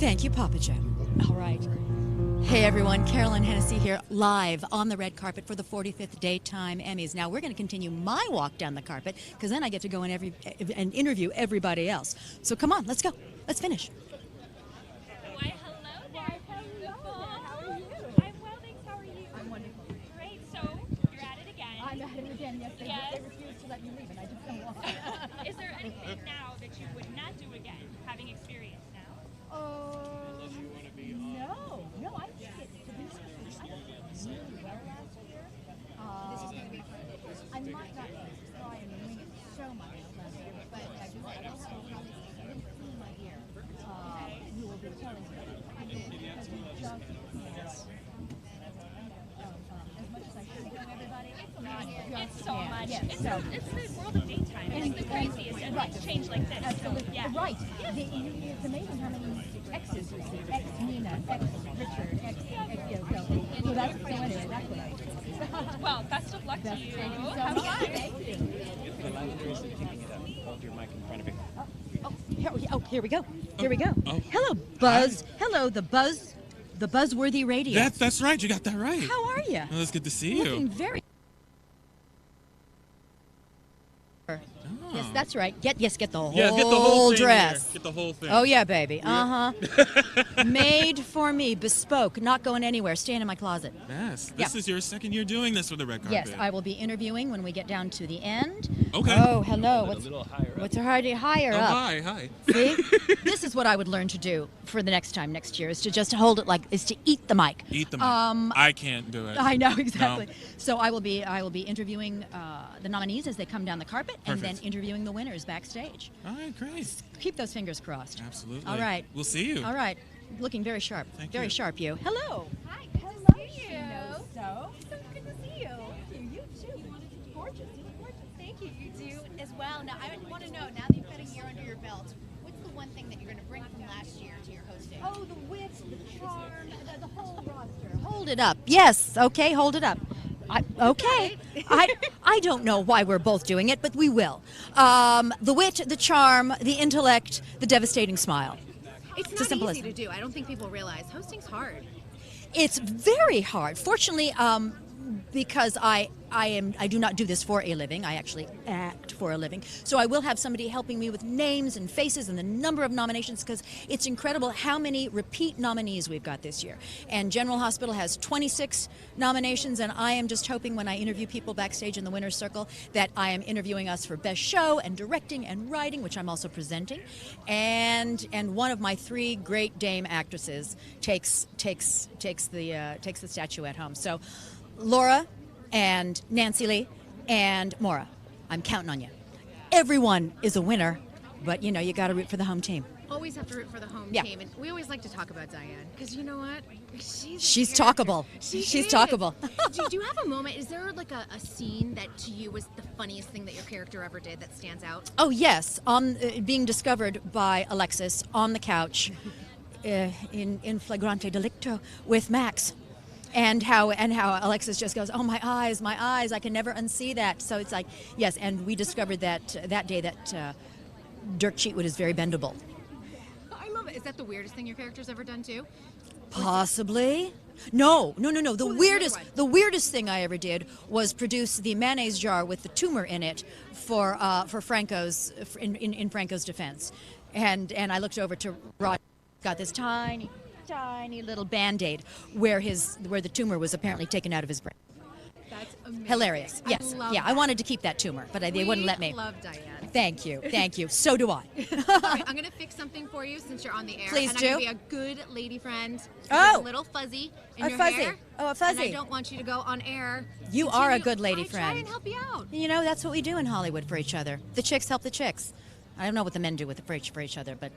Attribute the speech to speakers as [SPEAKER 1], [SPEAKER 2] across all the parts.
[SPEAKER 1] Thank you, Papa Joe. All right. Hey everyone, Carolyn Hennessy here, live on the red carpet for the 45th Daytime Emmys. Now we're going to continue my walk down the carpet, because then I get to go and interview everybody else. So come on, let's go. Let's finish.
[SPEAKER 2] Why, hello there, beautiful. How are you? I'm well, thanks. How are you? I'm wonderful. Great. So you're at it again. I'm at it again. Yes, they refused to let me leave, and I just don't want to. Is there anything now that you would not do again, having experience now? No, I think it's really well last year. This is going to be fun. I might not try and wing it so much last year, but I don't know how I didn't see my ear. You will be telling me. Because we just can't. As much as I should know everybody, it's so much. Yes. It's the world of daytime. It's the craziest, and it's changed like this. Absolutely. Yeah. Right. It's amazing how many X's you see. X Nina, X Richard, X so that's so anyway, that's what I do. Well, best of luck to you. Have fun. Thank you.
[SPEAKER 3] The lavender is picking it up. Hold your mic in front of it.
[SPEAKER 1] Here we go. Here we go. Hello, Buzz. Hi. Hello, the buzzworthy radio.
[SPEAKER 4] That's right. You got that right.
[SPEAKER 1] How are you?
[SPEAKER 4] Well, it's good to see you.
[SPEAKER 1] Looking very. Yes, that's right. Get the whole dress.
[SPEAKER 4] Get the whole thing.
[SPEAKER 1] Oh yeah, baby. Made for me, bespoke, not going anywhere, staying in my closet.
[SPEAKER 4] Yes. This is your second year doing this with the red carpet.
[SPEAKER 1] Yes, I will be interviewing when we get down to the end.
[SPEAKER 4] Okay.
[SPEAKER 1] Oh, hello.
[SPEAKER 3] A little higher up.
[SPEAKER 1] What's higher
[SPEAKER 4] Oh,
[SPEAKER 1] up?
[SPEAKER 4] hi.
[SPEAKER 1] See? This is what I would learn to do for the next year, is to just hold it is to eat the mic.
[SPEAKER 4] Eat the mic. I can't do it.
[SPEAKER 1] I know, exactly.
[SPEAKER 4] No.
[SPEAKER 1] So I will be interviewing the nominees as they come down the carpet, and then interviewing the winners backstage.
[SPEAKER 4] All right, great.
[SPEAKER 1] Keep those fingers crossed.
[SPEAKER 4] Absolutely.
[SPEAKER 1] All right.
[SPEAKER 4] We'll see you.
[SPEAKER 1] All right. Looking very sharp.
[SPEAKER 4] Thank
[SPEAKER 1] Sharp, you. Hello.
[SPEAKER 2] Hi,
[SPEAKER 1] Hello,
[SPEAKER 2] she knows so. So good to see you.
[SPEAKER 1] Thank you. You too. Gorgeous. You look gorgeous.
[SPEAKER 2] Thank you. You do as well. Now, I want to know, now that you've got a year under your belt, what's the one thing that you're going to bring from last year to your hosting?
[SPEAKER 1] Oh, the wit, the charm, the whole roster. Hold it up. Yes. Okay, hold it up. Okay. I don't know why we're both doing it, but we will. The wit, the charm, the intellect, the devastating smile.
[SPEAKER 2] It's
[SPEAKER 1] as
[SPEAKER 2] not
[SPEAKER 1] simple
[SPEAKER 2] easy
[SPEAKER 1] as
[SPEAKER 2] to do. I don't think people realize hosting's hard.
[SPEAKER 1] It's very hard. Fortunately, because I do not do this for a living. I actually act for a living. So I will have somebody helping me with names and faces and the number of nominations, because it's incredible how many repeat nominees we've got this year. And General Hospital has 26 nominations, and I am just hoping when I interview people backstage in the winner's circle that I am interviewing us for best show and directing and writing, which I'm also presenting. And one of my three great dame actresses takes the statuette home. So Laura and Nancy Lee and Maura, I'm counting on you. Everyone is a winner, but you got to root for the home team.
[SPEAKER 2] Always have to root for the home team, and we always like to talk about Diane, because you know what?
[SPEAKER 1] She's talkable. She's talkable.
[SPEAKER 2] Do you have a moment? Is there like a scene that to you was the funniest thing that your character ever did that stands out?
[SPEAKER 1] Oh yes, being discovered by Alexis on the couch in flagrante delicto with Max. And how Alexis just goes, oh, my eyes, I can never unsee that. So it's like, yes, and we discovered that day that Dirk Cheatwood is very bendable.
[SPEAKER 2] I love it. Is that the weirdest thing your character's ever done too?
[SPEAKER 1] Possibly. No. The weirdest thing I ever did was produce the mayonnaise jar with the tumor in it for Franco's in Franco's defense, and I looked over to Rod, got this tiny little Band-Aid where the tumor was apparently taken out of his brain.
[SPEAKER 2] That's amazing.
[SPEAKER 1] Hilarious. Yes. I wanted to keep that tumor, but they wouldn't let me.
[SPEAKER 2] We love Diane.
[SPEAKER 1] Thank you. So do I.
[SPEAKER 2] All right, I'm going to fix something for you since you're on the air.
[SPEAKER 1] Please
[SPEAKER 2] and
[SPEAKER 1] do.
[SPEAKER 2] I'm going to be a good lady friend.
[SPEAKER 1] Oh.
[SPEAKER 2] A little fuzzy in your
[SPEAKER 1] fuzzy.
[SPEAKER 2] hair.
[SPEAKER 1] Oh, a fuzzy.
[SPEAKER 2] And I don't want you to go on air.
[SPEAKER 1] You are a good lady
[SPEAKER 2] I
[SPEAKER 1] friend.
[SPEAKER 2] try and help you out.
[SPEAKER 1] That's what we do in Hollywood for each other. The chicks help the chicks. I don't know what the men do for each other, but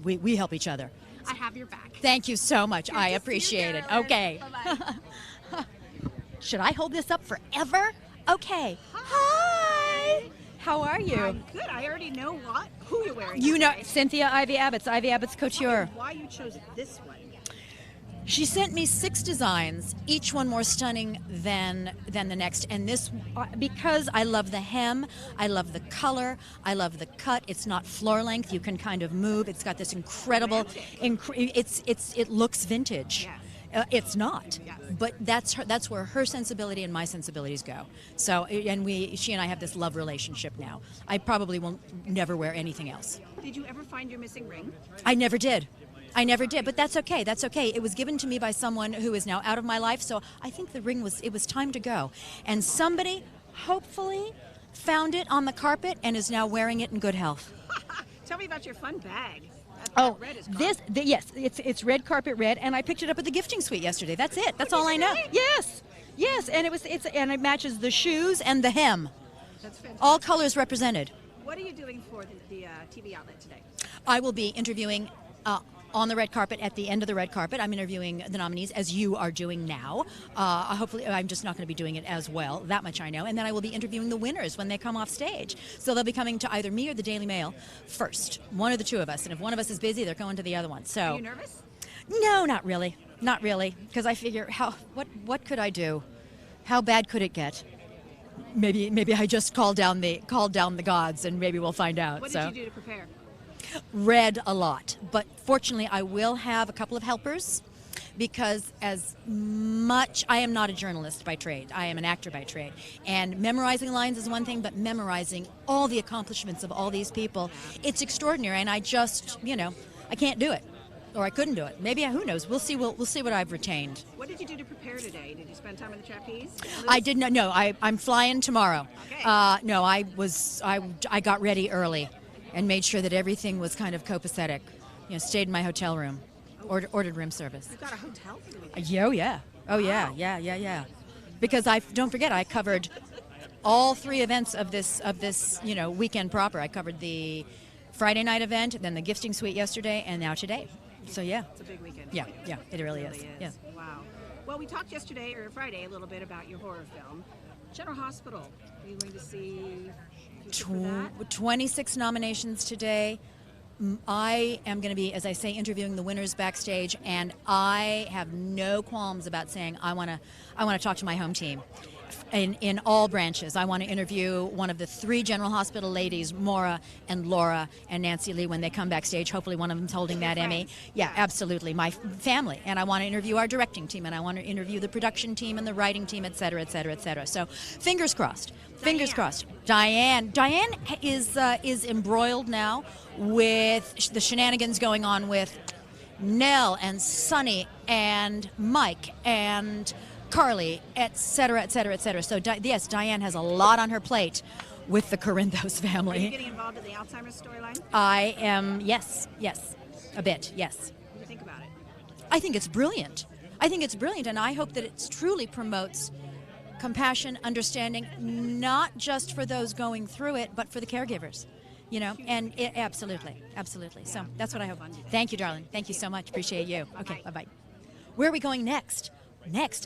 [SPEAKER 1] we help each other.
[SPEAKER 2] I have your back.
[SPEAKER 1] Thank you so much.
[SPEAKER 2] Good
[SPEAKER 1] I
[SPEAKER 2] to
[SPEAKER 1] appreciate
[SPEAKER 2] see you,
[SPEAKER 1] it.
[SPEAKER 2] Carolyn.
[SPEAKER 1] Okay.
[SPEAKER 2] Bye-bye.
[SPEAKER 1] Should I hold this up forever? Okay. Hi. How are you?
[SPEAKER 5] I'm good. I already know who you're wearing.
[SPEAKER 1] You know Cynthia Ivy Abbott's Couture.
[SPEAKER 5] Why you chose this one?
[SPEAKER 1] She sent me 6 designs, each one more stunning than the next. And this, because I love the hem, I love the color, I love the cut. It's not floor length. You can kind of move. It's got this incredible, it looks vintage.
[SPEAKER 5] Yes.
[SPEAKER 1] It's not,
[SPEAKER 5] Yes.
[SPEAKER 1] but that's where her sensibility and my sensibilities go. So, and she and I have this love relationship now. I probably will never wear anything else.
[SPEAKER 5] Did you ever find your missing ring?
[SPEAKER 1] I never did. But that's okay. That's okay. It was given to me by someone who is now out of my life, so I think the ring was time to go. And somebody, hopefully, found it on the carpet and is now wearing it in good health.
[SPEAKER 5] Tell me about your fun bag.
[SPEAKER 1] Oh,
[SPEAKER 5] Red is
[SPEAKER 1] yes, it's red carpet red, and I picked it up at the gifting suite yesterday. That's it. That's all I know.
[SPEAKER 5] really?
[SPEAKER 1] Yes, and it matches the shoes and the hem.
[SPEAKER 5] That's fantastic.
[SPEAKER 1] All colors represented.
[SPEAKER 5] What are you doing for the TV outlet today?
[SPEAKER 1] I will be interviewing on the red carpet. At the end of the red carpet, I'm interviewing the nominees, as you are doing now. Hopefully, I'm just not going to be doing it as well. That much I know. And then I will be interviewing the winners when they come off stage. So they'll be coming to either me or the Daily Mail first. One of the two of us. And if one of us is busy, they're going to the other one. So.
[SPEAKER 5] Are you nervous?
[SPEAKER 1] No, not really. Not really. Because I figure, what could I do? How bad could it get? Maybe I just call down the gods, and maybe we'll find out.
[SPEAKER 5] What did you do to prepare?
[SPEAKER 1] Read a lot, but fortunately I will have a couple of helpers, because as much, I am not a journalist by trade, I am an actor by trade, and memorizing lines is one thing, but memorizing all the accomplishments of all these people, it's extraordinary, and I just, I can't do it, or I couldn't do it. Maybe, who knows? We'll see what I've retained.
[SPEAKER 5] What did you do to prepare today? Did you spend time in the trapeze?
[SPEAKER 1] I did not. No, I'm flying tomorrow.
[SPEAKER 5] Okay.
[SPEAKER 1] No, I got ready early, and made sure that everything was kind of copacetic. Stayed in my hotel room, ordered room service.
[SPEAKER 5] You've got a hotel for me.
[SPEAKER 1] Oh yeah. Because don't forget, I covered all 3 events of this weekend proper. I covered the Friday night event, then the gifting suite yesterday, and now today. So yeah.
[SPEAKER 5] It's a big weekend.
[SPEAKER 1] Yeah, it really is. Yeah.
[SPEAKER 5] Wow. Well, we talked yesterday or Friday a little bit about your horror film, General Hospital. Are you going to see?
[SPEAKER 1] 26 nominations today. I am going to be, as I say, interviewing the winners backstage, and I have no qualms about saying I want to talk to my home team in all branches. I want to interview one of the 3 General Hospital ladies, Maura and Laura and Nancy Lee, when they come backstage. Hopefully one of them's holding that Emmy. Yeah, absolutely. My family. And I want to interview our directing team, and I want to interview the production team and the writing team, et cetera, et cetera, et cetera. So fingers crossed. Fingers crossed. Diane is embroiled now with the shenanigans going on with Nell and Sonny and Mike and Carly, et cetera, et cetera, et cetera. So yes, Diane has a lot on her plate with the Corinthos family.
[SPEAKER 5] Are you getting involved in the Alzheimer's storyline?
[SPEAKER 1] I am, yes, a bit, yes.
[SPEAKER 5] What do you think about it?
[SPEAKER 1] I think it's brilliant. And I hope that it truly promotes compassion, understanding, not just for those going through it, but for the caregivers. And absolutely. So that's what I hope. Thank you, darling. Thank you so much. Appreciate you. Okay, bye-bye. Where are we going next?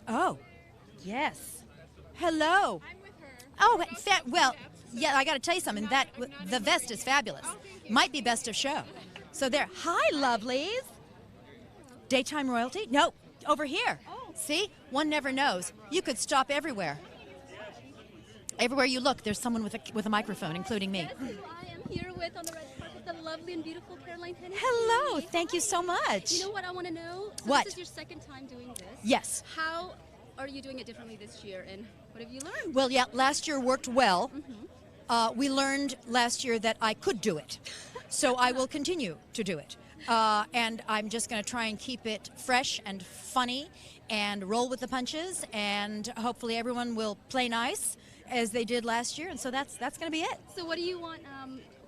[SPEAKER 1] Oh, yes. Hello.
[SPEAKER 6] I'm with her.
[SPEAKER 1] Oh, well, yeah, I got to tell you something. The vest is fabulous. Might be best of show. So there. Hi, lovelies. Daytime royalty? No, over here. See? One never knows. You could stop everywhere. Everywhere you look, there's someone with a microphone, including me.
[SPEAKER 6] Yes, who I am here with on the red carpet, the lovely and beautiful Caroline Tennessee.
[SPEAKER 1] Hello. Thank you so much.
[SPEAKER 6] You know what I want to know? So
[SPEAKER 1] What?
[SPEAKER 6] This is your second time doing this.
[SPEAKER 1] Yes.
[SPEAKER 6] How are you doing it differently this year, and what have you learned?
[SPEAKER 1] Well, yeah, last year worked well. We learned last year that I could do it. So I will continue to do it. And I'm just going to try and keep it fresh and funny and roll with the punches, and hopefully everyone will play nice as they did last year, and so that's going to be it.
[SPEAKER 6] So what do you want,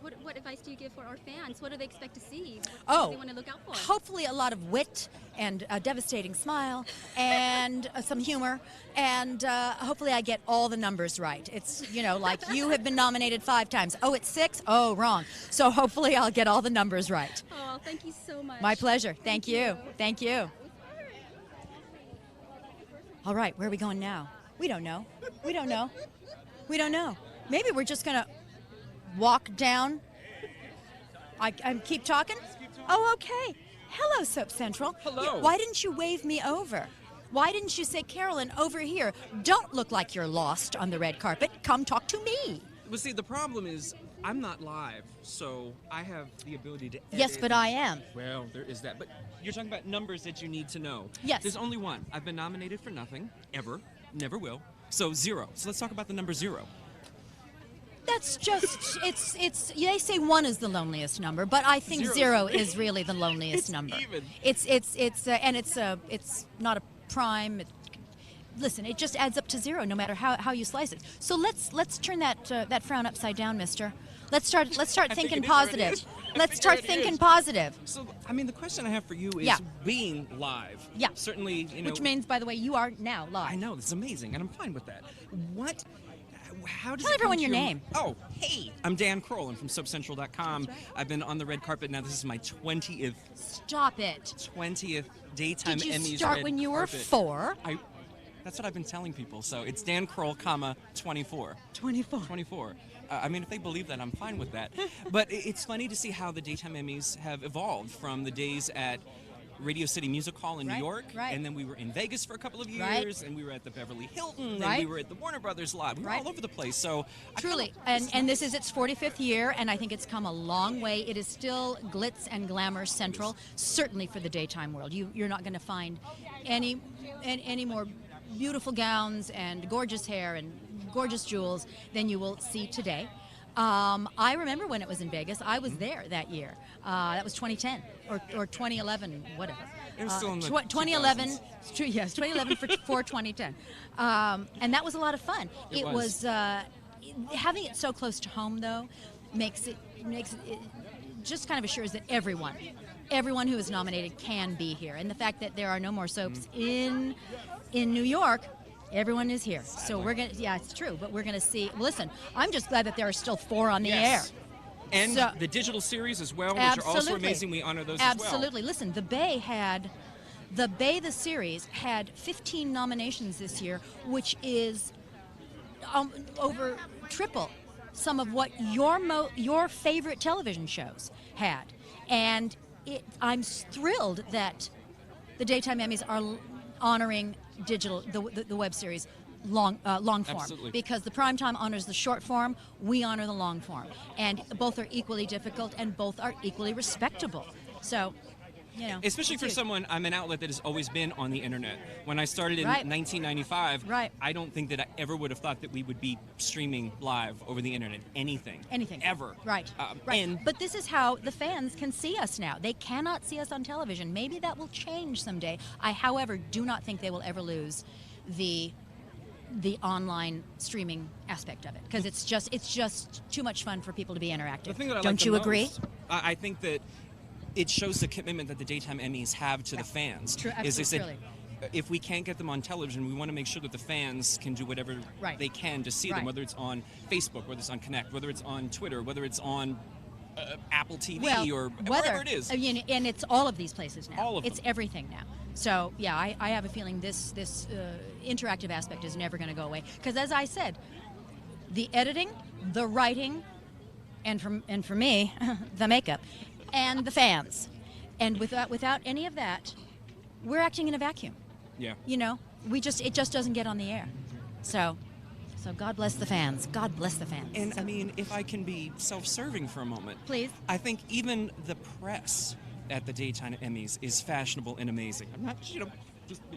[SPEAKER 6] what advice do you give for our fans? What do they expect to see? What do they want to look out for?
[SPEAKER 1] Hopefully a lot of wit and a devastating smile and some humor, and hopefully I get all the numbers right. It's, like you have been nominated 5 times. Oh, it's 6? Oh, wrong. So hopefully I'll get all the numbers right.
[SPEAKER 6] Oh, thank you so much.
[SPEAKER 1] My pleasure. Thank you. Thank you. All right, where are we going now? We don't know. Maybe we're just going to walk down. I keep talking? Oh, okay. Hello, Soap Central.
[SPEAKER 7] Hello.
[SPEAKER 1] Why didn't you wave me over? Why didn't you say, Carolyn, over here? Don't look like you're lost on the red carpet. Come talk to me.
[SPEAKER 7] Well, see, the problem is I'm not live, so I have the ability to edit.
[SPEAKER 1] Yes, but I am.
[SPEAKER 7] Well, there is that. But you're talking about numbers that you need to know.
[SPEAKER 1] Yes.
[SPEAKER 7] There's only one. I've been nominated for nothing, ever, never will. So 0. So let's talk about the number 0.
[SPEAKER 1] That's just, it's, they say 1 is the loneliest number, but I think 0 is really the loneliest
[SPEAKER 7] It's
[SPEAKER 1] number.
[SPEAKER 7] even.
[SPEAKER 1] And it's not a prime. Listen, it just adds up to 0 no matter how you slice it. So let's turn that frown upside down, mister. Let's start thinking positive. Let's start thinking positive.
[SPEAKER 7] So, I mean, the question I have for you is
[SPEAKER 1] Yeah.
[SPEAKER 7] being live.
[SPEAKER 1] Yeah.
[SPEAKER 7] Certainly, you know.
[SPEAKER 1] Which means, by the way, you are now live.
[SPEAKER 7] I know, this is amazing, and I'm fine with that. How does
[SPEAKER 1] Tell
[SPEAKER 7] it come
[SPEAKER 1] everyone
[SPEAKER 7] to
[SPEAKER 1] your name.
[SPEAKER 7] Oh, hey, I'm Dan Kroll. I'm from SoapCentral.com. I've been on the red carpet now. This is my 20th
[SPEAKER 1] Stop it.
[SPEAKER 7] daytime
[SPEAKER 1] Did you
[SPEAKER 7] Emmys
[SPEAKER 1] start
[SPEAKER 7] red
[SPEAKER 1] when you were
[SPEAKER 7] carpet.
[SPEAKER 1] 4?
[SPEAKER 7] That's what I've been telling people. So it's Dan Kroll, 24.
[SPEAKER 1] 24.
[SPEAKER 7] 24. I mean, if they believe that, I'm fine with that. But it's funny to see how the daytime Emmys have evolved from the days at Radio City Music Hall in New
[SPEAKER 1] Right,
[SPEAKER 7] York,
[SPEAKER 1] right.
[SPEAKER 7] and then we were in Vegas for a couple of
[SPEAKER 1] Right.
[SPEAKER 7] years, and we were at the Beverly Hilton,
[SPEAKER 1] Right.
[SPEAKER 7] and we were at the Warner Brothers lot. We were
[SPEAKER 1] Right.
[SPEAKER 7] all over the place. So
[SPEAKER 1] Truly, and this is its 45th year, and I think it's come a long way. It is still glitz and glamour central, certainly for the daytime world. You're not going to find any more beautiful gowns and gorgeous hair and gorgeous jewels than you will see today. I remember when it was in Vegas. I was there that year. That was 2010 or 2011, whatever.
[SPEAKER 7] It was still in the
[SPEAKER 1] 2011.
[SPEAKER 7] 2000s.
[SPEAKER 1] Yes, 2011 for 2010, and that was a lot of fun.
[SPEAKER 7] It
[SPEAKER 1] was having it so close to home, though, makes it just kind of assures that everyone who is nominated can be here, and the fact that there are no more soaps in New York. Everyone is here. So we're going to, yeah, it's true, but we're going to see. Listen, I'm just glad that there are still 4 on the air.
[SPEAKER 7] And
[SPEAKER 1] So-
[SPEAKER 7] the digital series as well, which
[SPEAKER 1] Absolutely.
[SPEAKER 7] are also amazing. We honor those as well.
[SPEAKER 1] Absolutely. Listen, the series had 15 nominations this year, which is over triple some of what your favorite television shows had. And I'm thrilled that the Daytime Emmys are honoring digital, the web series, long form.
[SPEAKER 7] Absolutely.
[SPEAKER 1] Because the primetime honors the short form, we honor the long form. And both are equally difficult and both are equally respectable. So, you know.
[SPEAKER 7] Especially
[SPEAKER 1] it's
[SPEAKER 7] for
[SPEAKER 1] huge.
[SPEAKER 7] someone, I'm an outlet that has always been on the internet. When I started in
[SPEAKER 1] Right.
[SPEAKER 7] 1995,
[SPEAKER 1] Right.
[SPEAKER 7] I don't think that I ever would have thought that we would be streaming live over the internet. Anything. Ever.
[SPEAKER 1] Right.
[SPEAKER 7] Right.
[SPEAKER 1] And but this is how the fans can see us now. They cannot see us on television. Maybe that will change someday. I, however, do not think they will ever lose the online streaming aspect of it, because it's just too much fun for people to be interactive.
[SPEAKER 7] The thing that I
[SPEAKER 1] Don't
[SPEAKER 7] like
[SPEAKER 1] you
[SPEAKER 7] the
[SPEAKER 1] agree?
[SPEAKER 7] most, I think that it shows the commitment that the Daytime Emmys have to the fans.
[SPEAKER 1] True,
[SPEAKER 7] Is they said,
[SPEAKER 1] absolutely.
[SPEAKER 7] if we can't get them on television, we want to make sure that the fans can do whatever
[SPEAKER 1] Right.
[SPEAKER 7] they can to see them,
[SPEAKER 1] Right.
[SPEAKER 7] whether it's on Facebook, whether it's on Connect, whether it's on Twitter, whether it's on Apple TV or wherever it is.
[SPEAKER 1] I mean, and it's all of these places now.
[SPEAKER 7] All of
[SPEAKER 1] It's
[SPEAKER 7] them.
[SPEAKER 1] everything now. So yeah, I have a feeling this interactive aspect is never going to go away. Because as I said, the editing, the writing, and for me, the makeup, and the fans, and without any of that, we're acting in a vacuum.
[SPEAKER 7] Yeah.
[SPEAKER 1] You know, it just doesn't get on the air. So God bless the fans. God bless the fans.
[SPEAKER 7] And
[SPEAKER 1] So-
[SPEAKER 7] I mean, if I can be self-serving for a moment,
[SPEAKER 1] Please.
[SPEAKER 7] I think even the press at the Daytime Emmys is fashionable and amazing. I'm not,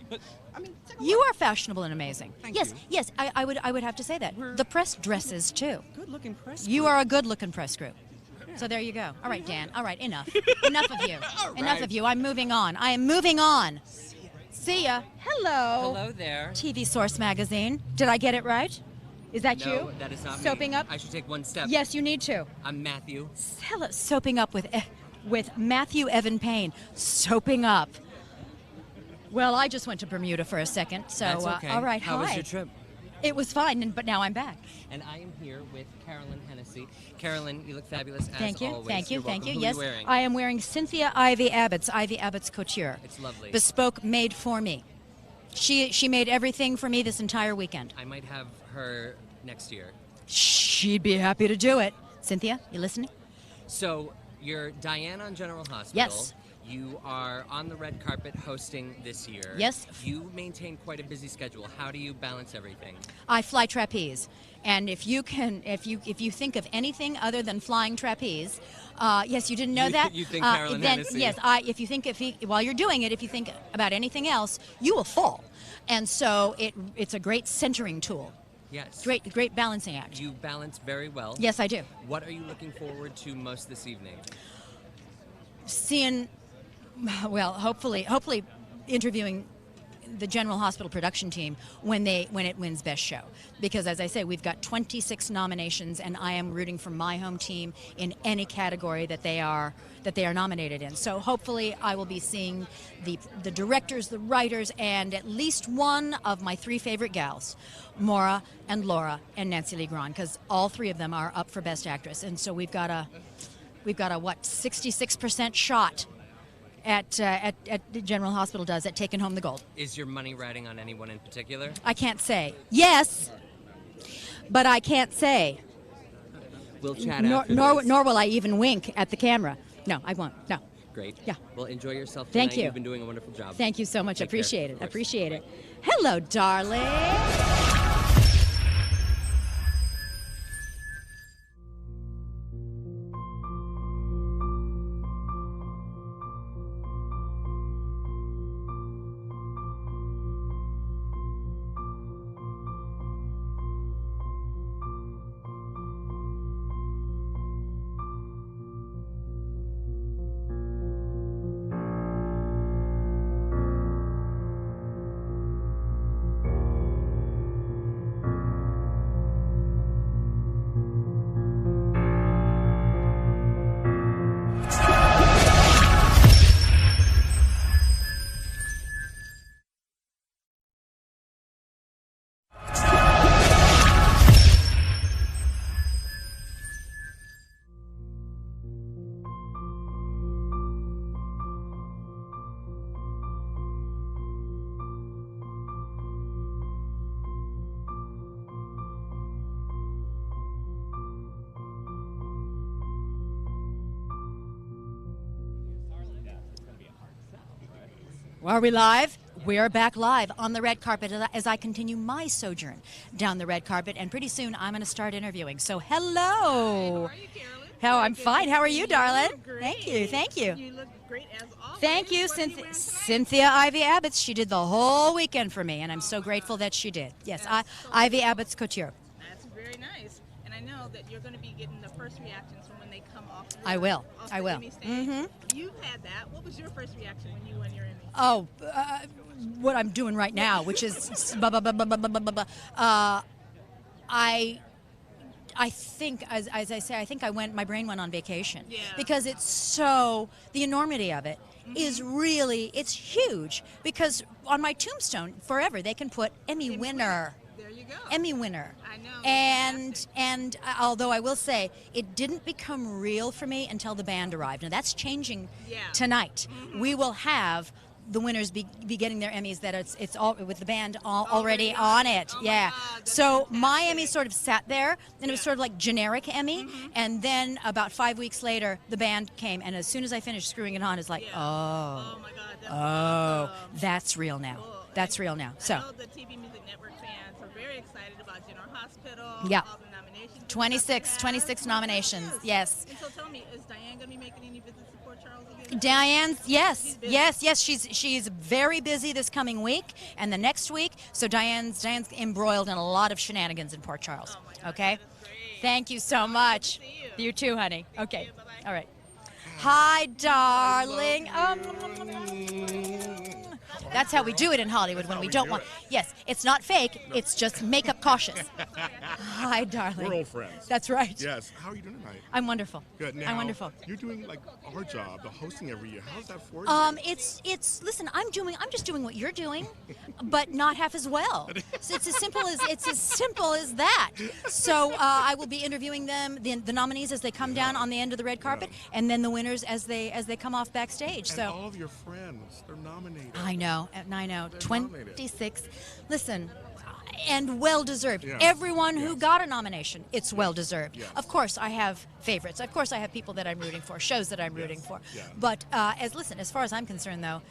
[SPEAKER 7] but I mean, take a
[SPEAKER 1] You
[SPEAKER 7] look.
[SPEAKER 1] are fashionable and amazing.
[SPEAKER 7] Thank
[SPEAKER 1] yes,
[SPEAKER 7] you.
[SPEAKER 1] yes, I would have to say that. The press dresses too.
[SPEAKER 7] Good-looking press.
[SPEAKER 1] You
[SPEAKER 7] group.
[SPEAKER 1] are a good-looking press group. So there you go. All right, Dan. All right, enough. Enough of you.
[SPEAKER 7] All
[SPEAKER 1] Enough
[SPEAKER 7] right.
[SPEAKER 1] of you. I'm moving on. I am moving on. See ya. Hello.
[SPEAKER 8] Hello there.
[SPEAKER 1] TV Source Magazine. Did I get it right? Is that
[SPEAKER 8] No,
[SPEAKER 1] you?
[SPEAKER 8] that is not me.
[SPEAKER 1] Soaping up?
[SPEAKER 8] I should take one step.
[SPEAKER 1] Yes, you need to.
[SPEAKER 8] I'm Matthew.
[SPEAKER 1] Hello, soaping up with Matthew Evan Payne. Soaping up. Well, I just went to Bermuda for a second, so
[SPEAKER 8] That's okay.
[SPEAKER 1] all right.
[SPEAKER 8] How
[SPEAKER 1] hi.
[SPEAKER 8] was your trip?
[SPEAKER 1] It was fine, but now I'm back.
[SPEAKER 8] And I am here with Carolyn Hennessy. Carolyn, you look fabulous as
[SPEAKER 1] Thank you,
[SPEAKER 8] always.
[SPEAKER 1] thank you,
[SPEAKER 8] You're
[SPEAKER 1] thank
[SPEAKER 8] welcome.
[SPEAKER 1] you.
[SPEAKER 8] Who
[SPEAKER 1] Yes,
[SPEAKER 8] are you wearing?
[SPEAKER 1] I am wearing Cynthia Ivy Abbott's couture.
[SPEAKER 8] It's lovely.
[SPEAKER 1] Bespoke, made for me. She made everything for me this entire weekend.
[SPEAKER 8] I might have her next year.
[SPEAKER 1] She'd be happy to do it. Cynthia, you listening?
[SPEAKER 8] So, you're Diana on General Hospital.
[SPEAKER 1] Yes.
[SPEAKER 8] You are on the red carpet hosting this year.
[SPEAKER 1] Yes.
[SPEAKER 8] You maintain quite a busy schedule. How do you balance everything?
[SPEAKER 1] I fly trapeze, and if you think of anything other than flying trapeze, yes, you didn't know that.
[SPEAKER 8] You think Carolyn
[SPEAKER 1] then
[SPEAKER 8] Hennessy.
[SPEAKER 1] yes, while you're doing it, if you think about anything else, you will fall, and so it's a great centering tool.
[SPEAKER 8] Yes.
[SPEAKER 1] Great balancing act.
[SPEAKER 8] You balance very well.
[SPEAKER 1] Yes, I do.
[SPEAKER 8] What are you looking forward to most this evening?
[SPEAKER 1] Seeing, well, hopefully interviewing the General Hospital production team when it wins Best Show, because as I say, we've got 26 nominations, and I am rooting for my home team in any category that they are nominated in. So hopefully I will be seeing the directors, the writers, and at least one of my 3 favorite gals, Maura and Laura and Nancy Lee Grahn, because all 3 of them are up for Best Actress, and so we've got a 66% shot at General Hospital does at taking home the gold.
[SPEAKER 8] Is your money riding on anyone in particular?
[SPEAKER 1] I can't say. Yes, but I can't say.
[SPEAKER 8] We'll chat
[SPEAKER 1] Nor
[SPEAKER 8] after this.
[SPEAKER 1] will I even wink at the camera. No, I won't. No.
[SPEAKER 8] Great.
[SPEAKER 1] Yeah.
[SPEAKER 8] Well, enjoy yourself tonight.
[SPEAKER 1] Thank you.
[SPEAKER 8] You've been doing a wonderful job.
[SPEAKER 1] Thank you so much.
[SPEAKER 8] Take care.
[SPEAKER 1] Appreciate
[SPEAKER 8] Of
[SPEAKER 1] it.
[SPEAKER 8] course.
[SPEAKER 1] Appreciate it. Hello, darling. Are we live? We are back live on the red carpet as I continue my sojourn down the red carpet, and pretty soon I'm going to start interviewing. So hello.
[SPEAKER 5] Hi, how are you, Carolyn?
[SPEAKER 1] I'm fine. How are you, darling?
[SPEAKER 5] Great.
[SPEAKER 1] Thank you. Thank you.
[SPEAKER 5] You look great as always.
[SPEAKER 1] Thank you,
[SPEAKER 5] What are you wearing tonight?
[SPEAKER 1] Cynthia Ivy Abbott's. She did the whole weekend for me, and I'm so grateful that she did. Yes, Ivy Abbott's Couture.
[SPEAKER 5] That's very nice. And I know that you're going to be getting the first reactions from when they come off.
[SPEAKER 1] I will.
[SPEAKER 5] Off
[SPEAKER 1] I
[SPEAKER 5] the
[SPEAKER 1] will.
[SPEAKER 5] Emmy stage.
[SPEAKER 1] Mhm.
[SPEAKER 5] You've had that. What was your first reaction when you won your Emmy?
[SPEAKER 1] Oh, what I'm doing right now, which is I think, as I say, I think my brain went on vacation.
[SPEAKER 5] Yeah.
[SPEAKER 1] Because it's so, the enormity of it is really, it's huge. Because on my tombstone, forever, they can put Emmy winner.
[SPEAKER 5] There you go.
[SPEAKER 1] Emmy winner.
[SPEAKER 5] I know.
[SPEAKER 1] And although I will say, it didn't become real for me until the band arrived. Now that's changing tonight. We will have the winners be getting their Emmys that it's all with the band already on it.
[SPEAKER 5] Oh
[SPEAKER 1] yeah.
[SPEAKER 5] my God, that's
[SPEAKER 1] So my
[SPEAKER 5] fantastic.
[SPEAKER 1] Emmy sort of sat there, and it was sort of like generic Emmy. And then about 5 weeks later, the band came, and as soon as I finished screwing it on, it's like,
[SPEAKER 5] Oh my God. That's
[SPEAKER 1] oh,
[SPEAKER 5] awesome.
[SPEAKER 1] that's real now.
[SPEAKER 5] Cool.
[SPEAKER 1] That's real now.
[SPEAKER 5] I
[SPEAKER 1] So
[SPEAKER 5] know the TV Music Network fans are very excited about General Hospital.
[SPEAKER 1] Yeah.
[SPEAKER 5] All the nominations. and
[SPEAKER 1] 26
[SPEAKER 5] stuff you have.
[SPEAKER 1] nominations. Yes.
[SPEAKER 5] And so tell me, is Diane going to be making any visits to Port Charles again?
[SPEAKER 1] Diane's, yes,
[SPEAKER 5] She's busy.
[SPEAKER 1] yes. She's very busy this coming week and the next week. So Diane's embroiled in a lot of shenanigans in Port Charles.
[SPEAKER 5] Oh my God,
[SPEAKER 1] Okay.
[SPEAKER 5] that is great.
[SPEAKER 1] Thank you so much.
[SPEAKER 5] see you.
[SPEAKER 1] You too, honey.
[SPEAKER 5] Thank
[SPEAKER 1] Okay.
[SPEAKER 5] you. Bye-bye.
[SPEAKER 1] All right. Hi, darling. That's how we do it in Hollywood when we don't want. Yes, it's not fake. It's just makeup cautious. Hi, darling.
[SPEAKER 9] We're old friends.
[SPEAKER 1] That's right.
[SPEAKER 9] Yes. How are you doing tonight?
[SPEAKER 1] I'm wonderful.
[SPEAKER 9] Good. Now,
[SPEAKER 1] I'm wonderful.
[SPEAKER 9] You're doing like our job, the hosting every year. How's that for you?
[SPEAKER 1] It's listen, I'm just doing what you're doing, but not half as well. So it's as simple as that. So I will be interviewing them, the nominees as they come down on the end of the red carpet, and then the winners as they come off backstage.
[SPEAKER 9] And
[SPEAKER 1] So
[SPEAKER 9] all of your friends, they're nominated.
[SPEAKER 1] I know.
[SPEAKER 9] They're
[SPEAKER 1] 26. Listen, And well-deserved.
[SPEAKER 9] Yes.
[SPEAKER 1] Everyone who
[SPEAKER 9] Yes.
[SPEAKER 1] got a nomination, it's well-deserved.
[SPEAKER 9] Yes.
[SPEAKER 1] Of course, I have favorites. Of course, I have people that I'm rooting for, shows that I'm rooting for.
[SPEAKER 9] Yeah.
[SPEAKER 1] But as far as I'm concerned, though,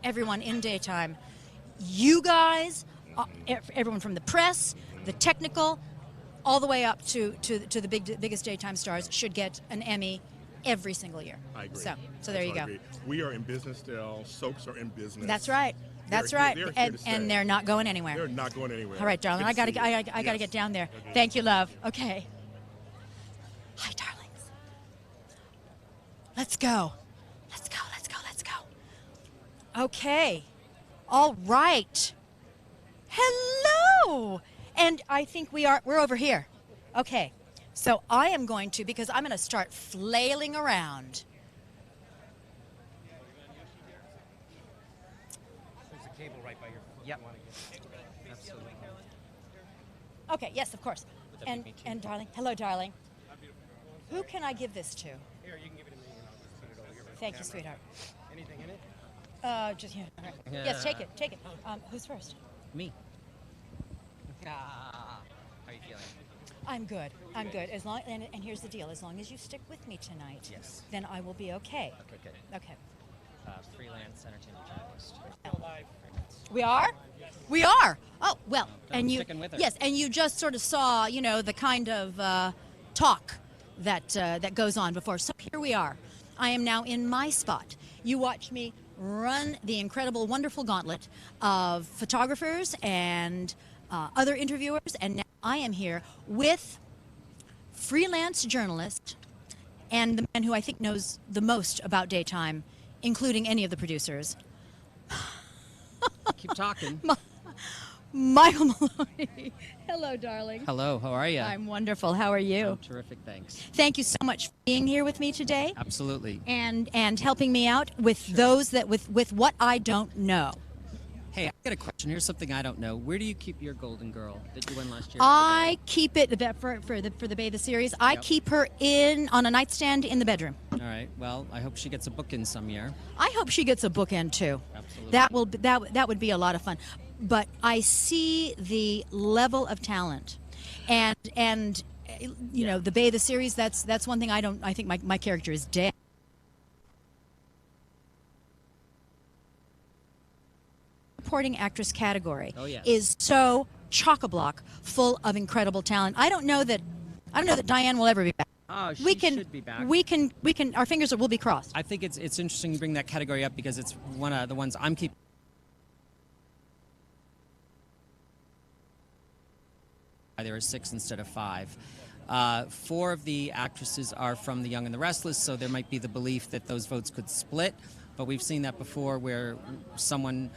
[SPEAKER 1] everyone in daytime, you guys, everyone from the press, the technical, all the way up to the biggest daytime stars should get an Emmy every single year.
[SPEAKER 9] I agree.
[SPEAKER 1] So there you go.
[SPEAKER 9] We are in business still. Soaps are in business.
[SPEAKER 1] That's right. That's
[SPEAKER 9] They're-
[SPEAKER 1] right.
[SPEAKER 9] they're here
[SPEAKER 1] and
[SPEAKER 9] to stay.
[SPEAKER 1] and they're not going anywhere.
[SPEAKER 9] They're not going anywhere.
[SPEAKER 1] All right, darling.
[SPEAKER 9] Good
[SPEAKER 1] I
[SPEAKER 9] to
[SPEAKER 1] gotta
[SPEAKER 9] see
[SPEAKER 1] I,
[SPEAKER 9] you.
[SPEAKER 1] I gotta
[SPEAKER 9] Yes.
[SPEAKER 1] get down there.
[SPEAKER 9] Okay.
[SPEAKER 1] Thank you, love. Okay. Hi, darlings. Let's go. Let's go. Let's go. Let's go. Okay. All right. Hello. And I think we're over here. Okay. So I am going to, because I'm going to start flailing around.
[SPEAKER 3] There's a cable right by your foot.
[SPEAKER 8] Yep.
[SPEAKER 3] You wanna get- Absolutely.
[SPEAKER 1] Okay, yes, of course. And darling, hello, darling. Who can I give this to?
[SPEAKER 3] Here, you can give it to me and I'll just put it over here. with the
[SPEAKER 1] Thank you,
[SPEAKER 3] camera.
[SPEAKER 1] sweetheart.
[SPEAKER 3] Anything in it?
[SPEAKER 1] Just here. All right. Yes, take it, take it. Who's first?
[SPEAKER 8] Me. How are you feeling?
[SPEAKER 1] I'm good. I'm good. As long and here's the deal. As long as you stick with me tonight,
[SPEAKER 8] Yes.
[SPEAKER 1] then I will be okay.
[SPEAKER 8] Okay, good.
[SPEAKER 1] Okay.
[SPEAKER 8] Freelance entertainment journalist.
[SPEAKER 1] We are? We are. Oh, well,
[SPEAKER 8] I'm
[SPEAKER 1] and you
[SPEAKER 8] sticking with her.
[SPEAKER 1] yes, and you just sort of saw, the kind of talk that goes on before. So here we are. I am now in my spot. You watch me run the incredible, wonderful gauntlet of photographers and other interviewers, and now I am here with freelance journalist and the man who I think knows the most about daytime, including any of the producers,
[SPEAKER 8] Keep talking.
[SPEAKER 1] Michael Maloney. Hello, darling.
[SPEAKER 8] Hello, how are you?
[SPEAKER 1] I'm wonderful. How are you?
[SPEAKER 8] I'm terrific, thanks.
[SPEAKER 1] Thank you so much for being here with me today
[SPEAKER 8] Absolutely.
[SPEAKER 1] and helping me out with those that with what I don't know.
[SPEAKER 8] Hey, I got a question. Here's something I don't know. Where do you keep your golden girl that you won last year?
[SPEAKER 1] I keep it for the Bay the series. I
[SPEAKER 8] Yep.
[SPEAKER 1] keep her on a nightstand in the bedroom.
[SPEAKER 8] All right. Well, I hope she gets a book in some year.
[SPEAKER 1] I hope she gets a bookend too.
[SPEAKER 8] Absolutely.
[SPEAKER 1] That would be a lot of fun. But I see the level of talent, and the Bay the series. That's one thing I don't. I think my character is dead. Supporting actress category is so chock-a-block full of incredible talent. I don't know that Diane will ever be back.
[SPEAKER 8] Oh, she should be back.
[SPEAKER 1] We can. Our fingers will be crossed.
[SPEAKER 8] I think it's interesting to bring that category up because it's one of the ones I'm keeping. There are 6 instead of 5. 4 of the actresses are from The Young and the Restless, so there might be the belief that those votes could split. But we've seen that before where someone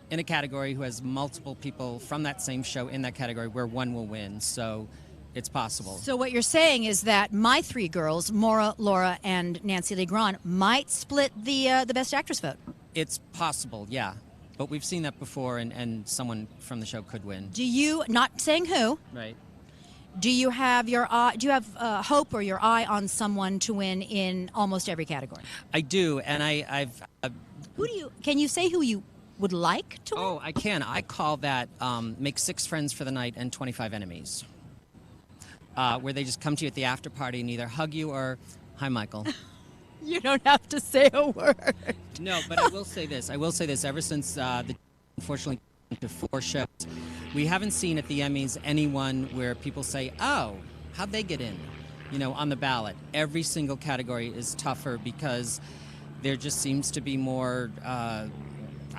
[SPEAKER 8] in a category who has multiple people from that same show in that category where one will win. So it's possible.
[SPEAKER 1] So what you're saying is that my 3 girls, Maura, Laura, and Nancy Lee Grahn, might split the Best Actress vote.
[SPEAKER 8] It's possible, yeah. But we've seen that before, and someone from the show could win.
[SPEAKER 1] Do you, not saying who,
[SPEAKER 8] Right.
[SPEAKER 1] do you have your eye, do you have hope or your eye on someone to win in almost every category?
[SPEAKER 8] I do, and I've.
[SPEAKER 1] Can you say who you would like to win?
[SPEAKER 8] Oh, I can. I call that make 6 friends for the night and 25 enemies. Where they just come to you at the after party and either hug you or, hi, Michael.
[SPEAKER 1] You don't have to say a word.
[SPEAKER 8] No, but I will say this. Ever since unfortunately, to 4 shows, we haven't seen at the Emmys anyone where people say, oh, how'd they get in? On the ballot. Every single category is tougher because there just seems to be more, I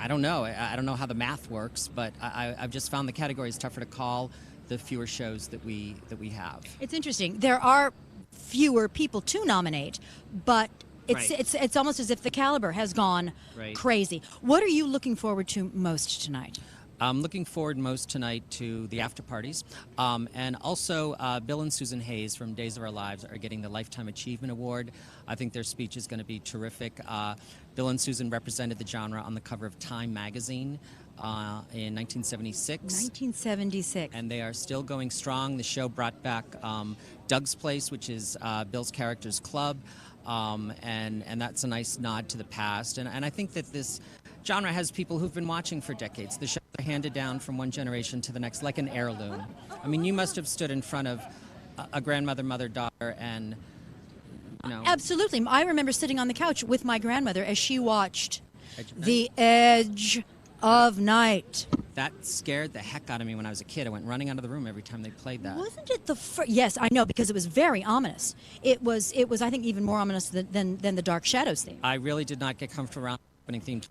[SPEAKER 8] don't know. I don't know how the math works, but I've just found the categories tougher to call the fewer shows that we have.
[SPEAKER 1] It's interesting. There are fewer people to nominate, but it's almost as if the caliber has gone crazy. What are you looking forward to most tonight?
[SPEAKER 8] I'm looking forward most tonight to the after parties, and also Bill and Susan Hayes from Days of Our Lives are getting the Lifetime Achievement Award. I think their speech is going to be terrific. Bill and Susan represented the genre on the cover of Time magazine in 1976.
[SPEAKER 1] 1976.
[SPEAKER 8] And they are still going strong. The show brought back Doug's Place, which is Bill's character's club, and that's a nice nod to the past. And I think that this genre has people who've been watching for decades. The shows are handed down from one generation to the next, like an heirloom. I mean, you must have stood in front of a grandmother, mother, daughter, and, you know.
[SPEAKER 1] Absolutely. I remember sitting on the couch with my grandmother as she watched
[SPEAKER 8] The
[SPEAKER 1] Edge of Night.
[SPEAKER 8] That scared the heck out of me when I was a kid. I went running out of the room every time they played that.
[SPEAKER 1] Wasn't it the first? Yes, I know, because it was very ominous. It was. I think, even more ominous than the Dark Shadows theme.
[SPEAKER 8] I really did not get comfortable around the opening theme.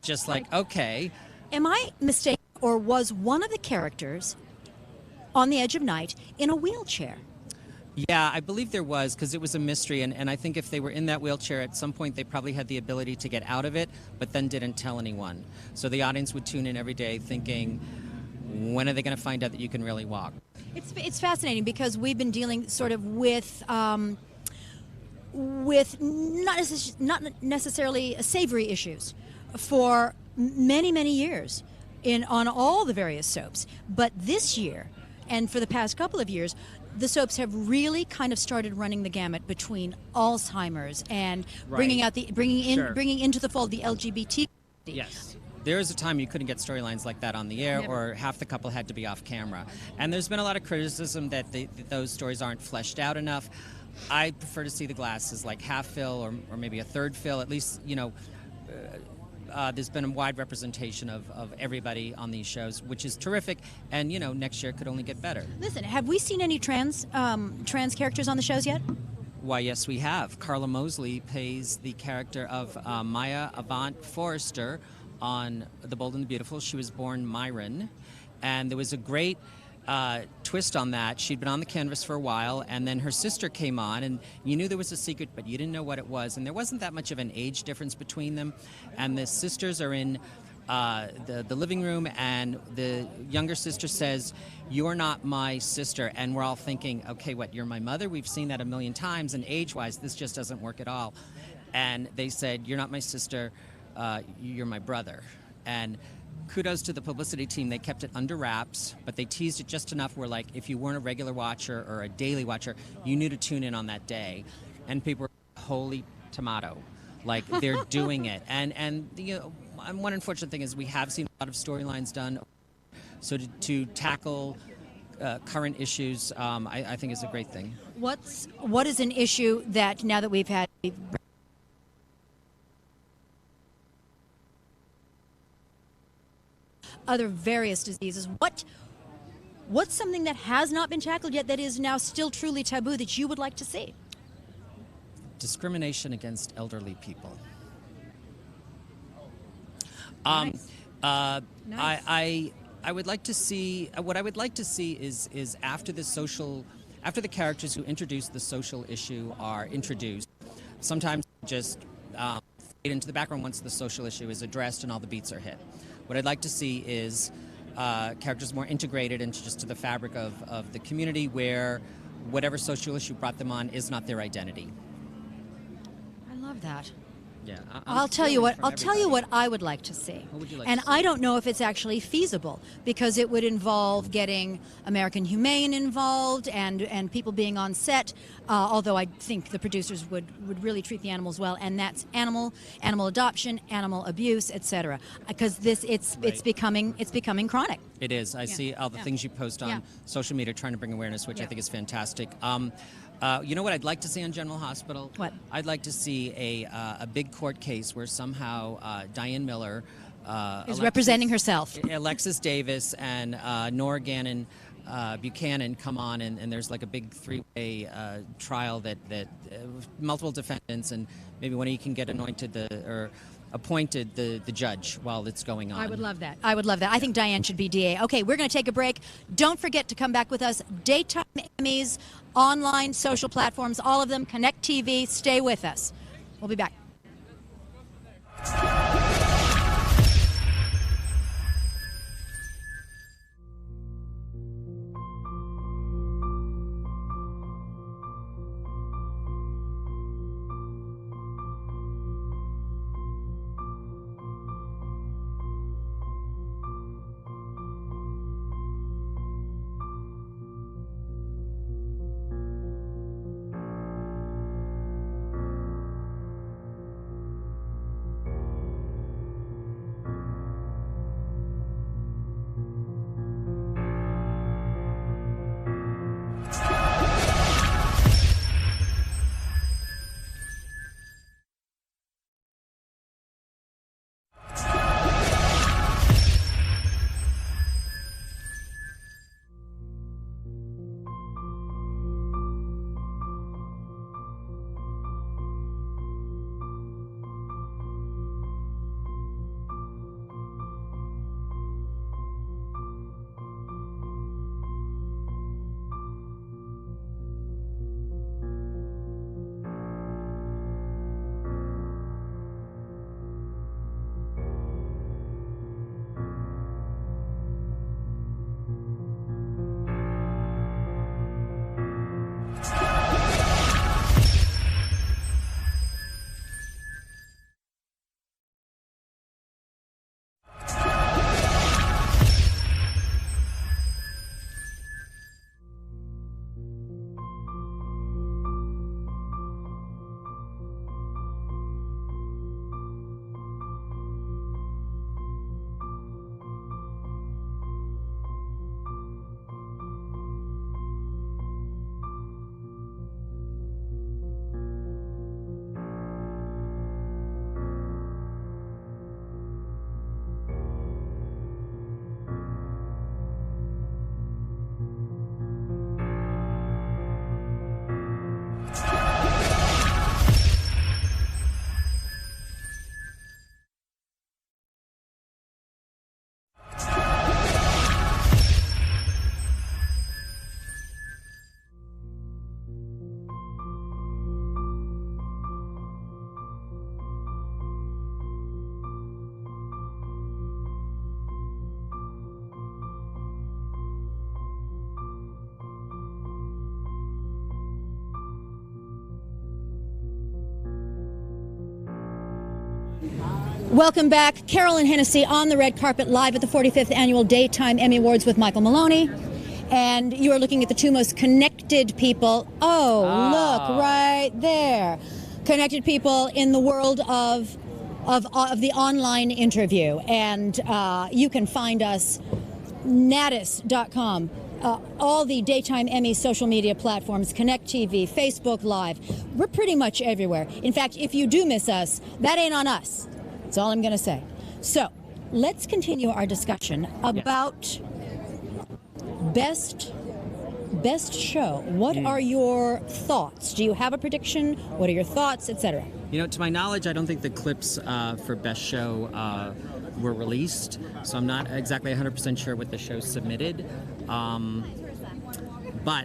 [SPEAKER 8] Just like, okay.
[SPEAKER 1] Am I mistaken, or was one of the characters on the Edge of Night in a wheelchair?
[SPEAKER 8] Yeah, I believe there was, because it was a mystery, and I think if they were in that wheelchair at some point, they probably had the ability to get out of it, but then didn't tell anyone. So the audience would tune in every day thinking, when are they going to find out that you can really walk?
[SPEAKER 1] It's fascinating, because we've been dealing sort of with not necessarily savory issues for many years on all the various soaps. But this year, and for the past couple of years, the soaps have really kind of started running the gamut between Alzheimer's and bringing into the fold the LGBT.
[SPEAKER 8] Yes. There was a time you couldn't get storylines like that on the air, or half the couple had to be off camera. And there's been a lot of criticism that those stories aren't fleshed out enough. I prefer to see the glass as like half fill or maybe a third fill. At least, you know, there's been a wide representation of everybody on these shows, which is terrific. And, you know, next year it could only get better.
[SPEAKER 1] Listen, have we seen any trans characters on the shows yet?
[SPEAKER 8] Why, yes, we have. Carla Mosley plays the character of Maya Avant Forrester on The Bold and the Beautiful. She was born Myron. And there was a great twist on that. She'd been on the canvas for a while, and then her sister came on, and you knew there was a secret, but you didn't know what it was. And there wasn't that much of an age difference between them. And the sisters are in the living room, and the younger sister says, "You're not my sister." And we're all thinking, okay, what, you're my mother? We've seen that a million times, and age-wise, this just doesn't work at all. And they said, "You're not my sister, you're my brother." And kudos to the publicity team. They kept it under wraps, but they teased it just enough where, like, if you weren't a regular watcher or a daily watcher, you knew to tune in on that day. And people were, holy tomato. Like, they're doing it. And you know, one unfortunate thing is we have seen a lot of storylines done. So to tackle current issues, I think is a great thing.
[SPEAKER 1] What is an issue that, now that we've had other various diseases, what's something that has not been tackled yet that is now still truly taboo that you would like to see?
[SPEAKER 8] Discrimination against elderly people.
[SPEAKER 1] Nice.
[SPEAKER 8] I would like to see, what I would like to see is after the characters who introduce the social issue are introduced, sometimes just fade into the background once the social issue is addressed and all the beats are hit. What I'd like to see is characters more integrated into just to the fabric of the community, where whatever social issue brought them on is not their identity.
[SPEAKER 1] I love that.
[SPEAKER 8] Yeah,
[SPEAKER 1] I'll tell you what I would like to see.
[SPEAKER 8] What would you like
[SPEAKER 1] and
[SPEAKER 8] to see?
[SPEAKER 1] I don't know if it's actually feasible, because it would involve getting American Humane involved and people being on set. Although I think the producers would really treat the animals well, and that's animal adoption, animal abuse, etc. Because it's becoming chronic.
[SPEAKER 8] It is. I see all the things you post on social media trying to bring awareness, which I think is fantastic. You know what I'd like to see on General Hospital?
[SPEAKER 1] What?
[SPEAKER 8] I'd like to see a big court case where somehow Diane Miller
[SPEAKER 1] Is representing herself.
[SPEAKER 8] Alexis Davis and Nora Gannon Buchanan come on, and there's like a big three-way trial that multiple defendants, and maybe one of you can get appointed the judge while it's going on.
[SPEAKER 1] I would love that. I think Diane should be DA. Okay, we're going to take a break. Don't forget to come back with us. Daytime Emmys, online, social platforms, all of them. Knekt TV. Stay with us. We'll be back. Welcome back. Carolyn Hennessy on the red carpet live at the 45th Annual Daytime Emmy Awards with Michael Maloney. And you are looking at the two most connected people. Oh, look, right there. Connected people in the world of the online interview. And you can find us natus.com. All the Daytime Emmy social media platforms, Connect TV, Facebook Live. We're pretty much everywhere. In fact, if you do miss us, that ain't on us. That's all I'm going to say. So let's continue our discussion about best show. What are your thoughts? Do you have a prediction? What are your thoughts, etc.?
[SPEAKER 8] You know, to my knowledge, I don't think the clips for best show were released, so I'm not exactly 100% sure what the show submitted. But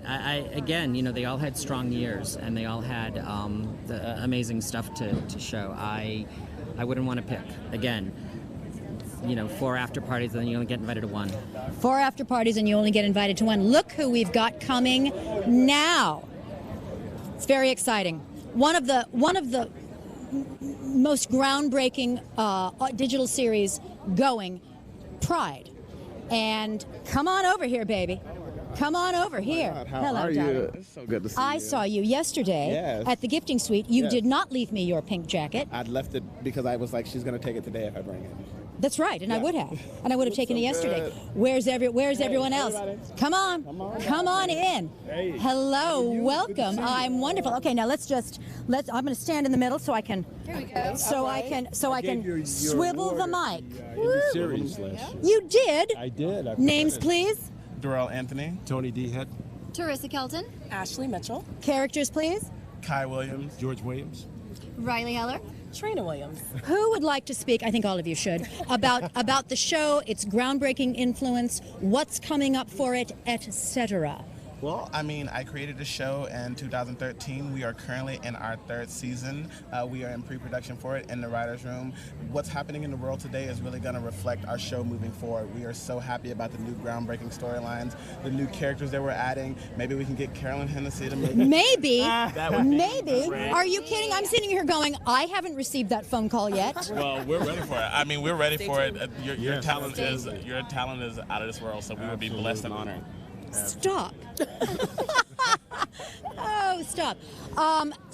[SPEAKER 8] I again, you know, they all had strong years and they all had the amazing stuff to show. I wouldn't want to pick. Again, you know, 4 after parties and then you only get invited to 1.
[SPEAKER 1] 4 after parties and you only get invited to 1. Look who we've got coming now. It's very exciting. One of the most groundbreaking digital series going, Pride. And come on over here, baby. Come on over here.
[SPEAKER 10] God, how
[SPEAKER 1] Hello,
[SPEAKER 10] are
[SPEAKER 1] darling.
[SPEAKER 10] you? It's so good to see you.
[SPEAKER 1] I saw you yesterday
[SPEAKER 10] Yes.
[SPEAKER 1] at the gifting suite. You
[SPEAKER 10] Yes.
[SPEAKER 1] did not leave me your pink jacket.
[SPEAKER 10] I'd left it because I was like, she's going to take it today if I bring it.
[SPEAKER 1] That's right, and I would have. And I would have taken
[SPEAKER 10] so
[SPEAKER 1] it yesterday.
[SPEAKER 10] good.
[SPEAKER 1] Where's everyone else?
[SPEAKER 10] everybody.
[SPEAKER 1] Come on. Come on in.
[SPEAKER 10] Hey.
[SPEAKER 1] Hello, welcome. I'm wonderful. Okay, now I'm going to stand in the middle so I can so I can swivel the mic.
[SPEAKER 11] Series last year.
[SPEAKER 1] You did?
[SPEAKER 11] I did.
[SPEAKER 1] Names, please.
[SPEAKER 11] Durrell Anthony, Tony D. Head,
[SPEAKER 6] Teresa Kelton,
[SPEAKER 12] Ashley Mitchell,
[SPEAKER 1] Characters, please.
[SPEAKER 11] Kai Williams, George Williams.
[SPEAKER 6] Riley Heller,
[SPEAKER 12] Trina Williams.
[SPEAKER 1] Who would like to speak? I think all of you should about the show, its groundbreaking influence, what's coming up for it, etc.
[SPEAKER 13] Well, I mean, I created a show in 2013. We are currently in our 3rd season. We are in pre-production for it in the writer's room. What's happening in the world today is really going to reflect our show moving forward. We are so happy about the new groundbreaking storylines, the new characters that we're adding. Maybe we can get Carolyn Hennessy to move.
[SPEAKER 1] Maybe. Maybe. Are you kidding? I'm sitting here going, I haven't received that phone call yet.
[SPEAKER 13] Well, we're ready for it. I mean, we're ready for it. Your talent is out of this world, so we would be blessed and honored.
[SPEAKER 1] Stop. Oh, stop.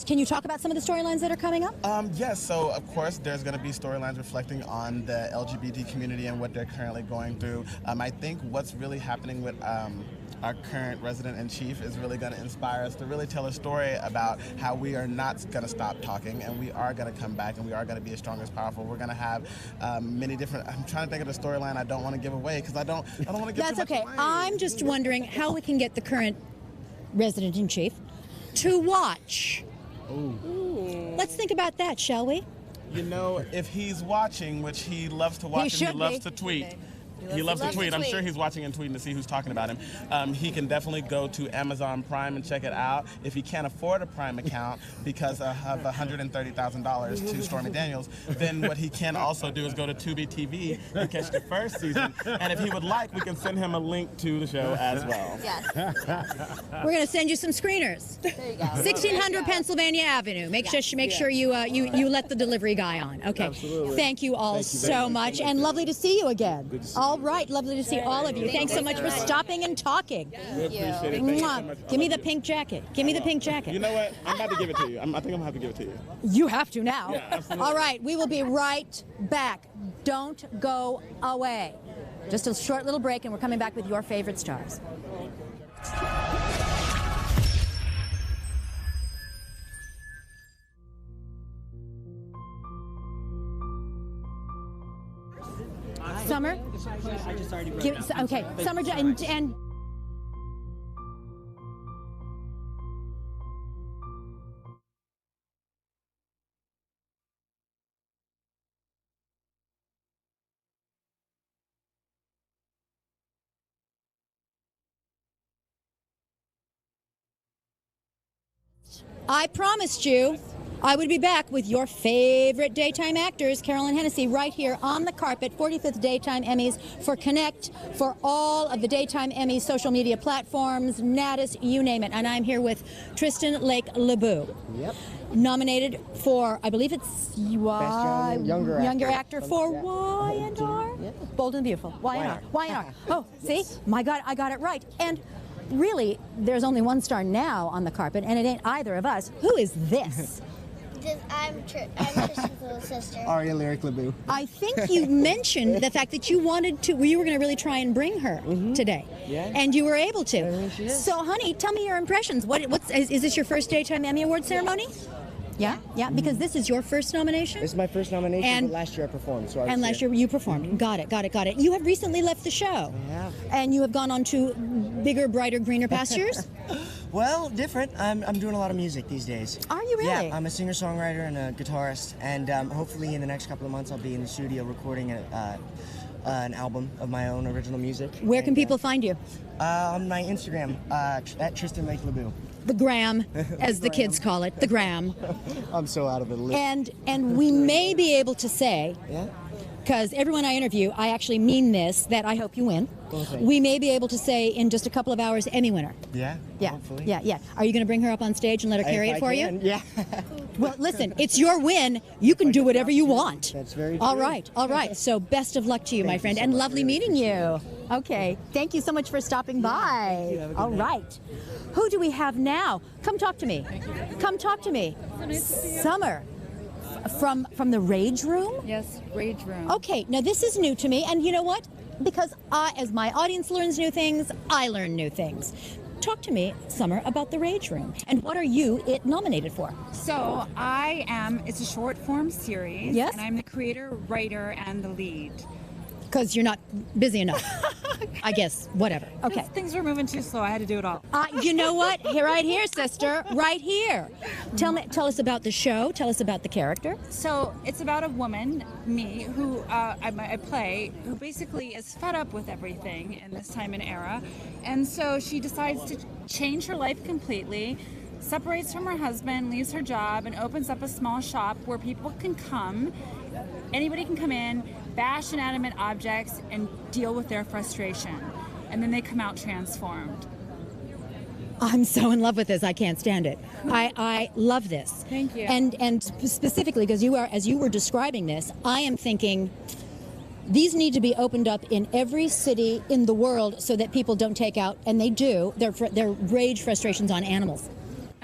[SPEAKER 1] Can you talk about some of the storylines that are coming up?
[SPEAKER 13] Yes, so of course there's going to be storylines reflecting on the LGBT community and what they're currently going through. I think what's really happening with our current resident-in-chief is really going to inspire us to really tell a story about how we are not going to stop talking and we are going to come back and we are going to be as strong as powerful. We're going to have many different. I'm trying to think of the storyline I don't want to give away because I don't want to give.
[SPEAKER 1] That's
[SPEAKER 13] too much
[SPEAKER 1] okay.
[SPEAKER 13] away.
[SPEAKER 1] I'm just wondering how we can get the current resident-in-chief to watch.
[SPEAKER 13] Ooh.
[SPEAKER 1] Let's think about that, shall we?
[SPEAKER 13] You know, if he's watching, which he loves to watch and he loves to tweet. He loves to tweet. I'm sure he's watching and tweeting to see who's talking about him. He can definitely go to Amazon Prime and check it out. If he can't afford a Prime account because of $130,000 to Stormy Daniels, then what he can also do is go to Tubi TV and catch the 1st season. And if he would like, we can send him a link to the show as well.
[SPEAKER 6] Yes.
[SPEAKER 1] We're going to send you some screeners.
[SPEAKER 6] There you go.
[SPEAKER 1] 1600 Pennsylvania Avenue. Make sure you let the delivery guy on. Okay.
[SPEAKER 10] Absolutely.
[SPEAKER 1] Thank you all so much, and lovely to see you again.
[SPEAKER 10] Good to see you.
[SPEAKER 1] All right, lovely to see all of you. Thanks so much for stopping and talking.
[SPEAKER 10] We appreciate it. Thank you so much.
[SPEAKER 1] Give me the pink jacket. Give me the pink jacket.
[SPEAKER 10] You know what? I'm about to give it to you. I think I'm going to have to give it to you.
[SPEAKER 1] You have to now.
[SPEAKER 10] Yeah, absolutely.
[SPEAKER 1] All right, we will be right back. Don't go away. Just a short little break, and we're coming back with your favorite stars. Summer?
[SPEAKER 8] I just already wrote
[SPEAKER 1] Give,
[SPEAKER 8] down.
[SPEAKER 1] okay, Summer, and I promised you I would be back with your favorite daytime actors, Carol and Hennessy, right here on the carpet, 45th Daytime Emmys for Connect, for all of the Daytime Emmys social media platforms, Natus, you name it. And I'm here with Tristan Lake LeBeau.
[SPEAKER 14] Yep.
[SPEAKER 1] Nominated for, I believe it's
[SPEAKER 14] Younger
[SPEAKER 1] actor for Y&R?
[SPEAKER 14] Yep.
[SPEAKER 1] Bold and Beautiful. Y&R. Y&R. Oh, see? My God, I got it right. And really, there's only one star now on the carpet, and it ain't either of us. Who is this?
[SPEAKER 15] I'm Tristan's little sister.
[SPEAKER 14] Aria Lyric LeBeau.
[SPEAKER 1] I think you mentioned the fact that you were going to really try and bring her today.
[SPEAKER 14] Yeah.
[SPEAKER 1] And you were able to.
[SPEAKER 14] I mean, she is.
[SPEAKER 1] So, honey, tell me your impressions. Is this your first Daytime Emmy Award ceremony? Yeah, because this is your first nomination?
[SPEAKER 14] This is my first nomination,
[SPEAKER 1] And-
[SPEAKER 14] but last year I performed. So I was
[SPEAKER 1] And last year you performed. Got it. You have recently left the show.
[SPEAKER 14] Yeah.
[SPEAKER 1] And you have gone on to bigger, brighter, greener pastures?
[SPEAKER 14] Well, different. I'm doing a lot of music these days.
[SPEAKER 1] Are you really?
[SPEAKER 14] Yeah, I'm a singer-songwriter and a guitarist, and hopefully in the next couple of months I'll be in the studio recording an album of my own original music.
[SPEAKER 1] Where can people find you?
[SPEAKER 14] On my Instagram, at Tristan Lake LeBeau.
[SPEAKER 1] The gram, as the kids call it, the gram.
[SPEAKER 14] I'm so out of it.
[SPEAKER 1] And we may be able to say,
[SPEAKER 14] Yeah?
[SPEAKER 1] because everyone I interview, I actually mean this, that I hope you win.
[SPEAKER 14] Okay.
[SPEAKER 1] We may be able to say in just a couple of hours, Emmy winner.
[SPEAKER 14] Yeah?
[SPEAKER 1] Yeah,
[SPEAKER 14] Hopefully.
[SPEAKER 1] yeah. Are you going to bring her up on stage and let her carry
[SPEAKER 14] If
[SPEAKER 1] it for
[SPEAKER 14] I
[SPEAKER 1] you?
[SPEAKER 14] can, yeah.
[SPEAKER 1] Well, listen, it's your win. You can do whatever you want.
[SPEAKER 14] That's very
[SPEAKER 1] All
[SPEAKER 14] true.
[SPEAKER 1] right. So best of luck to you, my friend, and lovely meeting you. Okay, thank you so much for stopping by.
[SPEAKER 14] Have a good
[SPEAKER 1] All
[SPEAKER 14] night.
[SPEAKER 1] right. Who do we have now? Come talk to me. Come talk to me. Summer. From the Rage Room?
[SPEAKER 16] Yes, Rage Room.
[SPEAKER 1] Okay, now this is new to me, and you know what? Because as my audience learns new things, I learn new things. Talk to me, Summer, about the Rage Room, and what are you nominated for?
[SPEAKER 16] So it's a short form series.
[SPEAKER 1] Yes.
[SPEAKER 16] And I'm the creator, writer, and the lead.
[SPEAKER 1] Because you're not busy enough. I guess, whatever. Okay.
[SPEAKER 16] Just things were moving too slow. I had to do it all.
[SPEAKER 1] You know what? Right here, sister. Right here. Tell us about the show. Tell us about the character.
[SPEAKER 16] So it's about a woman, me, who I play, who basically is fed up with everything in this time and era. And so she decides to change her life completely, separates from her husband, leaves her job, and opens up a small shop where people can come. Anybody can come in, bash inanimate objects, and deal with their frustration. And then they come out transformed.
[SPEAKER 1] I'm so in love with this. I can't stand it. I love this.
[SPEAKER 16] Thank you.
[SPEAKER 1] And specifically because as you were describing this, I am thinking these need to be opened up in every city in the world so that people don't take out, and they do, their rage frustrations on animals.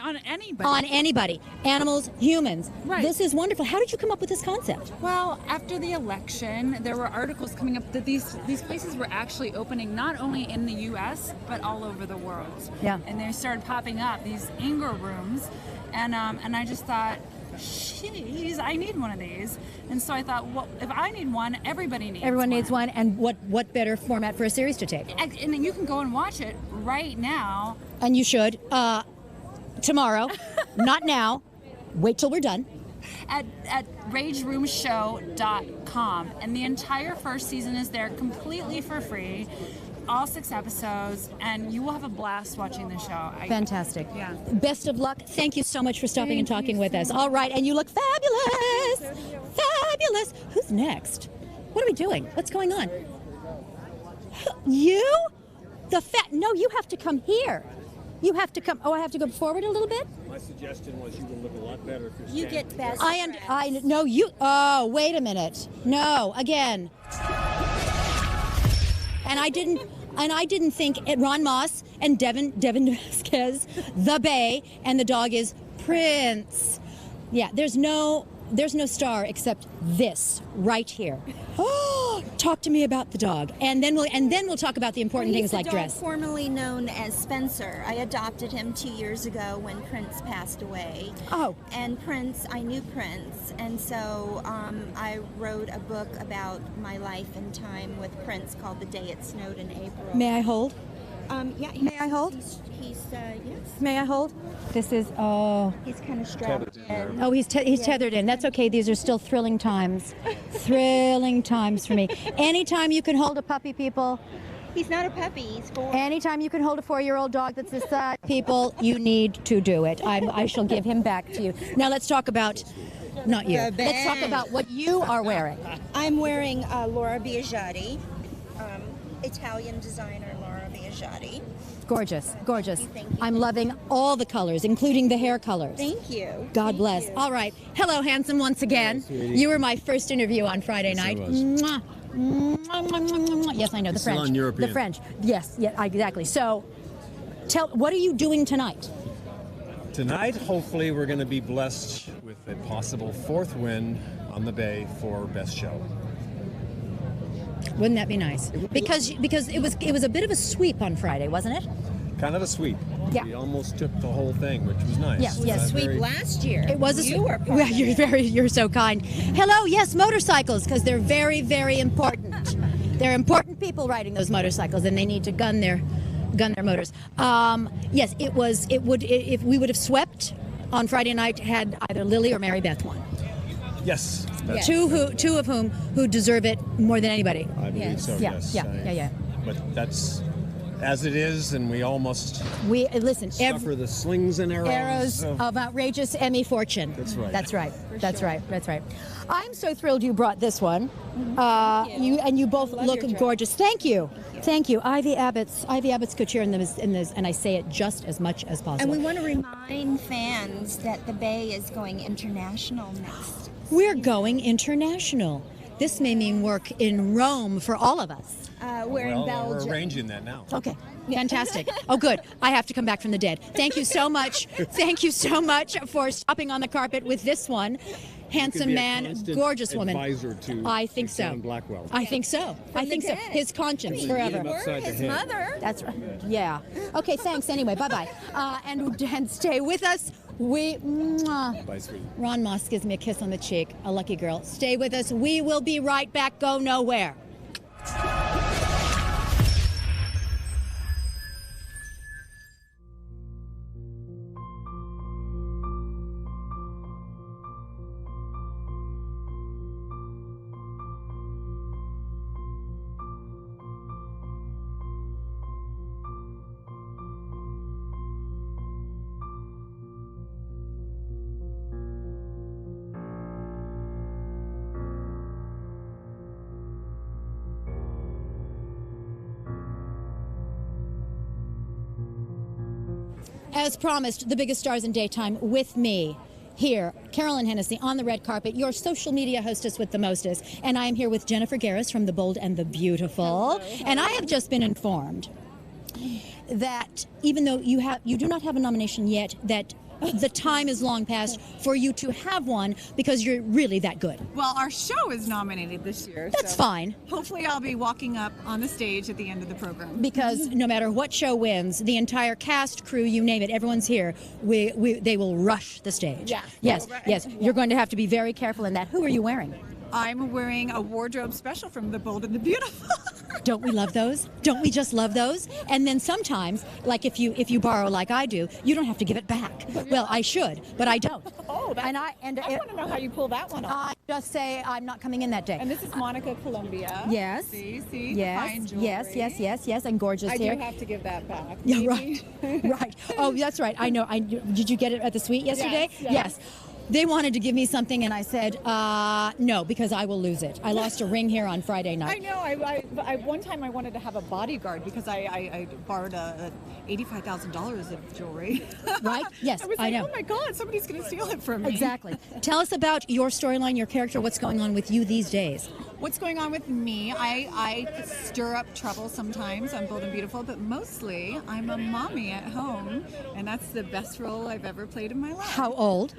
[SPEAKER 16] On anybody.
[SPEAKER 1] On anybody. Animals, humans.
[SPEAKER 16] Right.
[SPEAKER 1] This is wonderful. How did you come up with this concept?
[SPEAKER 16] Well, after the election, there were articles coming up that these places were actually opening not only in the U.S., but all over the world.
[SPEAKER 1] Yeah.
[SPEAKER 16] And they started popping up, these anger rooms. And I just thought, jeez, I need one of these. And so I thought, well, if I need one, everybody needs one.
[SPEAKER 1] Everyone needs one, and what better format for a series to take?
[SPEAKER 16] And then you can go and watch it right now.
[SPEAKER 1] And you should. Tomorrow, not now. Wait till we're done.
[SPEAKER 16] At rageroomshow.com. And the entire first season is there completely for free, all 6 episodes, and you will have a blast watching the show.
[SPEAKER 1] Fantastic.
[SPEAKER 16] Yeah.
[SPEAKER 1] Best of luck. Thank you so much for stopping and talking with us. All right, and you look fabulous. Fabulous. Who's next? What are we doing? What's going on? You? No, you have to come here. You have to come. Oh, I have to go forward a little bit?
[SPEAKER 11] My suggestion was you would look a lot better if you're
[SPEAKER 15] You get best.
[SPEAKER 1] I no, you. Oh, wait a minute. No, again. And I didn't think Ron Moss and Devin Vasquez, the Bay, and the dog is Prince. Yeah, there's no star except this right here. Oh, talk to me about the dog, and then we'll talk about the important things like dress.
[SPEAKER 15] He's a dog formerly known as Spencer. I adopted him 2 years ago when Prince passed away.
[SPEAKER 1] Oh.
[SPEAKER 15] And I knew Prince, and so I wrote a book about my life and time with Prince called The Day It Snowed in April.
[SPEAKER 1] May I hold?
[SPEAKER 15] Yeah.
[SPEAKER 1] May I hold?
[SPEAKER 15] He's yes.
[SPEAKER 1] May I hold? This is
[SPEAKER 15] He's kind of strapped in.
[SPEAKER 1] Oh, he's tethered in. That's okay. These are still thrilling times. Thrilling times for me. Anytime you can hold a puppy, people,
[SPEAKER 15] He's not a puppy. He's 4.
[SPEAKER 1] Anytime you can hold a 4-year-old dog that's this size, people, you need to do it. I shall give him back to you. Now let's talk about, not you. Let's talk about what you are wearing.
[SPEAKER 15] I'm wearing Laura Biagiotti, Italian designer Laura Biagiotti.
[SPEAKER 1] Gorgeous, gorgeous. I'm loving all the colors, including the hair colors.
[SPEAKER 15] Thank you.
[SPEAKER 1] God bless. All right. Hello, handsome, once again. You were my first interview on Friday night. Mwah. Yes, I know, the French.
[SPEAKER 11] European.
[SPEAKER 1] The French. Yes, yeah, exactly. So, what are you doing tonight?
[SPEAKER 11] Tonight, hopefully, we're going to be blessed with a possible 4th win on the Bay for Best Show.
[SPEAKER 1] Wouldn't that be nice? Because it was a bit of a sweep on Friday, wasn't it?
[SPEAKER 11] Kind of a sweep.
[SPEAKER 1] Yeah.
[SPEAKER 11] We almost took the whole thing, which was nice.
[SPEAKER 1] Yes, yes.
[SPEAKER 15] Sweep last year.
[SPEAKER 1] It was a
[SPEAKER 15] You were part
[SPEAKER 1] well,
[SPEAKER 15] of
[SPEAKER 1] you're so kind. Hello, yes, motorcycles, because they're very, very important. They're important people riding those motorcycles, and they need to gun their motors. Yes, if we would have swept on Friday night had either Lily or Mary Beth won.
[SPEAKER 11] Yes. that's-
[SPEAKER 1] Two of whom who deserve it more than anybody.
[SPEAKER 11] I believe so,
[SPEAKER 1] Yeah,
[SPEAKER 11] yes.
[SPEAKER 1] yeah.
[SPEAKER 11] But that's as it is, and we almost
[SPEAKER 1] Listen.
[SPEAKER 11] suffer the slings and arrows
[SPEAKER 1] of outrageous Emmy fortune.
[SPEAKER 11] That's right.
[SPEAKER 1] That's right. That's right. That's right. I'm so thrilled you brought this one. You both look gorgeous. Thank you. Thank you. Ivy Abbott's couture in this, and I say it just as much as possible.
[SPEAKER 15] And we want to remind fans that the Bay is going international next.
[SPEAKER 1] We're going international. This may mean work in Rome for all of us.
[SPEAKER 15] We're in Belgium.
[SPEAKER 11] We're arranging that now.
[SPEAKER 1] Okay, fantastic. Oh, good. I have to come back from the dead. Thank you so much. Thank you so much for stopping on the carpet with this one. Handsome man, gorgeous woman. I think so.
[SPEAKER 11] Blackwell.
[SPEAKER 1] I think so. I think so. His conscience forever.
[SPEAKER 15] His mother.
[SPEAKER 1] That's right. Yeah. Okay. Thanks. Anyway. Bye-bye. And stay with us.
[SPEAKER 11] Bye, sweetie.
[SPEAKER 1] Ron Moss gives me a kiss on the cheek. A lucky girl. Stay with us. We will be right back. Go nowhere. As promised, the biggest stars in daytime with me here, Carolyn Hennessy on the red carpet, your social media hostess with the mostest, and I am here with Jennifer Garris from The Bold and the Beautiful. Hello. And I have just been informed that even though you do not have a nomination yet, that the time is long past for you to have one because you're really that good.
[SPEAKER 16] Well, our show is nominated this year.
[SPEAKER 1] That's fine.
[SPEAKER 16] Hopefully I'll be walking up on the stage at the end of the program.
[SPEAKER 1] Because no matter what show wins, the entire cast, crew, you name it, everyone's here, they will rush the stage.
[SPEAKER 16] Yeah.
[SPEAKER 1] Yes, yes. You're going to have to be very careful in that. Who are you wearing?
[SPEAKER 16] I'm wearing a wardrobe special from The Bold and the Beautiful.
[SPEAKER 1] Don't we love those? Don't we just love those? And then sometimes, like if you borrow like I do, you don't have to give it back. Well, I should, but I don't.
[SPEAKER 16] Oh, I want to know how you pull that one off.
[SPEAKER 1] I just say I'm not coming in that day.
[SPEAKER 16] And this is Monica Columbia.
[SPEAKER 1] Yes.
[SPEAKER 16] See,
[SPEAKER 1] yes,
[SPEAKER 16] fine jewelry.
[SPEAKER 1] yes, and gorgeous hair.
[SPEAKER 16] I do have to give that back.
[SPEAKER 1] Yeah, right, right. Oh, that's right. I know. Did you get it at the suite yesterday?
[SPEAKER 16] Yes.
[SPEAKER 1] They wanted to give me something, and I said, no, because I will lose it. I lost a ring here on Friday night.
[SPEAKER 16] I know. I one time I wanted to have a bodyguard because I borrowed $85,000 of jewelry.
[SPEAKER 1] Right? Yes,
[SPEAKER 16] I was
[SPEAKER 1] I know.
[SPEAKER 16] Oh my God, somebody's going to steal it from me.
[SPEAKER 1] Exactly. Tell us about your storyline, your character, what's going on with you these days.
[SPEAKER 16] What's going on with me? I stir up trouble sometimes. I'm bold and beautiful, but mostly I'm a mommy at home, and that's the best role I've ever played in my life.
[SPEAKER 1] How old?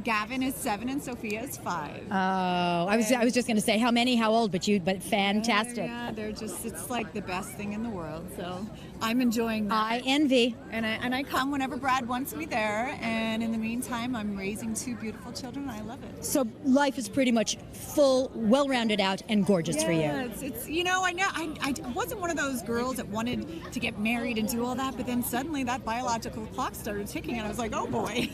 [SPEAKER 16] Gavin is 7 and Sophia is 5.
[SPEAKER 1] Oh, I was just going to say how many, how old, but fantastic.
[SPEAKER 16] Yeah, it's like the best thing in the world. So I'm enjoying that.
[SPEAKER 1] I envy.
[SPEAKER 16] And I come whenever Brad wants me there. And in the meantime, I'm raising 2 beautiful children. I love it.
[SPEAKER 1] So life is pretty much full, well-rounded out, and gorgeous for you.
[SPEAKER 16] Yeah, it's I wasn't one of those girls that wanted to get married and do all that, but then suddenly that biological clock started ticking, and I was like, oh boy.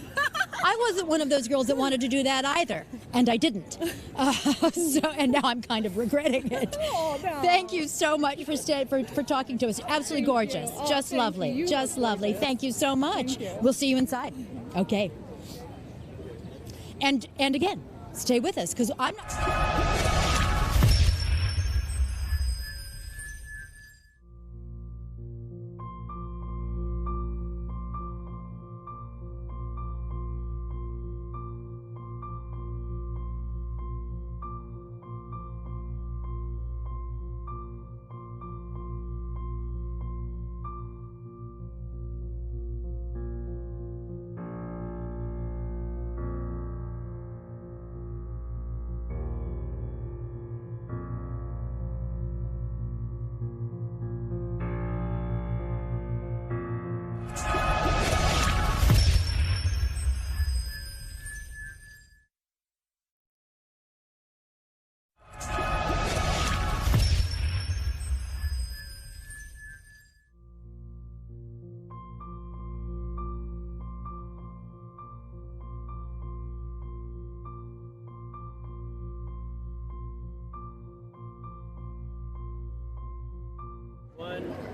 [SPEAKER 1] I wasn't one of those girls that wanted to do that either, and I didn't. And now I'm kind of regretting it.
[SPEAKER 17] Oh, no.
[SPEAKER 1] Thank you so much for talking to us. Absolutely gorgeous.
[SPEAKER 17] Oh,
[SPEAKER 1] Just lovely. Just lovely. Thank you so much. We'll see you inside. Okay. And again, stay with us because I'm not.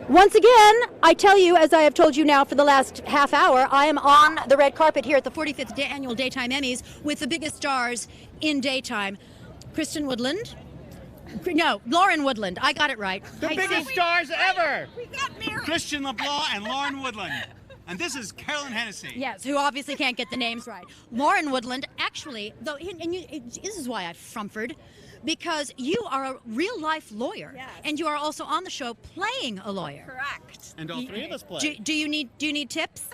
[SPEAKER 1] Once again, I tell you, as I have told you now for the last half hour, I am on the red carpet here at the 45th Annual Daytime Emmys with the biggest stars in daytime. Lauren Woodland. I got it right.
[SPEAKER 18] The biggest stars ever!
[SPEAKER 5] We got married!
[SPEAKER 18] Christian LeBlanc and Lauren Woodland. And this is Carolyn Hennessy.
[SPEAKER 1] Yes, who obviously can't get the names right. Lauren Woodland, actually, though, this is why I frumpered, because you are a real-life lawyer,
[SPEAKER 5] yes.
[SPEAKER 1] and you are also on the show playing a lawyer.
[SPEAKER 5] Correct.
[SPEAKER 18] And all three of us play.
[SPEAKER 1] Do you need tips?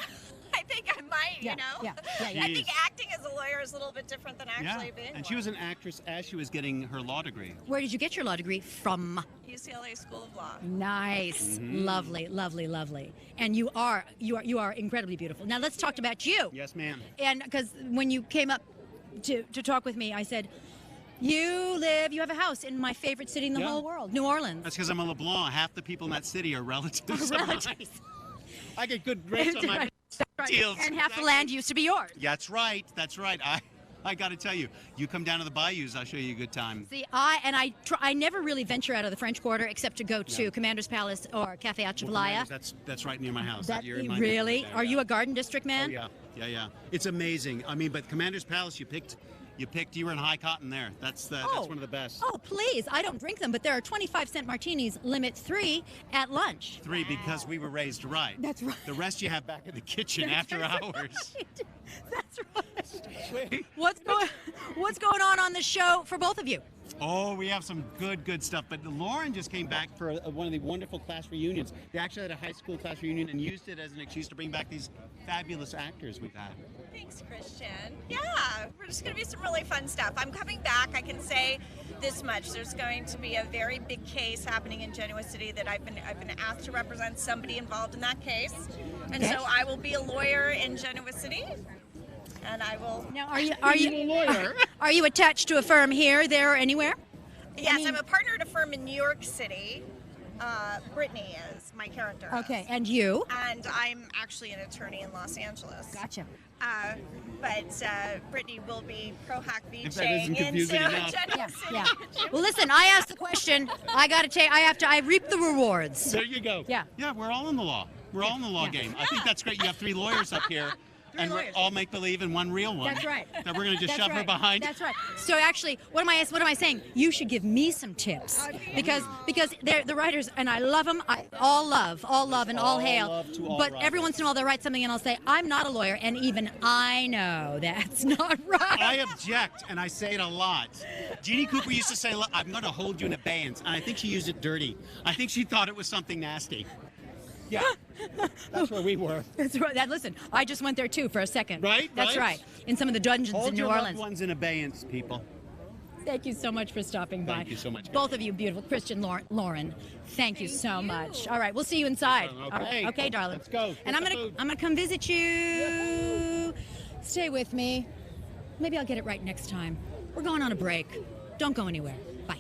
[SPEAKER 5] I think I might,
[SPEAKER 1] Yeah,
[SPEAKER 5] you know?
[SPEAKER 1] yeah.
[SPEAKER 5] I think acting as a lawyer is a little bit different than actually being
[SPEAKER 18] And
[SPEAKER 5] one.
[SPEAKER 18] she was an actress as she was getting her law degree.
[SPEAKER 1] Where did you get your law degree from?
[SPEAKER 5] UCLA School of Law.
[SPEAKER 1] Nice,
[SPEAKER 18] Mhm.
[SPEAKER 1] lovely, lovely, lovely. And you are incredibly beautiful. Now let's talk about you.
[SPEAKER 18] Yes, ma'am.
[SPEAKER 1] And because when you came up to talk with me, I said, you have a house in my favorite city in the whole world, New Orleans.
[SPEAKER 18] That's because I'm a LeBlanc. Half the people in that city are relatives of mine. I get good rates on my deals.
[SPEAKER 1] And half the land used to be yours.
[SPEAKER 18] That's right. That's right. I got to tell you, you come down to the bayous, I'll show you a good time.
[SPEAKER 1] See, I never really venture out of the French Quarter except to go to Commander's Palace or Cafe Achavalaya.
[SPEAKER 18] That's right near my house. You're in my
[SPEAKER 1] Really?
[SPEAKER 18] neighborhood there,
[SPEAKER 1] Are you a Garden District man?
[SPEAKER 18] Oh, yeah. It's amazing. I mean, but Commander's Palace, you were in high cotton there. That's one of the best.
[SPEAKER 1] Oh, please. I don't drink them, but there are 25-cent martinis, limit 3 at lunch.
[SPEAKER 18] 3 because we were raised right.
[SPEAKER 1] That's right.
[SPEAKER 18] The rest you have back in the kitchen after hours.
[SPEAKER 1] That's right. What's going on the show for both of you?
[SPEAKER 18] Oh, we have some good stuff. But Lauren just came back for one of the wonderful class reunions. They actually had a high school class reunion and used it as an excuse to bring back these fabulous actors we've had.
[SPEAKER 5] Thanks, Christian. Yeah, we're just going to be some really fun stuff. I'm coming back. I can say this much. There's going to be a very big case happening in Genoa City that I've been asked to represent somebody involved in that case. And so I will be a lawyer in Genoa City. And I will.
[SPEAKER 1] Now, are you a lawyer? Are you attached to a firm here, there, or anywhere?
[SPEAKER 5] Yes, I'm a partner at a firm in New York City. Brittany is my character.
[SPEAKER 1] Okay, and you?
[SPEAKER 5] And I'm actually an attorney in Los Angeles.
[SPEAKER 1] Gotcha.
[SPEAKER 5] But Brittany will be pro hack VJing
[SPEAKER 18] If that isn't confusing enough.
[SPEAKER 1] Yeah. Well, listen, I asked the question. I reap the rewards.
[SPEAKER 18] There you go.
[SPEAKER 1] Yeah.
[SPEAKER 18] Yeah, we're all in the law. We're all in the law game. I think that's great. You have 3 lawyers up here. And we're all make believe in one real one.
[SPEAKER 1] That's right.
[SPEAKER 18] That we're going to just shove her behind.
[SPEAKER 1] That's right. So actually, what am I saying? You should give me some tips because they're the writers, and I love them. I all love, and all hail.
[SPEAKER 18] Love to all
[SPEAKER 1] but
[SPEAKER 18] writers.
[SPEAKER 1] every once in a while, they'll write something, and I'll say, I'm not a lawyer, and even I know that's not right.
[SPEAKER 18] I object, and I say it a lot. Jeannie Cooper used to say, "Look, I'm going to hold you in abeyance," and I think she used it dirty. I think she thought it was something nasty. Yeah, that's where we were.
[SPEAKER 1] That's right. Listen, I just went there too for a second.
[SPEAKER 18] Right?
[SPEAKER 1] That's right. In some of the dungeons
[SPEAKER 18] Hold
[SPEAKER 1] in New
[SPEAKER 18] your
[SPEAKER 1] Orleans.
[SPEAKER 18] loved ones in abeyance, people.
[SPEAKER 1] Thank you so much for stopping by.
[SPEAKER 18] Thank you so much.
[SPEAKER 1] Both of you beautiful. Christian, Lauren, thank you so much. All right, we'll see you inside.
[SPEAKER 18] Okay.
[SPEAKER 1] All right. Okay, darling.
[SPEAKER 18] Let's go.
[SPEAKER 1] And I'm gonna come visit you. Stay with me. Maybe I'll get it right next time. We're going on a break. Don't go anywhere. Bye.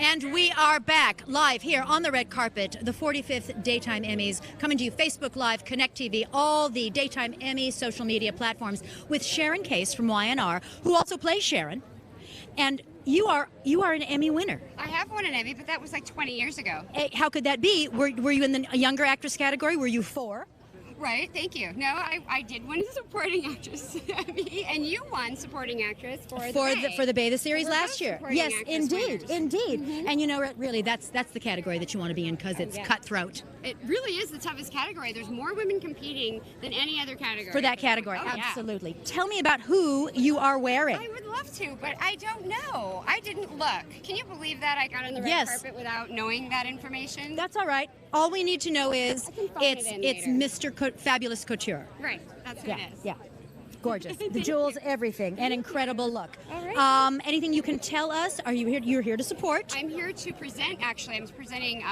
[SPEAKER 1] And we are back live here on the red carpet, the 45th Daytime Emmys, coming to you Facebook Live, Connect TV, all the Daytime Emmy social media platforms, with Sharon Case from YNR, who also plays Sharon. And you are an Emmy winner.
[SPEAKER 17] I have won an Emmy, but that was like 20 years ago.
[SPEAKER 1] How could that be? Were you in the younger actress category? Were you 4?
[SPEAKER 17] Right, thank you. No, I did win supporting actress Emmy, and you won supporting actress for
[SPEAKER 1] the Bay, the series
[SPEAKER 17] We're
[SPEAKER 1] last
[SPEAKER 17] both
[SPEAKER 1] year.
[SPEAKER 17] supporting
[SPEAKER 1] Yes,
[SPEAKER 17] actress
[SPEAKER 1] indeed,
[SPEAKER 17] winners.
[SPEAKER 1] indeed.
[SPEAKER 17] Mhm.
[SPEAKER 1] And you know, really, that's the category that you want to be in because it's cutthroat.
[SPEAKER 17] It really is the toughest category. There's more women competing than any other category.
[SPEAKER 1] For that category,
[SPEAKER 17] Oh, yeah.
[SPEAKER 1] absolutely. Tell me about who you are wearing.
[SPEAKER 17] I would love to, but I don't know. I didn't look. Can you believe that I got on the red
[SPEAKER 1] Yes.
[SPEAKER 17] carpet without knowing that information?
[SPEAKER 1] That's all right. All we need to know is
[SPEAKER 17] find
[SPEAKER 1] it's
[SPEAKER 17] it in
[SPEAKER 1] it's
[SPEAKER 17] later.
[SPEAKER 1] Mr. Fabulous Couture.
[SPEAKER 17] Right, that's what
[SPEAKER 1] Yeah,
[SPEAKER 17] it is.
[SPEAKER 1] yeah. Gorgeous. The jewels, everything. An incredible look.
[SPEAKER 17] All right.
[SPEAKER 1] Anything you can tell us? Are you here? You're here to support?
[SPEAKER 17] I'm here to present, actually. I'm presenting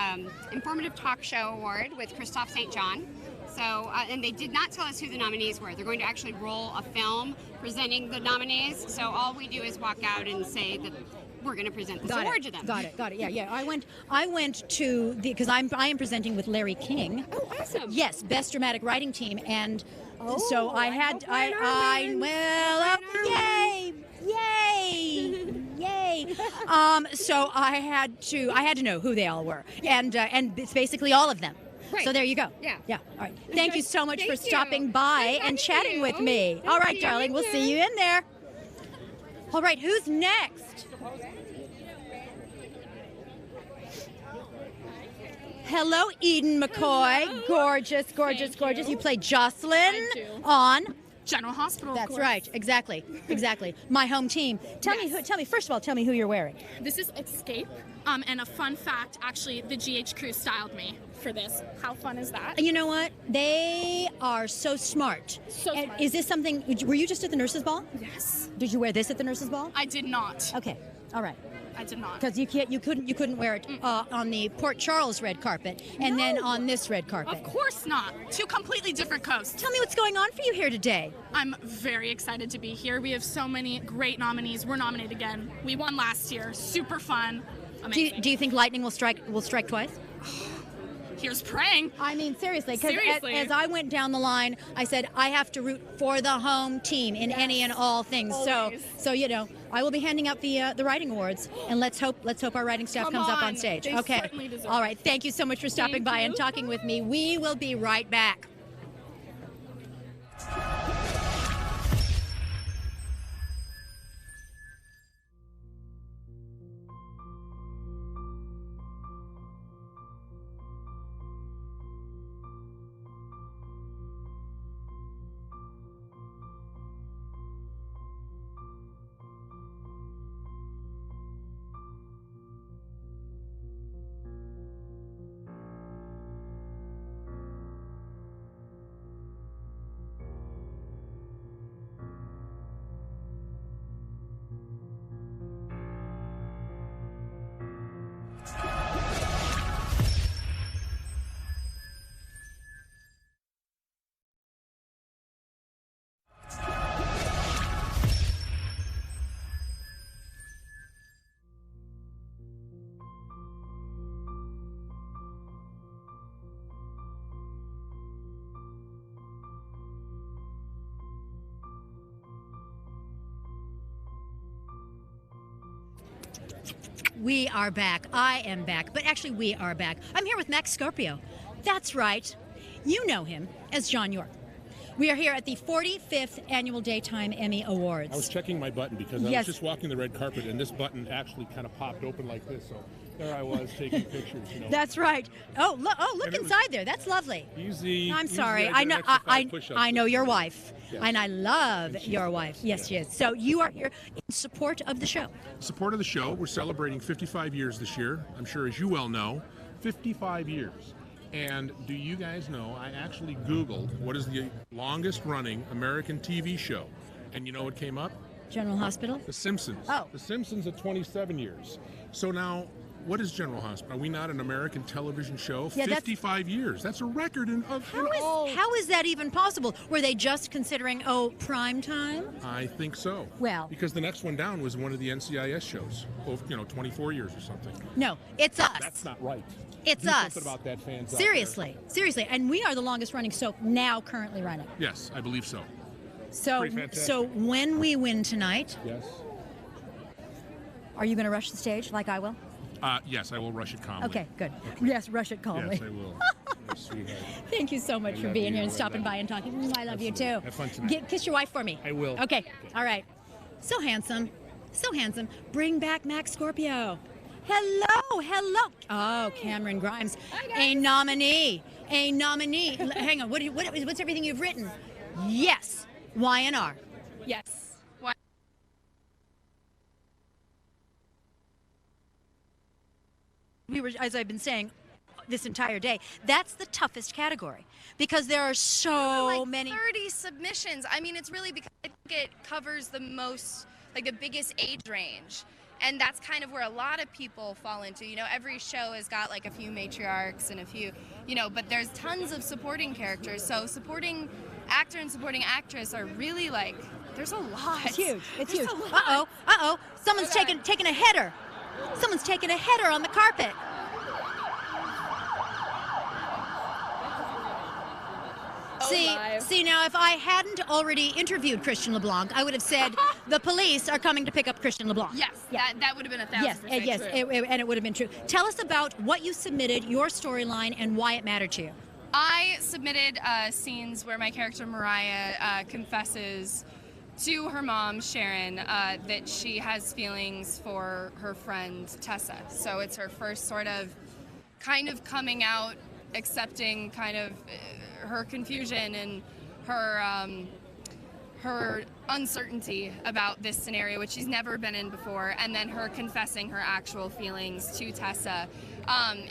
[SPEAKER 17] Informative Talk Show Award with Christophe St. John. So, and they did not tell us who the nominees were. They're going to actually roll a film presenting the nominees. So all we do is walk out and say that we're going to present this award to them.
[SPEAKER 1] Got it. Yeah. I went to because I am presenting with Larry King.
[SPEAKER 17] Oh, awesome.
[SPEAKER 1] Yes, Best Dramatic Writing Team, and so
[SPEAKER 17] I hope
[SPEAKER 1] yay. So I had to know who they all were, and it's basically all of them.
[SPEAKER 17] Right.
[SPEAKER 1] So there you go.
[SPEAKER 17] Yeah.
[SPEAKER 1] All right. Thank you so much for
[SPEAKER 17] Thank you.
[SPEAKER 1] stopping by
[SPEAKER 17] Nice
[SPEAKER 1] and
[SPEAKER 17] talking to
[SPEAKER 1] chatting
[SPEAKER 17] you.
[SPEAKER 1] with me.
[SPEAKER 17] Thank
[SPEAKER 1] All right,
[SPEAKER 17] you.
[SPEAKER 1] darling. We'll see you in there. All right. Who's next? Hello, Eden McCoy. Gorgeous. You play Jocelyn on
[SPEAKER 19] General Hospital.
[SPEAKER 1] That's right. Exactly. My home team. Tell me. First of all, tell me who you're wearing.
[SPEAKER 19] This is Escape. And a fun fact, actually, the GH crew styled me for this. How fun is that?
[SPEAKER 1] You know what? They are so smart.
[SPEAKER 19] Smart.
[SPEAKER 1] Is this something? Were you just at the nurses' ball?
[SPEAKER 19] Yes.
[SPEAKER 1] Did you wear this at the nurses' ball?
[SPEAKER 19] I did not.
[SPEAKER 1] Okay. All right.
[SPEAKER 19] I did not.
[SPEAKER 1] Because you couldn't wear it on the Port Charles red carpet and then on this red carpet.
[SPEAKER 19] Of course not. Two completely different coasts.
[SPEAKER 1] Tell me what's going on for you here today.
[SPEAKER 19] I'm very excited to be here. We have so many great nominees. We're nominated again. We won last year. Super fun. Amazing.
[SPEAKER 1] Do you think lightning will strike twice?
[SPEAKER 19] Here's praying.
[SPEAKER 1] I mean, seriously, because
[SPEAKER 19] Seriously.
[SPEAKER 1] as I went down the line, I said I have to root for the home team in any and all things.
[SPEAKER 19] Always.
[SPEAKER 1] So I will be handing out the writing awards, and let's hope our writing staff
[SPEAKER 19] Come
[SPEAKER 1] comes up on
[SPEAKER 19] on.
[SPEAKER 1] stage.
[SPEAKER 19] They
[SPEAKER 1] Okay.
[SPEAKER 19] certainly deserve
[SPEAKER 1] All right. Thank you so much for stopping
[SPEAKER 19] Thank
[SPEAKER 1] by
[SPEAKER 19] you.
[SPEAKER 1] and talking with me. We will be right back. We are back. I am back. But actually, we are back. I'm here with Max Scorpio. That's right. You know him as John York. We are here at the 45th Annual Daytime Emmy Awards.
[SPEAKER 20] I was checking my button because I
[SPEAKER 1] Yes.
[SPEAKER 20] was just walking the red carpet and this button actually kind of popped open like this. So there I was taking pictures.
[SPEAKER 1] That's right. Oh, look
[SPEAKER 20] And it was
[SPEAKER 1] inside there. That's lovely.
[SPEAKER 20] Easy.
[SPEAKER 1] I'm
[SPEAKER 20] easy.
[SPEAKER 1] sorry.
[SPEAKER 20] did
[SPEAKER 1] I
[SPEAKER 20] an
[SPEAKER 1] know.
[SPEAKER 20] extra 5 push-ups.
[SPEAKER 1] I know your wife,
[SPEAKER 20] Yes.
[SPEAKER 1] and I love
[SPEAKER 20] And she's
[SPEAKER 1] your wife. Yes, she is. So you are here in support of the show.
[SPEAKER 20] Support of the show. We're celebrating 55 years this year. I'm sure, as you well know, 55 years. And do you guys know, I actually Googled what is the longest running American TV show. And you know what came up?
[SPEAKER 1] General Hospital?
[SPEAKER 20] The Simpsons.
[SPEAKER 1] Oh.
[SPEAKER 20] The Simpsons at 27 years. So now, What is General Hospital? Are we not an American television show?
[SPEAKER 1] Yeah,
[SPEAKER 20] 55 years. That's a record in all.
[SPEAKER 1] How is that even possible? Were they just considering, prime time?
[SPEAKER 20] I think so.
[SPEAKER 1] Well.
[SPEAKER 20] Because the next one down was one of the NCIS shows. 24 years or something.
[SPEAKER 1] No, it's us.
[SPEAKER 20] That's not right.
[SPEAKER 1] It's
[SPEAKER 20] Do
[SPEAKER 1] us.
[SPEAKER 20] something about that, fans.
[SPEAKER 1] Seriously. And we are the longest running soap now currently running.
[SPEAKER 20] Yes, I believe so.
[SPEAKER 1] So when we win tonight,
[SPEAKER 20] yes,
[SPEAKER 1] are you going to rush the stage like I will?
[SPEAKER 20] Yes, I will rush it calmly.
[SPEAKER 1] Okay, good. Yes, rush it calmly.
[SPEAKER 20] Yes, I will. Yes, sweetheart.
[SPEAKER 1] Thank you so much for being here and stopping by and talking. I love you too.
[SPEAKER 20] Have fun tonight.
[SPEAKER 1] Kiss your wife for me.
[SPEAKER 20] I will.
[SPEAKER 1] Okay. All right. So handsome. So handsome. Bring back Max Scorpio. Hello. Oh, Cameron Grimes, a nominee. Hang on. What's everything you've written? Yes. YNR.
[SPEAKER 19] Yes.
[SPEAKER 1] We were, as I've been saying this entire day, that's the toughest category because there are so many.
[SPEAKER 21] 30 submissions. I mean, it's really because I think it covers the most, the biggest age range. And that's kind of where a lot of people fall into. Every show has got a few matriarchs and a few, but there's tons of supporting characters. So supporting actor and supporting actress are really there's a lot.
[SPEAKER 1] It's huge. It's huge.
[SPEAKER 21] A lot.
[SPEAKER 1] Uh-oh. Someone's taking a header. Someone's taking a header on the carpet. See now, if I hadn't already interviewed Christian LeBlanc, I would have said the police are coming to pick up Christian LeBlanc.
[SPEAKER 21] Yes, that would have been 1,000%
[SPEAKER 1] yes,
[SPEAKER 21] true.
[SPEAKER 1] And it would have been true. Tell us about what you submitted, your storyline, and why it mattered to you.
[SPEAKER 21] I submitted scenes where my character Mariah confesses to her mom, Sharon, that she has feelings for her friend Tessa. So it's her first sort of kind of coming out, accepting kind of her confusion and her uncertainty about this scenario, which she's never been in before, and then her confessing her actual feelings to Tessa.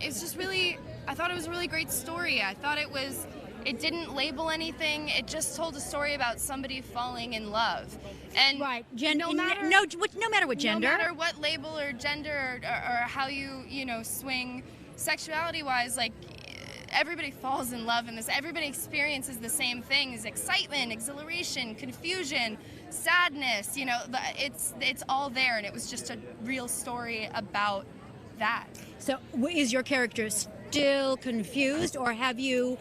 [SPEAKER 21] It's just really, I thought it was a really great story. I thought it didn't label anything. It just told a story about somebody falling in love. And no matter what gender, no matter what label or gender or how you swing sexuality-wise, everybody falls in love in this. Everybody experiences the same things: excitement, exhilaration, confusion, sadness. It's all there, and it was just a real story about that. So,
[SPEAKER 1] is your character still confused, or have you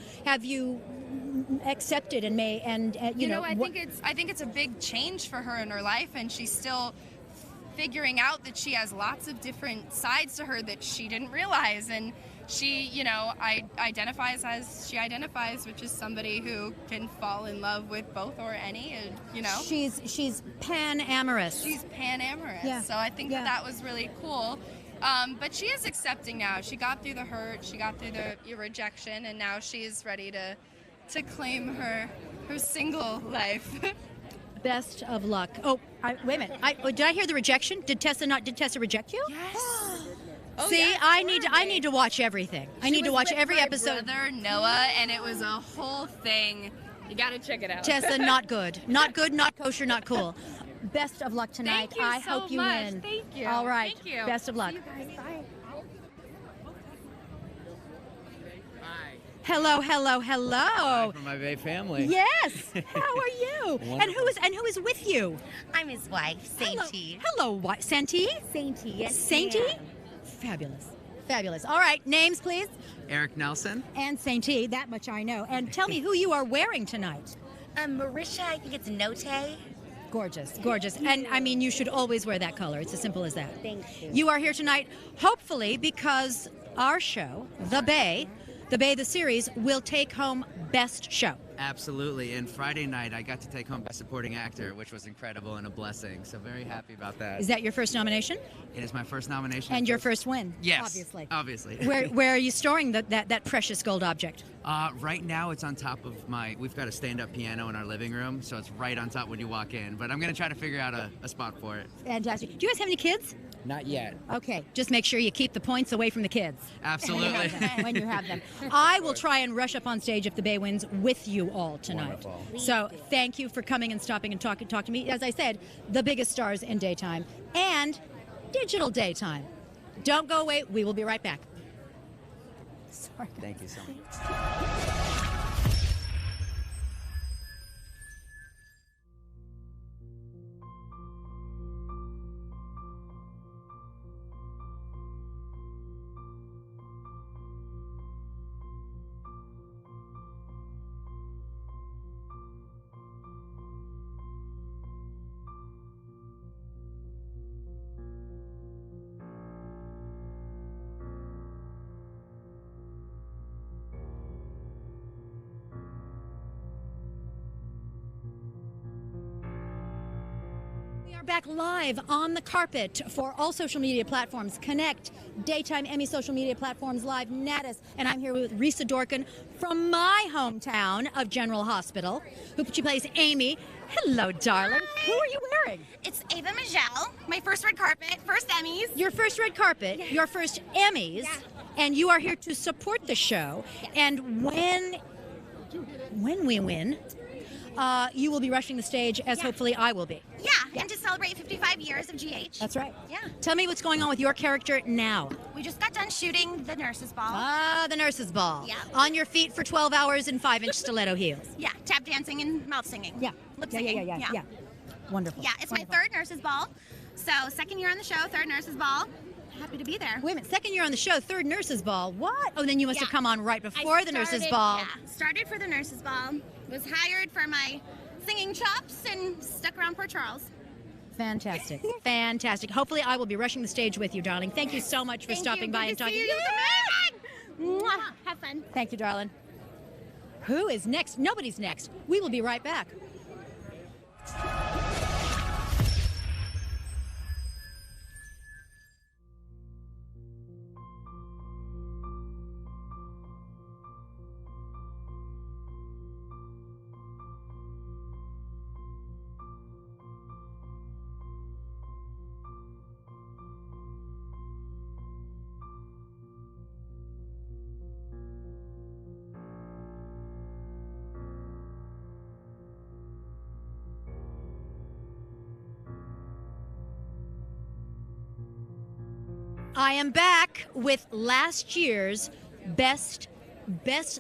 [SPEAKER 1] accepted and
[SPEAKER 21] I think it's a big change for her in her life, and she's still figuring out that she has lots of different sides to her that she didn't realize, and she, identifies as she identifies, which is somebody who can fall in love with both or any, and,
[SPEAKER 1] She's pan-amorous.
[SPEAKER 21] She's pan-amorous.
[SPEAKER 1] Yeah.
[SPEAKER 21] So I think that was really cool. But she is accepting now. She got through the hurt, she got through the rejection, and now she's ready to claim her single life.
[SPEAKER 1] Best of luck. Oh, wait a minute. Did I hear the rejection? Did Tessa reject you?
[SPEAKER 21] Yes.
[SPEAKER 1] See,
[SPEAKER 21] yes,
[SPEAKER 1] I need to watch everything. I need to watch every episode.
[SPEAKER 21] Brother Noah, and it was a whole thing. You gotta check it out.
[SPEAKER 1] Tessa, not good, not kosher, not cool. Best of luck tonight.
[SPEAKER 21] Thank you
[SPEAKER 1] I
[SPEAKER 21] so
[SPEAKER 1] hope you
[SPEAKER 21] much.
[SPEAKER 1] win.
[SPEAKER 21] Thank you.
[SPEAKER 1] All right.
[SPEAKER 21] Thank you.
[SPEAKER 1] Best of luck.
[SPEAKER 21] See you guys. Bye.
[SPEAKER 1] Hello.
[SPEAKER 22] Hi from my Bay family.
[SPEAKER 1] Yes. How are you? And who is with you?
[SPEAKER 23] I'm his wife, Sainty.
[SPEAKER 1] Hello, Sainty.
[SPEAKER 23] Sainty, yes.
[SPEAKER 1] Sainty. Fabulous. All right, names, please.
[SPEAKER 22] Eric Nelson.
[SPEAKER 1] And Sainty. That much I know. And tell me who you are wearing tonight.
[SPEAKER 23] Marisha. I think it's Note.
[SPEAKER 1] Gorgeous. And I mean, you should always wear that color. It's as simple as that.
[SPEAKER 23] Thank you.
[SPEAKER 1] You are here tonight, hopefully, because our show, The Bay, the series, will take home Best Show.
[SPEAKER 22] Absolutely. And Friday night, I got to take home Best Supporting Actor, which was incredible and a blessing. So very happy about that.
[SPEAKER 1] Is that your first nomination?
[SPEAKER 22] It is my first nomination.
[SPEAKER 1] And your first win?
[SPEAKER 22] Yes.
[SPEAKER 1] Obviously.
[SPEAKER 22] Obviously.
[SPEAKER 1] Where are you storing that precious gold object?
[SPEAKER 22] Right now, it's on top of we've got a stand-up piano in our living room, so it's right on top when you walk in. But I'm going to try to figure out a spot for it.
[SPEAKER 1] Fantastic. Do you guys have any kids?
[SPEAKER 22] Not yet.
[SPEAKER 1] Okay, just make sure you keep the points away from the kids.
[SPEAKER 22] Absolutely.
[SPEAKER 1] When you have them. I will try and rush up on stage if the Bay wins with you all tonight.
[SPEAKER 22] Wonderful.
[SPEAKER 1] So thank you for coming and stopping and talk to me. As I said, the biggest stars in daytime and digital daytime. Don't go away. We will be right back. Sorry.
[SPEAKER 22] Thank you so much.
[SPEAKER 1] Back live on the carpet for all social media platforms, Connect, Daytime Emmy social media platforms, Live, Natus, and I'm here with Risa Dorkin from my hometown of General Hospital, who she plays Amy. Hello, darling.
[SPEAKER 23] Hi.
[SPEAKER 1] Who are you wearing?
[SPEAKER 23] It's Ava Majel, my first red carpet, first Emmys.
[SPEAKER 1] Your first red carpet, your first Emmys, and you are here to support the show. And when we win, you will be rushing the stage, as hopefully I will be.
[SPEAKER 23] Yeah, and to celebrate 55 years of GH.
[SPEAKER 1] That's right.
[SPEAKER 23] Yeah.
[SPEAKER 1] Tell me what's going on with your character now.
[SPEAKER 23] We just got done shooting the nurse's ball.
[SPEAKER 1] Ah, the nurse's ball.
[SPEAKER 23] Yeah.
[SPEAKER 1] On your feet for 12 hours in 5-inch stiletto heels.
[SPEAKER 23] Yeah, tap dancing and mouth singing.
[SPEAKER 1] Yeah.
[SPEAKER 23] Lip singing.
[SPEAKER 1] Yeah. Wonderful.
[SPEAKER 23] Yeah, it's
[SPEAKER 1] Wonderful.
[SPEAKER 23] my third nurse's ball. So, second year on the show, third nurse's ball. Happy to be there.
[SPEAKER 1] Wait a minute, second year on the show, third nurse's ball. What? Oh, then you must have come on right before the nurse's ball.
[SPEAKER 23] Yeah, started for the nurse's ball. Was hired for my singing chops and stuck around Port Charles.
[SPEAKER 1] Fantastic. Fantastic. Hopefully I will be rushing the stage with you, darling. Thank you so much for stopping by and talking.
[SPEAKER 23] Good to see you. Mwah. Have fun.
[SPEAKER 1] Thank you, darling. Who is next? Nobody's next. We will be right back. I am back with last year's best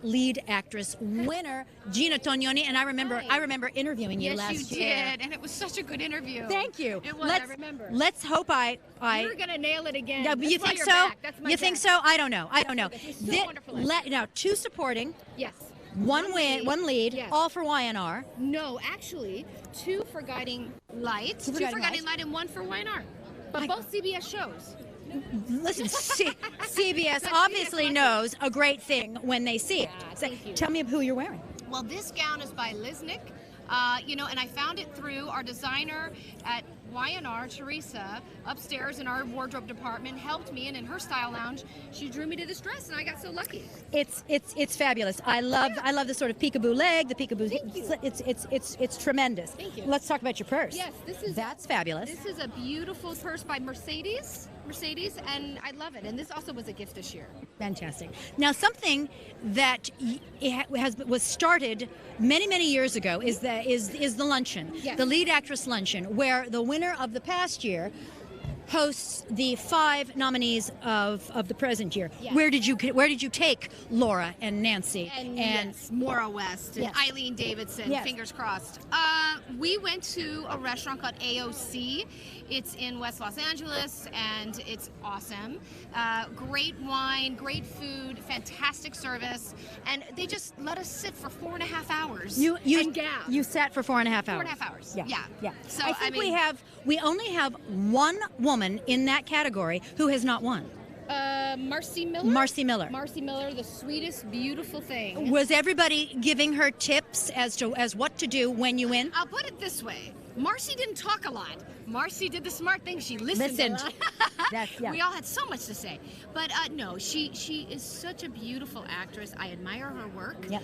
[SPEAKER 1] lead actress winner, Gina Tognoni, and I remember interviewing you last year.
[SPEAKER 2] Yes, you did, and it was such a good interview.
[SPEAKER 1] Thank you.
[SPEAKER 2] It was. I remember.
[SPEAKER 1] Let's hope
[SPEAKER 2] You're gonna nail it again.
[SPEAKER 1] Yeah,
[SPEAKER 2] That's
[SPEAKER 1] you
[SPEAKER 2] why
[SPEAKER 1] think
[SPEAKER 2] you're
[SPEAKER 1] so?
[SPEAKER 2] back. That's my
[SPEAKER 1] You think
[SPEAKER 2] bet.
[SPEAKER 1] so? I don't know.
[SPEAKER 2] It's so wonderful.
[SPEAKER 1] Now, 2 supporting.
[SPEAKER 2] Yes.
[SPEAKER 1] One lead,
[SPEAKER 2] yes.
[SPEAKER 1] all for YNR.
[SPEAKER 2] No, actually, 2 for Guiding Light, 2 for Guiding Light, and 1 for YNR. But both CBS shows.
[SPEAKER 1] Listen, CBS obviously knows a great thing when they see it. So, tell me who you're wearing.
[SPEAKER 2] Well, this gown is by Liznick, and I found it through our designer at YNR, Teresa, upstairs in our wardrobe department, helped me, and in her style lounge, she drew me to this dress, and I got so lucky.
[SPEAKER 1] It's fabulous. I love the sort of peekaboo leg, the peekaboo. It's tremendous.
[SPEAKER 2] Thank you.
[SPEAKER 1] Let's talk about your purse.
[SPEAKER 2] Yes,
[SPEAKER 1] that's fabulous.
[SPEAKER 2] This is a beautiful purse by Mercedes, and I love it. And this also was a gift this year.
[SPEAKER 1] Fantastic. Now, something that was started many years ago is the luncheon,
[SPEAKER 2] Yes.
[SPEAKER 1] the lead actress luncheon, where the winner of the past year hosts the 5 nominees of the present year.
[SPEAKER 2] Yes.
[SPEAKER 1] Where did you take Laura and Nancy
[SPEAKER 2] and yes, Maura West and
[SPEAKER 1] Yes.
[SPEAKER 2] Eileen Davidson?
[SPEAKER 1] Yes.
[SPEAKER 2] Fingers crossed. We went to a restaurant called AOC. It's in West Los Angeles, and it's awesome. Great wine, great food, fantastic service, and they just let us sit for 4.5 hours.
[SPEAKER 1] You sat for 4.5 hours.
[SPEAKER 2] 4.5 hours.
[SPEAKER 1] Yeah.
[SPEAKER 2] So
[SPEAKER 1] I think we only have one woman in that category who has not won.
[SPEAKER 2] Marcy Miller.
[SPEAKER 1] Marcy Miller.
[SPEAKER 2] Marcy Miller, the sweetest, beautiful thing.
[SPEAKER 1] Was everybody giving her tips as what to do when you win?
[SPEAKER 2] I'll put it this way. Marcy didn't talk a lot. Marcy did the smart thing. She listened. A lot. We all had so much to say. But no, she is such a beautiful actress. I admire her work.
[SPEAKER 1] Yep.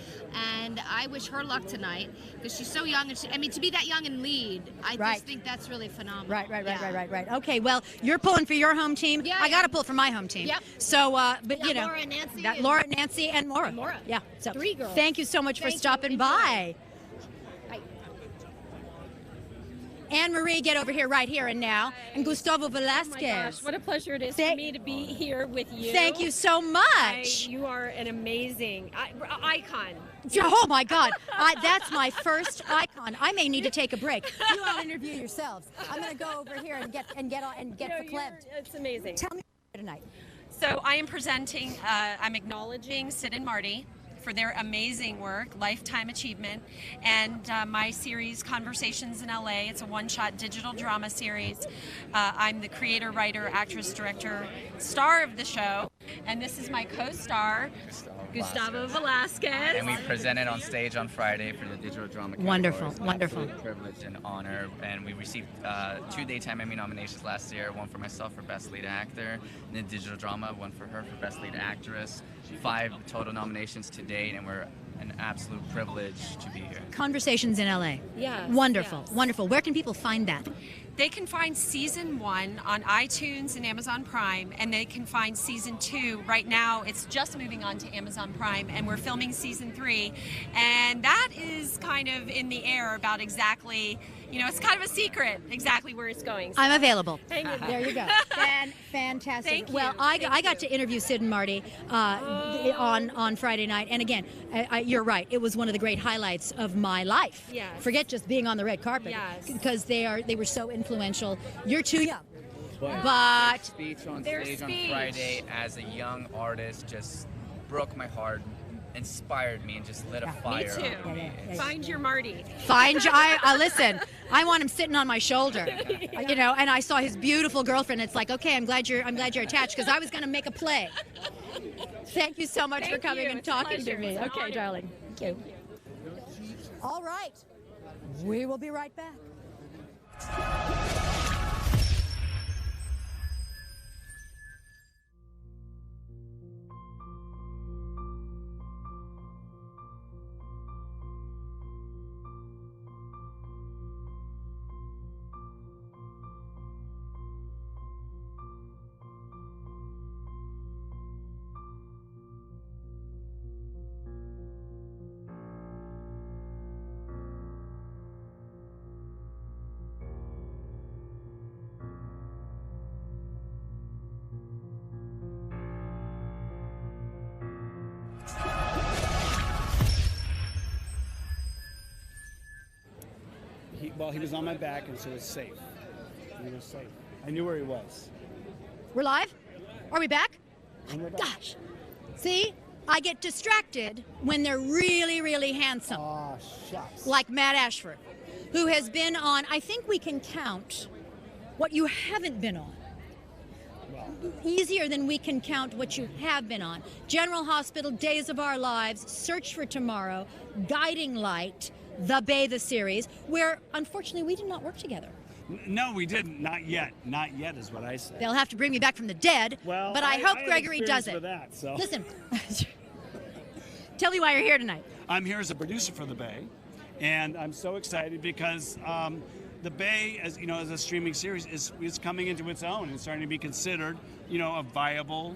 [SPEAKER 2] And I wish her luck tonight because she's so young. And to be that young and lead, I just think that's really phenomenal.
[SPEAKER 1] Right. Okay, well, you're pulling for your home team.
[SPEAKER 2] Yeah,
[SPEAKER 1] I got to pull for my home team.
[SPEAKER 2] Yep.
[SPEAKER 1] So, but
[SPEAKER 2] Yeah,
[SPEAKER 1] you know,
[SPEAKER 2] Laura and Nancy
[SPEAKER 1] that
[SPEAKER 2] and-
[SPEAKER 1] Laura, Nancy, and Maura.
[SPEAKER 2] Maura.
[SPEAKER 1] Yeah. So
[SPEAKER 2] 3 girls.
[SPEAKER 1] Thank you so much for
[SPEAKER 2] Thank you.
[SPEAKER 1] stopping
[SPEAKER 2] Enjoy.
[SPEAKER 1] by. Anne-Marie, get over here, right here and now. And Gustavo
[SPEAKER 4] Oh my
[SPEAKER 1] Velasquez.
[SPEAKER 4] gosh, what a pleasure it is for me to be here with you.
[SPEAKER 1] Thank you so much.
[SPEAKER 4] You are an amazing icon.
[SPEAKER 1] Oh my God, that's my first icon. I may need to take a break. You all interview yourselves. I'm going to go over here and get verklempt.
[SPEAKER 4] It's amazing.
[SPEAKER 1] Tell me tonight.
[SPEAKER 4] So I am presenting, I'm acknowledging Sid and Marty for their amazing work, Lifetime Achievement, and my series, Conversations in LA. It's a one-shot digital drama series. I'm the creator, writer, actress, director, star of the show, and this is my co-star, Gustavo Velasquez.
[SPEAKER 7] And we presented on stage on Friday for the digital drama category.
[SPEAKER 1] Wonderful,
[SPEAKER 7] It's an
[SPEAKER 1] wonderful.
[SPEAKER 7] absolute privilege and honor. And we received 2 Daytime Emmy nominations last year, one for myself for Best Lead Actor, and then digital drama, one for her for Best Lead Actress. 5 total nominations to date, and we're an absolute privilege to be here.
[SPEAKER 1] Conversations in LA.
[SPEAKER 4] Yes,
[SPEAKER 1] Wonderful,
[SPEAKER 4] yes.
[SPEAKER 1] wonderful. Where can people find that?
[SPEAKER 4] They can find season 1 on iTunes and Amazon Prime, and they can find season 2. Right now, it's just moving on to Amazon Prime, and we're filming season 3. And that is kind of in the air about exactly, it's kind of a secret exactly where it's going. So
[SPEAKER 1] I'm available.
[SPEAKER 4] hang in
[SPEAKER 1] There you go. Fantastic.
[SPEAKER 4] Thank you.
[SPEAKER 1] Well, I got to interview Sid and Marty on Friday night, and again, you're right. It was one of the great highlights of my life.
[SPEAKER 4] Yes.
[SPEAKER 1] Forget just being on the red carpet,
[SPEAKER 4] Yes.
[SPEAKER 1] because they were so influential. You're too young,
[SPEAKER 7] Their
[SPEAKER 1] but
[SPEAKER 7] speech on
[SPEAKER 4] Their
[SPEAKER 7] stage
[SPEAKER 4] speech.
[SPEAKER 7] on Friday as a young artist just broke my heart, inspired me, and just lit a
[SPEAKER 4] Me
[SPEAKER 7] fire
[SPEAKER 4] too.
[SPEAKER 7] under me.
[SPEAKER 4] Find your Marty.
[SPEAKER 1] listen. I want him sitting on my shoulder, And I saw his beautiful girlfriend. It's like, okay, I'm glad you're attached, because I was going to make a play. Thank you so much
[SPEAKER 4] Thank
[SPEAKER 1] for coming
[SPEAKER 4] you.
[SPEAKER 1] and
[SPEAKER 4] It's a
[SPEAKER 1] talking to
[SPEAKER 4] pleasure.
[SPEAKER 1] me.
[SPEAKER 4] It's an
[SPEAKER 1] Okay,
[SPEAKER 4] honor.
[SPEAKER 1] darling. Thank you. All right. We will be right back.
[SPEAKER 3] He was on my back, and so it was safe. He was safe. I knew where he was.
[SPEAKER 1] We're live? Are we back?
[SPEAKER 3] And we're back.
[SPEAKER 1] Gosh. See? I get distracted when they're really, really handsome.
[SPEAKER 3] Oh, shucks.
[SPEAKER 1] Like Matt Ashford, who has been on, I think we can count what you haven't been on. Easier than we can count what you have been on. General Hospital, Days of Our Lives, Search for Tomorrow, Guiding Light, The Bay, the series, where unfortunately we did not work together.
[SPEAKER 3] No, we didn't. Not yet. Not yet is what I say.
[SPEAKER 1] They'll have to bring me back from the dead,
[SPEAKER 3] Well,
[SPEAKER 1] but I hope
[SPEAKER 3] have
[SPEAKER 1] Gregory does
[SPEAKER 3] experience
[SPEAKER 1] it.
[SPEAKER 3] with that, so.
[SPEAKER 1] Listen, tell me why you're here tonight.
[SPEAKER 3] I'm here as a producer for The Bay, and I'm so excited because The Bay, as you know, as a streaming series, is coming into its own and starting to be considered, a viable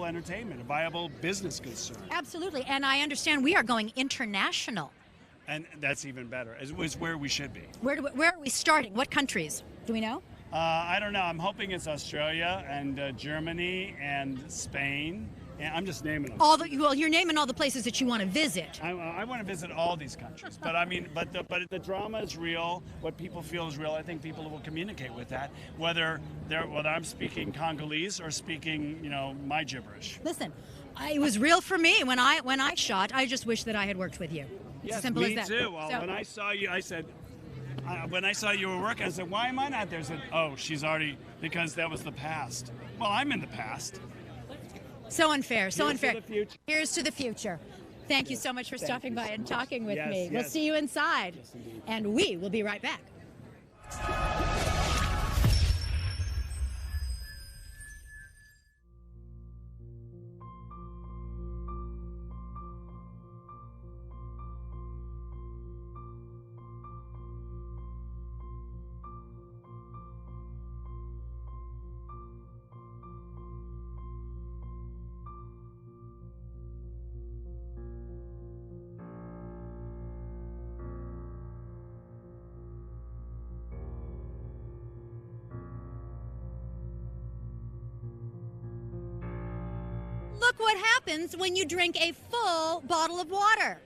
[SPEAKER 3] entertainment, a viable business concern.
[SPEAKER 1] Absolutely, and I understand we are going international.
[SPEAKER 3] And that's even better. It's where we should be.
[SPEAKER 1] Where are we starting? What countries? Do we know?
[SPEAKER 3] I don't know. I'm hoping it's Australia and Germany and Spain. And I'm just naming them.
[SPEAKER 1] Well, you're naming all the places that you want to visit.
[SPEAKER 3] I want to visit all these countries, but I mean, but the drama is real. What people feel is real. I think people will communicate with that, whether I'm speaking Congolese or speaking, my gibberish.
[SPEAKER 1] Listen, it was real for me when I shot. I just wish that I had worked with you. It's
[SPEAKER 3] Yes,
[SPEAKER 1] as simple
[SPEAKER 3] me
[SPEAKER 1] as that.
[SPEAKER 3] too. Well,
[SPEAKER 1] So-
[SPEAKER 3] when I saw you, I said, when I saw you were working, I said, why am I not there? I said, oh, she's already, because that was the past. Well, I'm in the past.
[SPEAKER 1] So unfair, so
[SPEAKER 3] Here's to
[SPEAKER 1] unfair.
[SPEAKER 3] the future.
[SPEAKER 1] Here's to the future. Thank you so much for
[SPEAKER 3] Thank
[SPEAKER 1] stopping
[SPEAKER 3] you
[SPEAKER 1] by
[SPEAKER 3] so
[SPEAKER 1] and
[SPEAKER 3] much.
[SPEAKER 1] talking with
[SPEAKER 3] Yes,
[SPEAKER 1] me. We'll
[SPEAKER 3] yes.
[SPEAKER 1] see you inside.
[SPEAKER 3] Yes, indeed.
[SPEAKER 1] And we will be right back. what happens when you drink a full bottle of water.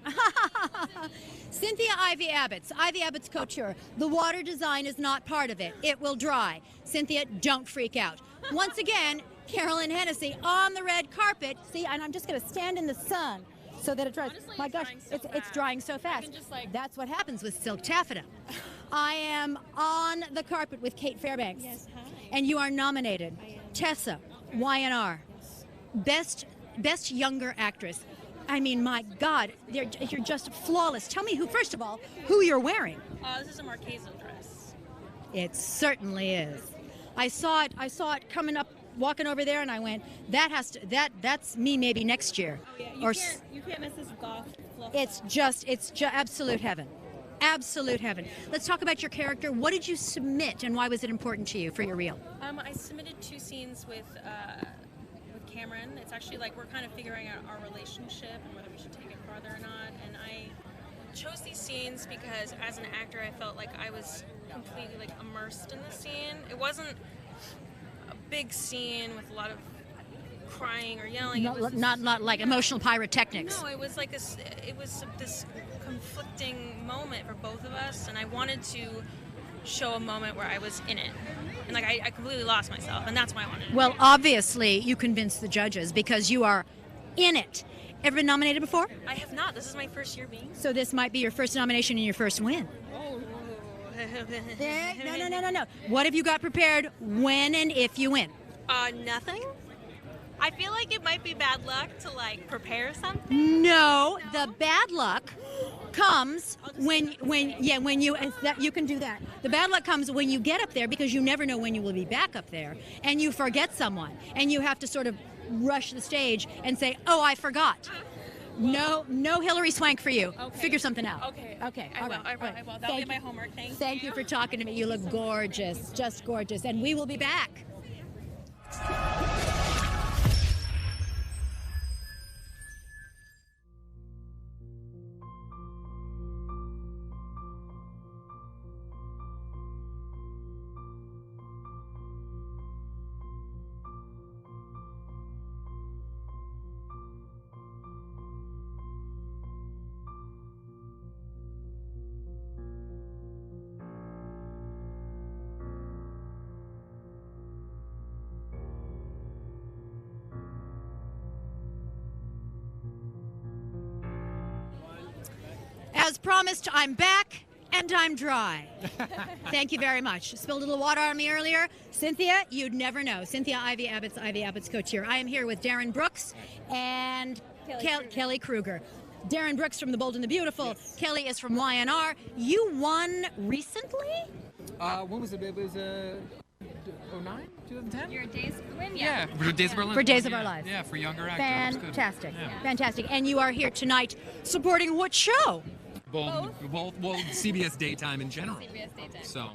[SPEAKER 1] Cynthia Ivy Abbott's couture. The water design is not part of it. It will dry. Cynthia, don't freak out. Once again, Carolyn Hennessy on the red carpet. See, and I'm just going to stand in the sun so that it dries.
[SPEAKER 19] Honestly,
[SPEAKER 1] My gosh, it's drying so fast. That's what happens with silk taffeta. I am on the carpet with Kate Fairbanks.
[SPEAKER 6] Yes, hi.
[SPEAKER 1] And you are nominated. Tessa, YNR. Best younger actress. I mean, my God, you're just flawless. Tell me first of all, who you're wearing.
[SPEAKER 9] This is a Marquesa dress.
[SPEAKER 1] It certainly is. I saw it coming up, walking over there, and I went, that's me maybe next year.
[SPEAKER 9] Oh yeah, you can't miss this goth fluff.
[SPEAKER 1] It's just absolute heaven. Absolute heaven. Let's talk about your character. What did you submit, and why was it important to you for your reel?
[SPEAKER 9] I submitted 2 scenes with Cameron. It's actually like we're kind of figuring out our relationship and whether we should take it farther or not. And I chose these scenes because as an actor, I felt like I was completely like immersed in the scene. It wasn't a big scene with a lot of crying or yelling.
[SPEAKER 1] Not like emotional pyrotechnics.
[SPEAKER 9] No, it was like this conflicting moment for both of us, and I wanted to show a moment where I was in it. And like I completely lost myself, and that's why I wanted it.
[SPEAKER 1] Well, obviously, you convinced the judges because you are in it. Ever been nominated before?
[SPEAKER 9] I have not. This is my first year being.
[SPEAKER 1] So this might be your first nomination and your first win.
[SPEAKER 9] Oh.
[SPEAKER 1] No. What have you got prepared when and if you win?
[SPEAKER 9] Nothing. I feel like it might be bad luck to like prepare something.
[SPEAKER 1] No, the bad luck comes when you can do that. The bad luck comes when you get up there because you never know when you will be back up there and you forget someone and you have to sort of rush the stage and say, "Oh, I forgot." No Hillary Swank for you.
[SPEAKER 9] Okay.
[SPEAKER 1] Figure something out.
[SPEAKER 9] Okay. I will. That'll be my homework.
[SPEAKER 1] Thank you for talking to me. You look gorgeous, just gorgeous, and we will be back. As promised, I'm back and I'm dry. Thank you very much. Spilled a little water on me earlier. Cynthia, you'd never know. Cynthia Ivy Abbott's co-chair. I am here with Darren Brooks and Kelly Kruger. Darren Brooks from The Bold and the Beautiful. Yes. Kelly is from YNR. You won recently?
[SPEAKER 12] When was it? It was 09? 2010?
[SPEAKER 6] Your Days of Berlin?
[SPEAKER 12] Yeah, for Days of Berlin.
[SPEAKER 1] For Days of Our Lives.
[SPEAKER 12] Yeah, for younger actors.
[SPEAKER 1] Fantastic.
[SPEAKER 12] Yeah.
[SPEAKER 1] Fantastic. And you are here tonight supporting what show?
[SPEAKER 12] Well, CBS daytime in general.
[SPEAKER 6] CBS daytime.
[SPEAKER 12] So.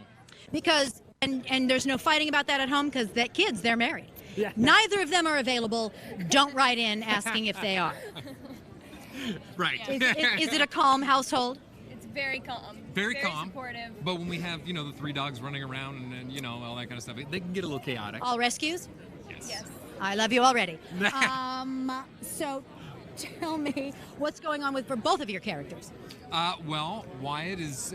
[SPEAKER 1] Because, and there's no fighting about that at home because that kids, they're married.
[SPEAKER 12] Yeah.
[SPEAKER 1] Neither of them are available. Don't write in asking if they are.
[SPEAKER 12] Right.
[SPEAKER 1] Is it a calm household?
[SPEAKER 6] It's very calm.
[SPEAKER 12] Very calm.
[SPEAKER 6] Supportive.
[SPEAKER 12] But when we have, the 3 dogs running around and all that kind of stuff, they can get a little chaotic.
[SPEAKER 1] All rescues?
[SPEAKER 6] Yes.
[SPEAKER 1] I love you already. So tell me what's going on for both of your characters.
[SPEAKER 12] Well, Wyatt is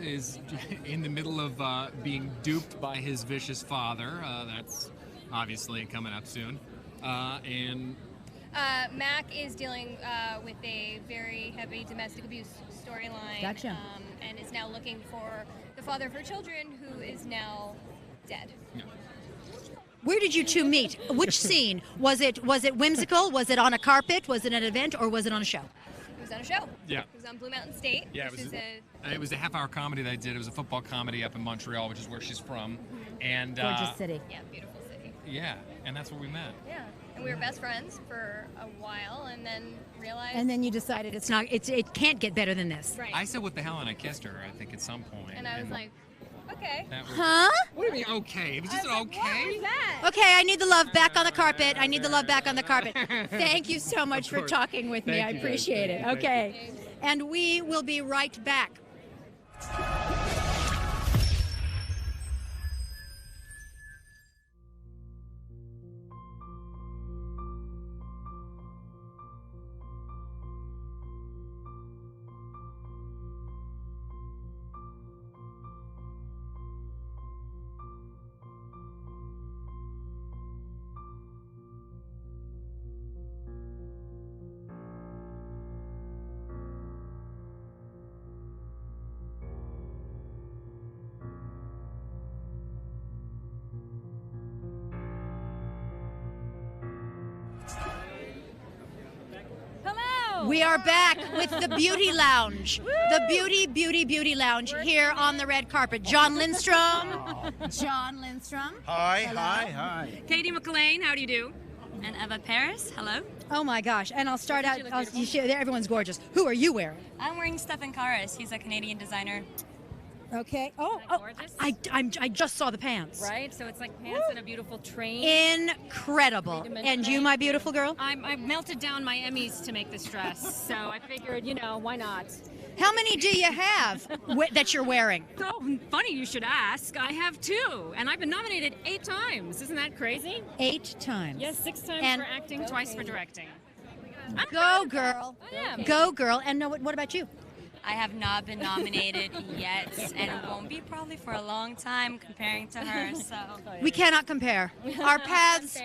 [SPEAKER 12] in the middle of being duped by his vicious father. That's obviously coming up soon. And
[SPEAKER 6] Mac is dealing with a very heavy domestic abuse storyline.
[SPEAKER 1] Gotcha.
[SPEAKER 6] And is now looking for the father of her children, who is now dead.
[SPEAKER 12] Yeah.
[SPEAKER 1] Where did you two meet? Which scene? Was it whimsical? Was it on a carpet? Was it an event? Or was it on a show?
[SPEAKER 6] It was on a show.
[SPEAKER 12] Yeah.
[SPEAKER 6] It was on Blue Mountain State.
[SPEAKER 12] Yeah, it was a half-hour comedy that I did. It was a football comedy up in Montreal, which is where she's from. And
[SPEAKER 1] gorgeous city.
[SPEAKER 6] Yeah, beautiful city.
[SPEAKER 12] Yeah, and that's where we met.
[SPEAKER 6] Yeah, and we were best friends for a while, and then realized.
[SPEAKER 1] And then you decided it can't get better than this.
[SPEAKER 6] Right.
[SPEAKER 12] I said what the hell, and I kissed her, I think, at some point.
[SPEAKER 6] And I was like, okay.
[SPEAKER 1] Huh?
[SPEAKER 12] What do you mean, okay? It was just an okay.
[SPEAKER 6] What was that?
[SPEAKER 1] Okay, I need the love back on the carpet. I need the love back on the carpet. Thank you so much for talking with me. I appreciate it. Okay. And we will be right back. We are back with the Beauty Lounge. The Beauty Lounge here on the red carpet. John Lindstrom. John Lindstrom.
[SPEAKER 8] Hi.
[SPEAKER 10] Katie McLean, how do you do? And Eva Paris, hello.
[SPEAKER 1] Oh my gosh. And I'll start out. Everyone's gorgeous. Who are you wearing?
[SPEAKER 10] I'm wearing Stephen Karas. He's a Canadian designer.
[SPEAKER 1] Okay.
[SPEAKER 10] Gorgeous?
[SPEAKER 1] I just saw the pants.
[SPEAKER 10] Right? So it's like pants and a beautiful train.
[SPEAKER 1] Incredible. And you, my beautiful girl?
[SPEAKER 10] I melted down my Emmys to make this dress, so I figured, why not?
[SPEAKER 1] How many do you have that you're wearing?
[SPEAKER 10] Oh, funny you should ask. I have 2, and I've been nominated 8 times. Isn't that crazy?
[SPEAKER 1] 8 times.
[SPEAKER 10] Yes, 6 times for acting, twice for directing.
[SPEAKER 1] Go, girl.
[SPEAKER 10] I am.
[SPEAKER 1] Go, girl. And what about you?
[SPEAKER 10] I have not been nominated yet, and it won't be probably for a long time comparing to her. So
[SPEAKER 1] we cannot compare. Our paths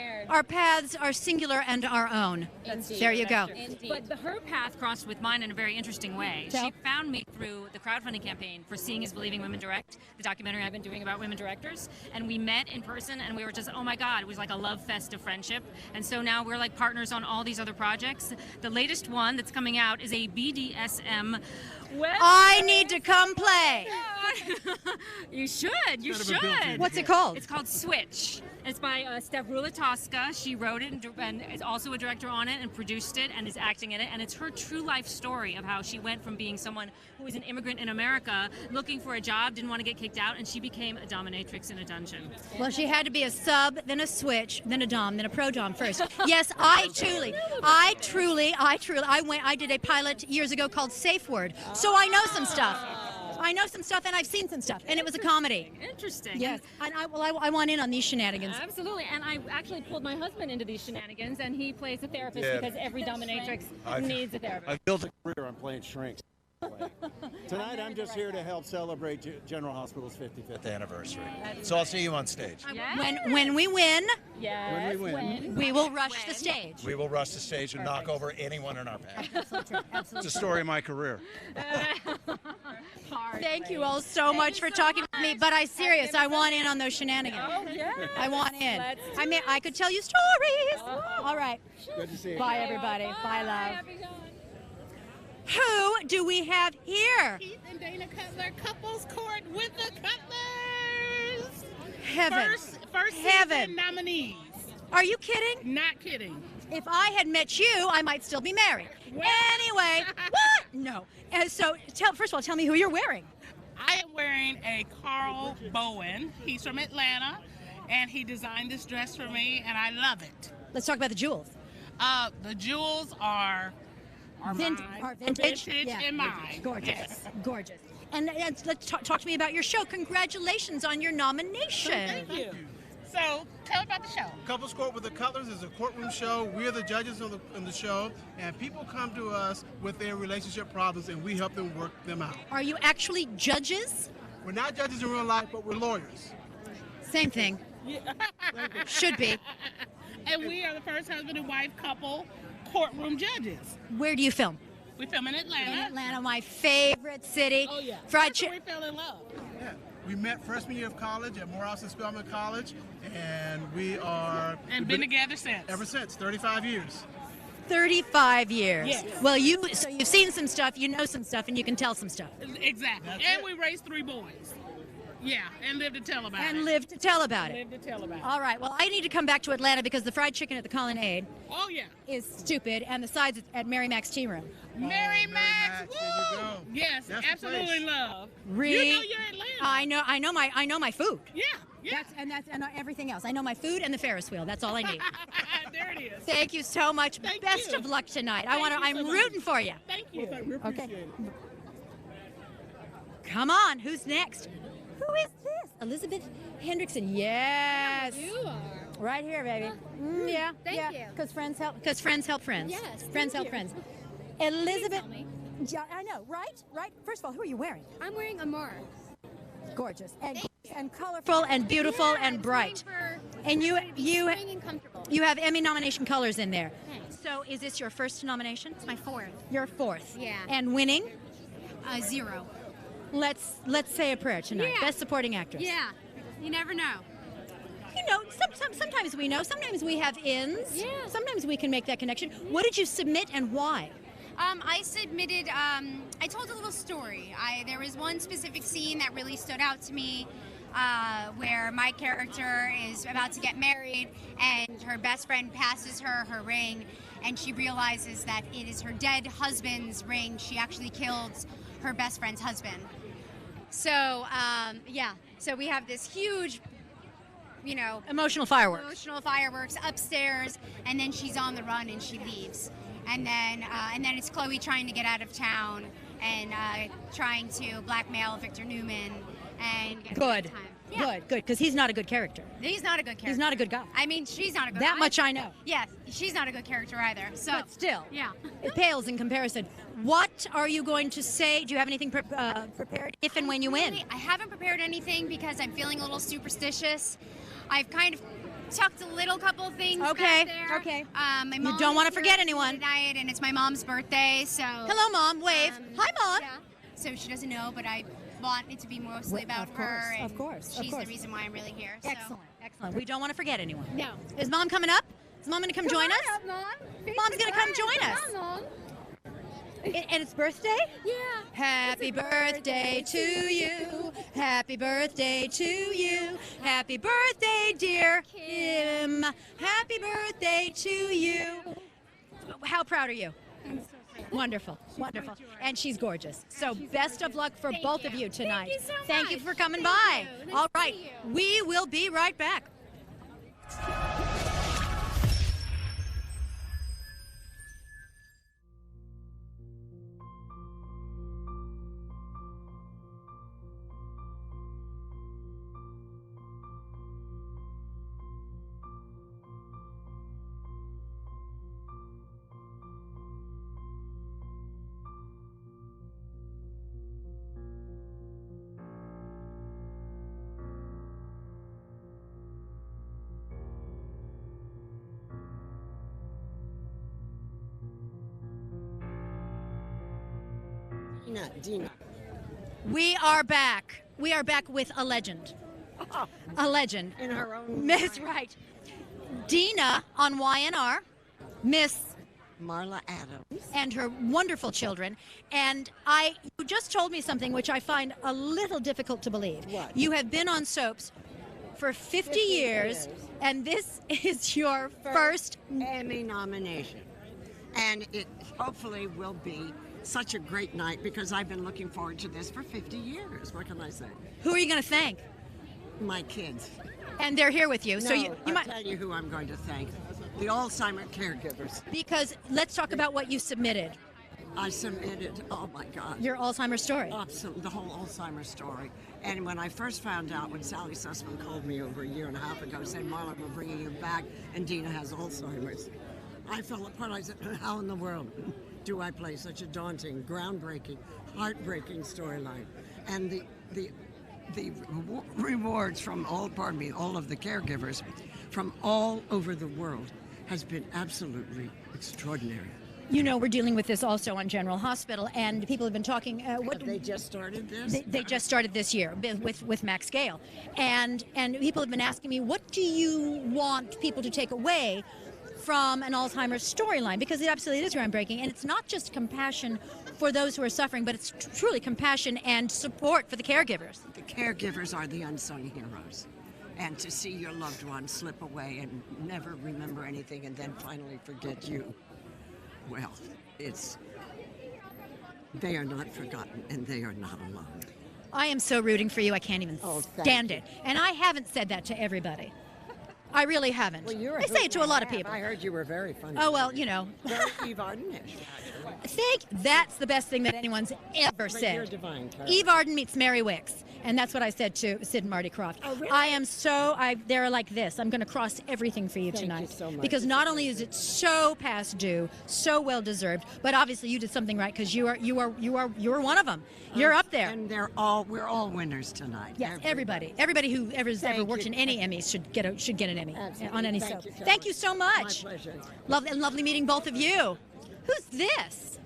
[SPEAKER 1] are singular and our own.
[SPEAKER 10] Indeed.
[SPEAKER 1] There you go.
[SPEAKER 10] But her path crossed with mine in a very interesting way.
[SPEAKER 1] So?
[SPEAKER 10] She found me through the crowdfunding campaign for Seeing is Believing Women Direct, the documentary I've been doing about women directors. And we met in person, and we were just, oh my God, it was like a love fest of friendship. And so now we're like partners on all these other projects. The latest one that's coming out is a BDSM.
[SPEAKER 1] I need to come play.
[SPEAKER 10] You should.
[SPEAKER 1] What's it called?
[SPEAKER 10] It's called Switch. It's by Steph Rula-Tosca. She wrote it and is also a director on it and produced it and is acting in it. And it's her true life story of how she went from being someone who was an immigrant in America, looking for a job, didn't want to get kicked out, and she became a dominatrix in a dungeon.
[SPEAKER 1] Well, she had to be a sub, then a switch, then a dom, then a pro dom first. Yes, I did a pilot years ago called Safe Word, so I know some stuff. And I've seen some stuff, and it was a comedy.
[SPEAKER 10] Interesting.
[SPEAKER 1] Yes, and I want in on these shenanigans.
[SPEAKER 10] Absolutely, and I actually pulled my husband into these shenanigans, and he plays a therapist because every dominatrix needs a therapist.
[SPEAKER 8] I've built a career on playing shrinks. Tonight I'm just here to help celebrate General Hospital's 55th anniversary. So I'll see you on stage.
[SPEAKER 1] When we win,
[SPEAKER 8] we
[SPEAKER 1] will rush the stage.
[SPEAKER 8] We will rush the stage and knock over anyone in our path. It's the story of my career.
[SPEAKER 1] Thank you all so much for talking with me, but I want in on those shenanigans.
[SPEAKER 10] Oh, yeah.
[SPEAKER 1] I want in. I could tell you stories. All right.
[SPEAKER 8] Good to see you.
[SPEAKER 1] Bye, everybody. Bye, love. Who do we have here?
[SPEAKER 13] Keith and Dana Cutler, Couples Court with the Cutlers.
[SPEAKER 1] Heaven.
[SPEAKER 13] First
[SPEAKER 1] Heaven.
[SPEAKER 13] season nominees.
[SPEAKER 1] Are you kidding?
[SPEAKER 13] Not kidding.
[SPEAKER 1] If I had met you, I might still be married. Anyway, what? No. And so, first of all, tell me who you're wearing.
[SPEAKER 13] I am wearing a Carl Bowen. He's from Atlanta, and he designed this dress for me, and I love it.
[SPEAKER 1] Let's talk about the jewels.
[SPEAKER 13] The jewels are vintage and mine.
[SPEAKER 1] Gorgeous.
[SPEAKER 13] Yes.
[SPEAKER 1] Gorgeous. And let's talk to me about your show. Congratulations on your nomination.
[SPEAKER 13] Thank you. So, tell about the show.
[SPEAKER 24] Couples Court with the Cutlers is a courtroom show. We're the judges on the show, and people come to us with their relationship problems, and we help them work them out.
[SPEAKER 1] Are you actually judges?
[SPEAKER 24] We're not judges in real life, but we're lawyers.
[SPEAKER 1] Same thing. Should be.
[SPEAKER 13] And we are the first husband and wife couple courtroom judges.
[SPEAKER 1] Where do you film?
[SPEAKER 13] We film in Atlanta.
[SPEAKER 1] In Atlanta, my favorite city.
[SPEAKER 13] Oh, yeah.
[SPEAKER 1] Fried
[SPEAKER 13] That's where we fell in love.
[SPEAKER 24] Yeah. We met freshman year of college at Morehouse and Spelman College, and we've
[SPEAKER 13] been together since.
[SPEAKER 24] Ever since, 35 years.
[SPEAKER 1] 35 years.
[SPEAKER 13] Yes.
[SPEAKER 1] Well, you've seen some stuff, you know some stuff, and you can tell some stuff.
[SPEAKER 13] Exactly. We raised 3 boys. Yeah, and live to tell about it.
[SPEAKER 1] Live to tell about it.
[SPEAKER 13] Live to tell about it.
[SPEAKER 1] All right. Well, I need to come back to Atlanta because the fried chicken at the Colonnade is stupid, and the sides at Mary Mac's Tea Room.
[SPEAKER 13] Mary Mac's,
[SPEAKER 24] woo!
[SPEAKER 13] Yes,
[SPEAKER 24] That's
[SPEAKER 13] absolutely love.
[SPEAKER 1] Really?
[SPEAKER 13] You know you're Atlanta.
[SPEAKER 1] I know my food.
[SPEAKER 13] Yeah.
[SPEAKER 1] And everything else. I know my food and the Ferris wheel. That's all I need.
[SPEAKER 13] There it is.
[SPEAKER 1] Thank you so much. Best of luck tonight. I'm rooting for you.
[SPEAKER 13] Thank you.
[SPEAKER 1] Okay. Come on. Who's next? Who is this? Elizabeth Hendrickson. Yes.
[SPEAKER 6] You are.
[SPEAKER 1] Right here, baby. Yeah.
[SPEAKER 6] Thank you.
[SPEAKER 1] Because friends help friends.
[SPEAKER 6] Yes.
[SPEAKER 1] Friends help friends. Elizabeth. Yeah, I know. Right. First of all, who are you wearing?
[SPEAKER 6] I'm wearing a Mar.
[SPEAKER 1] Gorgeous and colorful and beautiful and bright. And you have Emmy nomination colors in there.
[SPEAKER 6] Thanks.
[SPEAKER 1] So is this your first nomination?
[SPEAKER 6] It's my 4th.
[SPEAKER 1] Your 4th.
[SPEAKER 6] Yeah.
[SPEAKER 1] And winning?
[SPEAKER 6] 0.
[SPEAKER 1] Let's say a prayer tonight.
[SPEAKER 6] Yeah.
[SPEAKER 1] Best supporting actress.
[SPEAKER 6] Yeah. You never know.
[SPEAKER 1] You know, sometimes we know. Sometimes we have ins.
[SPEAKER 6] Yeah.
[SPEAKER 1] Sometimes we can make that connection. What did you submit and why?
[SPEAKER 17] I submitted, I told a little story. There was one specific scene that really stood out to me where my character is about to get married and her best friend passes her ring and she realizes that it is her dead husband's ring. She actually killed her best friend's husband. So, so we have this huge,
[SPEAKER 1] emotional fireworks.
[SPEAKER 17] Emotional fireworks upstairs, and then she's on the run and she leaves. And then it's Chloe trying to get out of town and trying to blackmail Victor Newman and get
[SPEAKER 1] Good.
[SPEAKER 17] time. Yeah.
[SPEAKER 1] Good, because he's not a good character.
[SPEAKER 17] He's not a good character.
[SPEAKER 1] He's not a good guy.
[SPEAKER 17] I mean, she's not a good
[SPEAKER 1] That much I know.
[SPEAKER 17] Yes, she's not a good character either. So,
[SPEAKER 1] But still,
[SPEAKER 17] yeah.
[SPEAKER 1] it pales in comparison. What are you going to say? Do you have anything prepared if and when you win?
[SPEAKER 17] I haven't prepared anything because I'm feeling a little superstitious. I've kind of tucked a little couple of things
[SPEAKER 1] Okay,
[SPEAKER 17] back there.
[SPEAKER 1] okay.
[SPEAKER 17] My
[SPEAKER 1] You
[SPEAKER 17] mom
[SPEAKER 1] don't wanna
[SPEAKER 17] is
[SPEAKER 1] forget
[SPEAKER 17] here
[SPEAKER 1] anyone.
[SPEAKER 17] tonight, and it's my mom's birthday, so.
[SPEAKER 1] Hello, Mom. Wave. Hi, Mom.
[SPEAKER 17] Yeah. So she doesn't know, but I want it to be mostly about
[SPEAKER 1] Of course,
[SPEAKER 17] her. And
[SPEAKER 1] of course, of
[SPEAKER 17] she's
[SPEAKER 1] course.
[SPEAKER 17] the reason why I'm really here. So.
[SPEAKER 1] Excellent. We don't want to forget anyone.
[SPEAKER 17] No.
[SPEAKER 1] Is Mom coming up? Is Mom going to come join us?
[SPEAKER 17] Mom.
[SPEAKER 1] Mom's going to come join us.
[SPEAKER 17] Come on, Mom.
[SPEAKER 1] And it's birthday?
[SPEAKER 17] Yeah.
[SPEAKER 1] Happy birthday to you. Happy birthday to you. Happy birthday, dear Kim. Happy birthday to you. How proud are you?
[SPEAKER 17] I'm so proud.
[SPEAKER 1] Wonderful, wonderful. And she's gorgeous. So best of luck for both of you tonight.
[SPEAKER 17] Thank you so
[SPEAKER 1] Thank you
[SPEAKER 17] much.
[SPEAKER 1] for coming
[SPEAKER 17] Thank
[SPEAKER 1] by.
[SPEAKER 17] you. Nice
[SPEAKER 1] All
[SPEAKER 17] to
[SPEAKER 1] right.
[SPEAKER 17] see you.
[SPEAKER 1] We will be right back.
[SPEAKER 11] Dina.
[SPEAKER 1] We are back. We are back with a legend. A legend.
[SPEAKER 11] In her own
[SPEAKER 1] Miss Right. Dina on YNR, Miss
[SPEAKER 11] Marla Adams.
[SPEAKER 1] And her wonderful children. And you just told me something which I find a little difficult to believe.
[SPEAKER 11] What?
[SPEAKER 1] You have been on soaps for 50 years, and this is your first
[SPEAKER 11] Emmy nomination. And it hopefully will be such a great night because I've been looking forward to this for 50 years. What can I say?
[SPEAKER 1] Who are you going to thank?
[SPEAKER 11] My kids.
[SPEAKER 1] And they're here with you.
[SPEAKER 11] No,
[SPEAKER 1] So you
[SPEAKER 11] I'll
[SPEAKER 1] might
[SPEAKER 11] tell you who I'm going to thank. The Alzheimer caregivers.
[SPEAKER 1] Because let's talk about what you submitted.
[SPEAKER 11] I submitted, oh my God.
[SPEAKER 1] Your Alzheimer's story.
[SPEAKER 11] Awesome, the whole Alzheimer's story. And when I first found out, when Sally Sussman called me over a year and a half ago, said, Marla, we're bringing you back, and Dina has Alzheimer's. I fell apart. I said, how in the world do I play such a daunting, groundbreaking, heartbreaking storyline? And the rewards from all of the caregivers from all over the world has been absolutely extraordinary.
[SPEAKER 1] You know, we're dealing with this also on General Hospital, and people have been talking.
[SPEAKER 11] Have they just started this?
[SPEAKER 1] They just started this year with Max Gale, and people have been asking me, what do you want people to take away from an Alzheimer's storyline? Because it absolutely is groundbreaking, and it's not just compassion for those who are suffering, but it's truly compassion and support for the caregivers.
[SPEAKER 11] The caregivers are the unsung heroes. And to see your loved one slip away and never remember anything and then finally forget you, well, they are not forgotten and they are not alone.
[SPEAKER 1] I am so rooting for you, I can't even stand it. And I haven't said that to everybody. I really haven't.
[SPEAKER 11] Well,
[SPEAKER 1] I say it to a lot of people.
[SPEAKER 11] I heard you were very funny.
[SPEAKER 1] Oh, well, you know.
[SPEAKER 11] Very Eve Arden-ish.
[SPEAKER 1] That's the best thing that anyone's ever
[SPEAKER 11] But
[SPEAKER 1] said.
[SPEAKER 11] you're divine, Carol.
[SPEAKER 1] Eve Arden meets Mary Wicks. And that's what I said to Sid and Marty Croft.
[SPEAKER 11] Oh, really?
[SPEAKER 1] I am they're like this. I'm going to cross everything for you
[SPEAKER 11] Thank
[SPEAKER 1] tonight.
[SPEAKER 11] you so much.
[SPEAKER 1] Because not only is it so past due, so well deserved, but obviously you did something right because you are one of them. You're up there.
[SPEAKER 11] And we're all winners tonight.
[SPEAKER 1] Yes, everybody who has ever worked in any Emmys should get an Emmy on any soap. Thank you so much.
[SPEAKER 11] My pleasure.
[SPEAKER 1] Lovely meeting both of you. Who's this?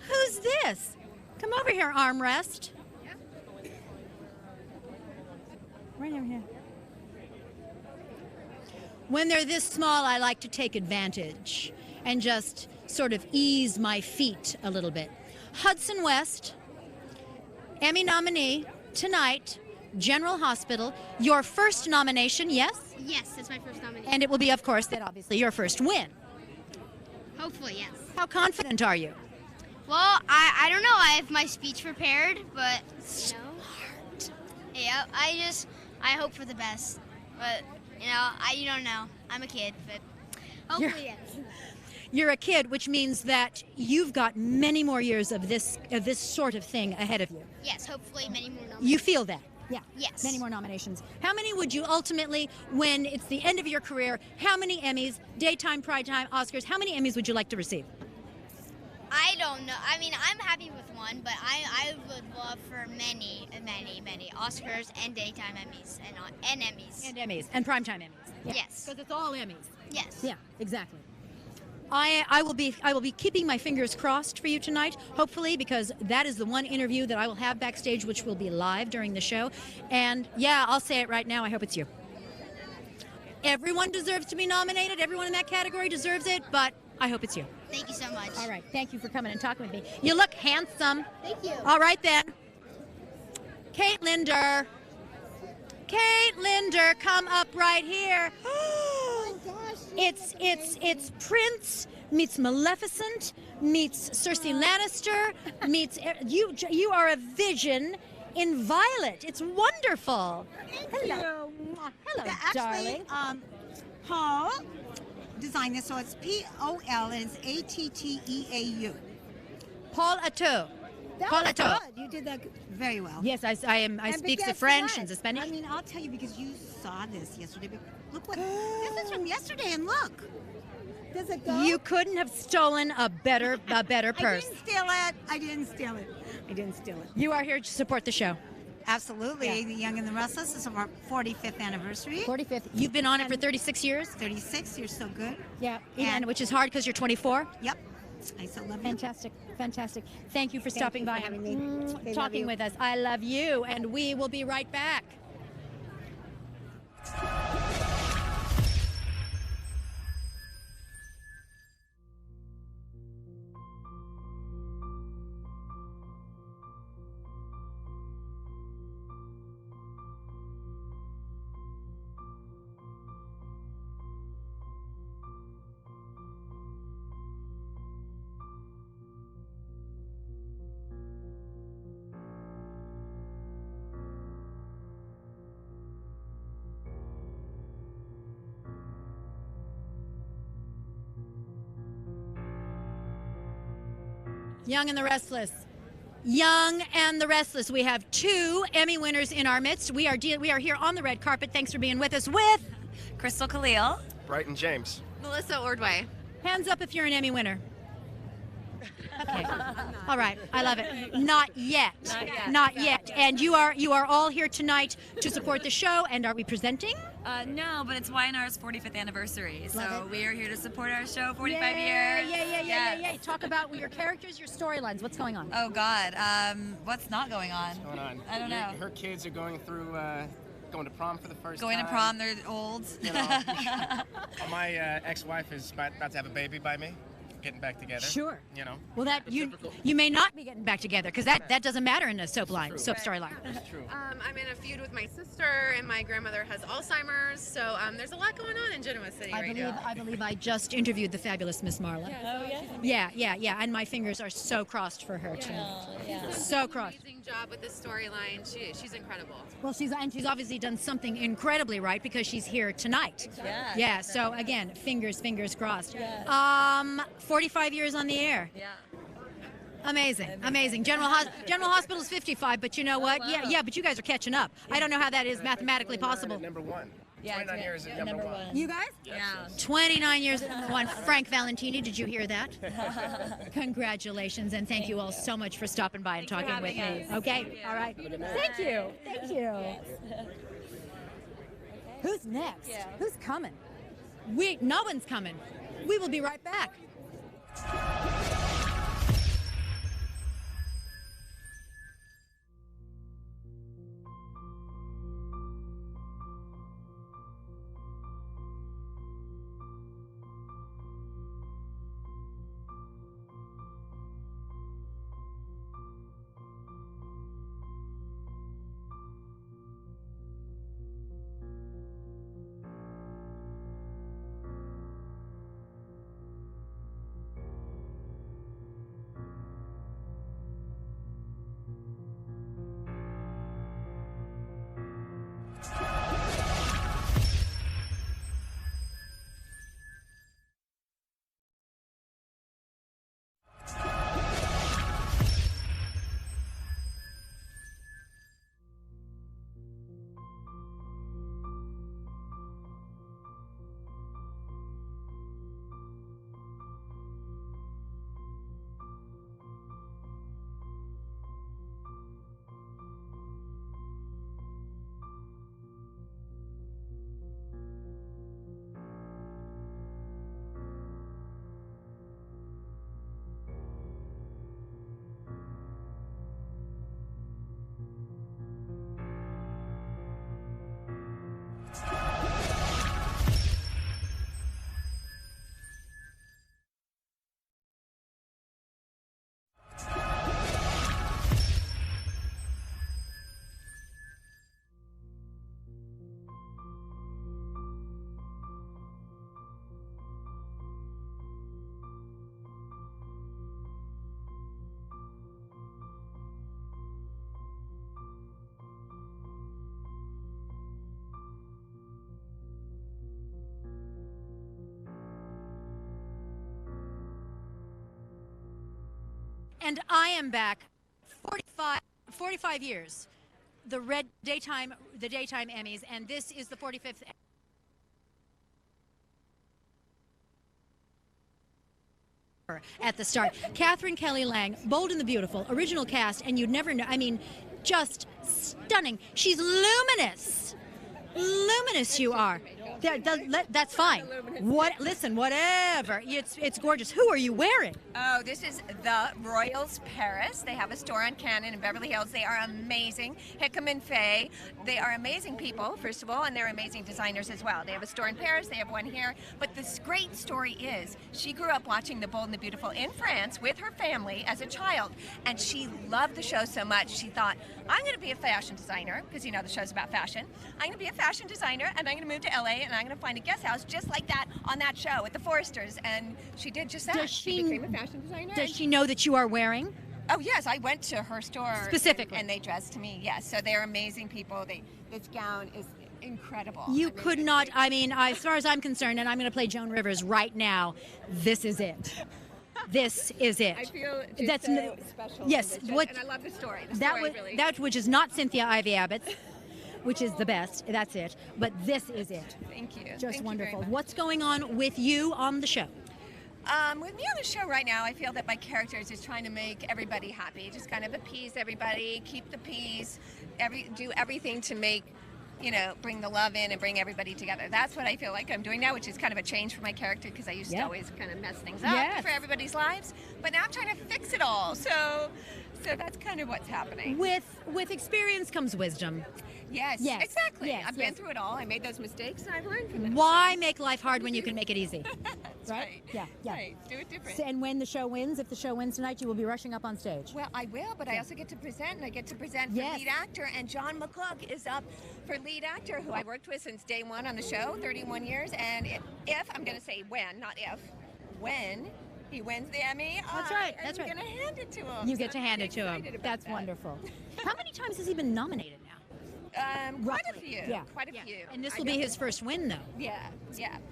[SPEAKER 1] Who's this? Come over here, armrest. Right over here. When they're this small, I like to take advantage and just sort of ease my feet a little bit. Hudson West, Emmy nominee tonight, General Hospital. Your first nomination, yes?
[SPEAKER 23] Yes, it's my first nomination.
[SPEAKER 1] And it will be, of course, then obviously your first win.
[SPEAKER 23] Hopefully, yes.
[SPEAKER 1] How confident are you?
[SPEAKER 23] Well, I don't know. I have my speech prepared, but yeah, I hope for the best. But you don't know. I'm a kid, but hopefully yes.
[SPEAKER 1] You're a kid, which means that you've got many more years of this sort of thing ahead of you.
[SPEAKER 23] Yes, hopefully many more nominations.
[SPEAKER 1] You feel that? Yeah.
[SPEAKER 23] Yes.
[SPEAKER 1] Many more nominations. How many would you ultimately, when it's the end of your career, how many Emmys, daytime, primetime, Oscars, how many Emmys would you like to receive?
[SPEAKER 23] I don't know. I mean, I'm happy with one, but I would love for many Oscars and daytime Emmys and Emmys.
[SPEAKER 1] And Emmys. And primetime Emmys. Yeah.
[SPEAKER 23] Yes.
[SPEAKER 1] Because it's all Emmys.
[SPEAKER 23] Yes.
[SPEAKER 1] Yeah, exactly. I will be keeping my fingers crossed for you tonight, hopefully, because that is the one interview that I will have backstage, which will be live during the show. And yeah, I'll say it right now, I hope it's you. Everyone deserves to be nominated. Everyone in that category deserves it, but I hope it's you.
[SPEAKER 23] Thank you so much.
[SPEAKER 1] All right. Thank you for coming and talking with me. You look handsome.
[SPEAKER 23] Thank you.
[SPEAKER 1] All right, then. Kate Linder. Kate Linder, come up right here. It's Prince meets Maleficent meets Cersei Lannister meets you are a vision in violet. It's wonderful. Hello. Hello, darling.
[SPEAKER 5] Paul designed this, so it's P-O-L and it's A-T-T-E-A-U.
[SPEAKER 1] Paul Attou.
[SPEAKER 5] Paul
[SPEAKER 1] Attou.
[SPEAKER 5] Good. You did that very well.
[SPEAKER 1] Yes, I speak the French and the Spanish.
[SPEAKER 5] I mean, I'll tell you because you saw this yesterday. But look what this is from yesterday, and look. Does it go?
[SPEAKER 1] You couldn't have stolen a better purse.
[SPEAKER 5] I didn't steal it. I didn't steal it. I didn't steal it.
[SPEAKER 1] You are here to support the show.
[SPEAKER 5] Absolutely.
[SPEAKER 1] Yeah.
[SPEAKER 5] The Young and the Restless is our 45th anniversary.
[SPEAKER 1] 45th. You've been on it for 36 years?
[SPEAKER 5] 36. You're so good.
[SPEAKER 1] Yeah. And which is hard because you're 24?
[SPEAKER 5] Yep. I so love you.
[SPEAKER 1] Fantastic. Fantastic. Thank you for stopping by
[SPEAKER 5] having me.
[SPEAKER 1] and talking with us. I love you, and we will be right back. Young and the Restless. Young and the Restless. We have 2 Emmy winners in our midst. We are here on the red carpet. Thanks for being with us with
[SPEAKER 14] Crystal Khalil,
[SPEAKER 15] Brighton James,
[SPEAKER 14] Melissa Ordway.
[SPEAKER 1] Hands up if you're an Emmy winner. Okay. All right. I love it. Not yet. Not yet. And you are all here tonight to support the show. And are we presenting?
[SPEAKER 14] No, but it's YNR's 45th anniversary. So we are here to support our show, 45
[SPEAKER 1] Yeah,
[SPEAKER 14] years.
[SPEAKER 1] Yeah. Talk about your characters, your storylines. What's going on?
[SPEAKER 14] Oh, God. What's not going on?
[SPEAKER 15] What's going on?
[SPEAKER 14] I don't know.
[SPEAKER 15] Her kids are going through, going to prom for the first
[SPEAKER 14] Going
[SPEAKER 15] time.
[SPEAKER 14] to prom, they're old.
[SPEAKER 15] You know, my ex-wife is about to have a baby by me. Getting back together.
[SPEAKER 1] Sure.
[SPEAKER 15] You know.
[SPEAKER 1] Well, that you may not be getting back together because that doesn't matter in a soap storyline.
[SPEAKER 15] That's true.
[SPEAKER 16] I'm in a feud with my sister, and my grandmother has Alzheimer's, so there's a lot going on in Genoa City right now.
[SPEAKER 1] I believe I just interviewed the fabulous Miss Marla. Yeah, and my fingers are so crossed for her too. So crossed.
[SPEAKER 16] Amazing job with this storyline. She's incredible.
[SPEAKER 1] Well, she's obviously done something incredibly right because she's here tonight. Yeah. So again, fingers crossed. 45 years on the air.
[SPEAKER 14] Yeah.
[SPEAKER 1] Amazing. General Hospital's 55, but you know what? Yeah, but you guys are catching up. I don't know how that is mathematically possible.
[SPEAKER 15] Number 1.
[SPEAKER 14] Yeah,
[SPEAKER 15] 29 years at number one.
[SPEAKER 1] You guys?
[SPEAKER 14] Yeah.
[SPEAKER 1] 29 years at number 1. Frank Valentini, did you hear that? Congratulations, and thank you all so much for stopping by and talking with me. Okay, all right. Thank you. Who's next? Who's coming? No one's coming. We will be right back. And I am back 45 years. The daytime Emmys, and this is the 45th. At the start, Catherine Kelly Lang, Bold and the Beautiful, original cast, and you'd never know. I mean, just stunning. She's luminous. Luminous you are. That's fine. Listen, whatever. It's gorgeous. Who are you wearing?
[SPEAKER 18] Oh, this is the Royals Paris. They have a store on Cannon in Beverly Hills. They are amazing. Hickam and Faye. They are amazing people, first of all, and they're amazing designers as well. They have a store in Paris. They have one here. But this great story is she grew up watching The Bold and the Beautiful in France with her family as a child, and she loved the show so much she thought, I'm going to be a fashion designer, because you know the show's about fashion. I'm going to be a fashion designer, and I'm going to move to LA, and I'm going to find a guest house just like that on that show at the Foresters. And she did just that. She became a fashion designer.
[SPEAKER 1] Does she know that you are wearing?
[SPEAKER 18] Oh yes, I went to her store
[SPEAKER 1] specifically,
[SPEAKER 18] and they dressed to me. Yes, so they're amazing people. This gown is incredible.
[SPEAKER 1] You could not. I mean, as far as I'm concerned, and I'm going to play Joan Rivers right now. This is it. This is it.
[SPEAKER 18] I feel
[SPEAKER 1] that's
[SPEAKER 18] so special.
[SPEAKER 1] Yes,
[SPEAKER 18] and I love the story.
[SPEAKER 1] That which is not Cynthia Ivey Abbott's, which is the best. That's it. But this is it.
[SPEAKER 18] Thank you.
[SPEAKER 1] Just
[SPEAKER 18] Thank
[SPEAKER 1] wonderful.
[SPEAKER 18] You very much.
[SPEAKER 1] What's going on with you on the show?
[SPEAKER 18] With me on the show right now, I feel that my character is just trying to make everybody happy, just kind of appease everybody, keep the peace, do everything to make, bring the love in and bring everybody together. That's what I feel like I'm doing now, which is kind of a change for my character because I used to always kind of mess things up for everybody's lives. But now I'm trying to fix it all. So that's kind of what's happening.
[SPEAKER 1] With experience comes wisdom.
[SPEAKER 18] Yes, exactly. I've been through it all. I made those mistakes and I've learned from them.
[SPEAKER 1] Why make life hard when you can make it easy?
[SPEAKER 18] That's right.
[SPEAKER 1] Yeah.
[SPEAKER 18] Right. Do it different.
[SPEAKER 1] And when the show wins, if the show wins tonight, you will be rushing up on stage.
[SPEAKER 18] Well, I will, but I also get to present, and I get to present for lead actor, and John McCook is up for lead actor, who I worked with since day one on the show, 31 years, and if I'm going to say when, not if, when he wins the Emmy,
[SPEAKER 1] that's right.
[SPEAKER 18] I'm going to hand it to him.
[SPEAKER 1] You get to hand it to him. That's wonderful. How many times has he been nominated now?
[SPEAKER 18] Quite a few.
[SPEAKER 1] Yeah.
[SPEAKER 18] Quite a few.
[SPEAKER 1] And this will be his first win, though.
[SPEAKER 18] Yeah.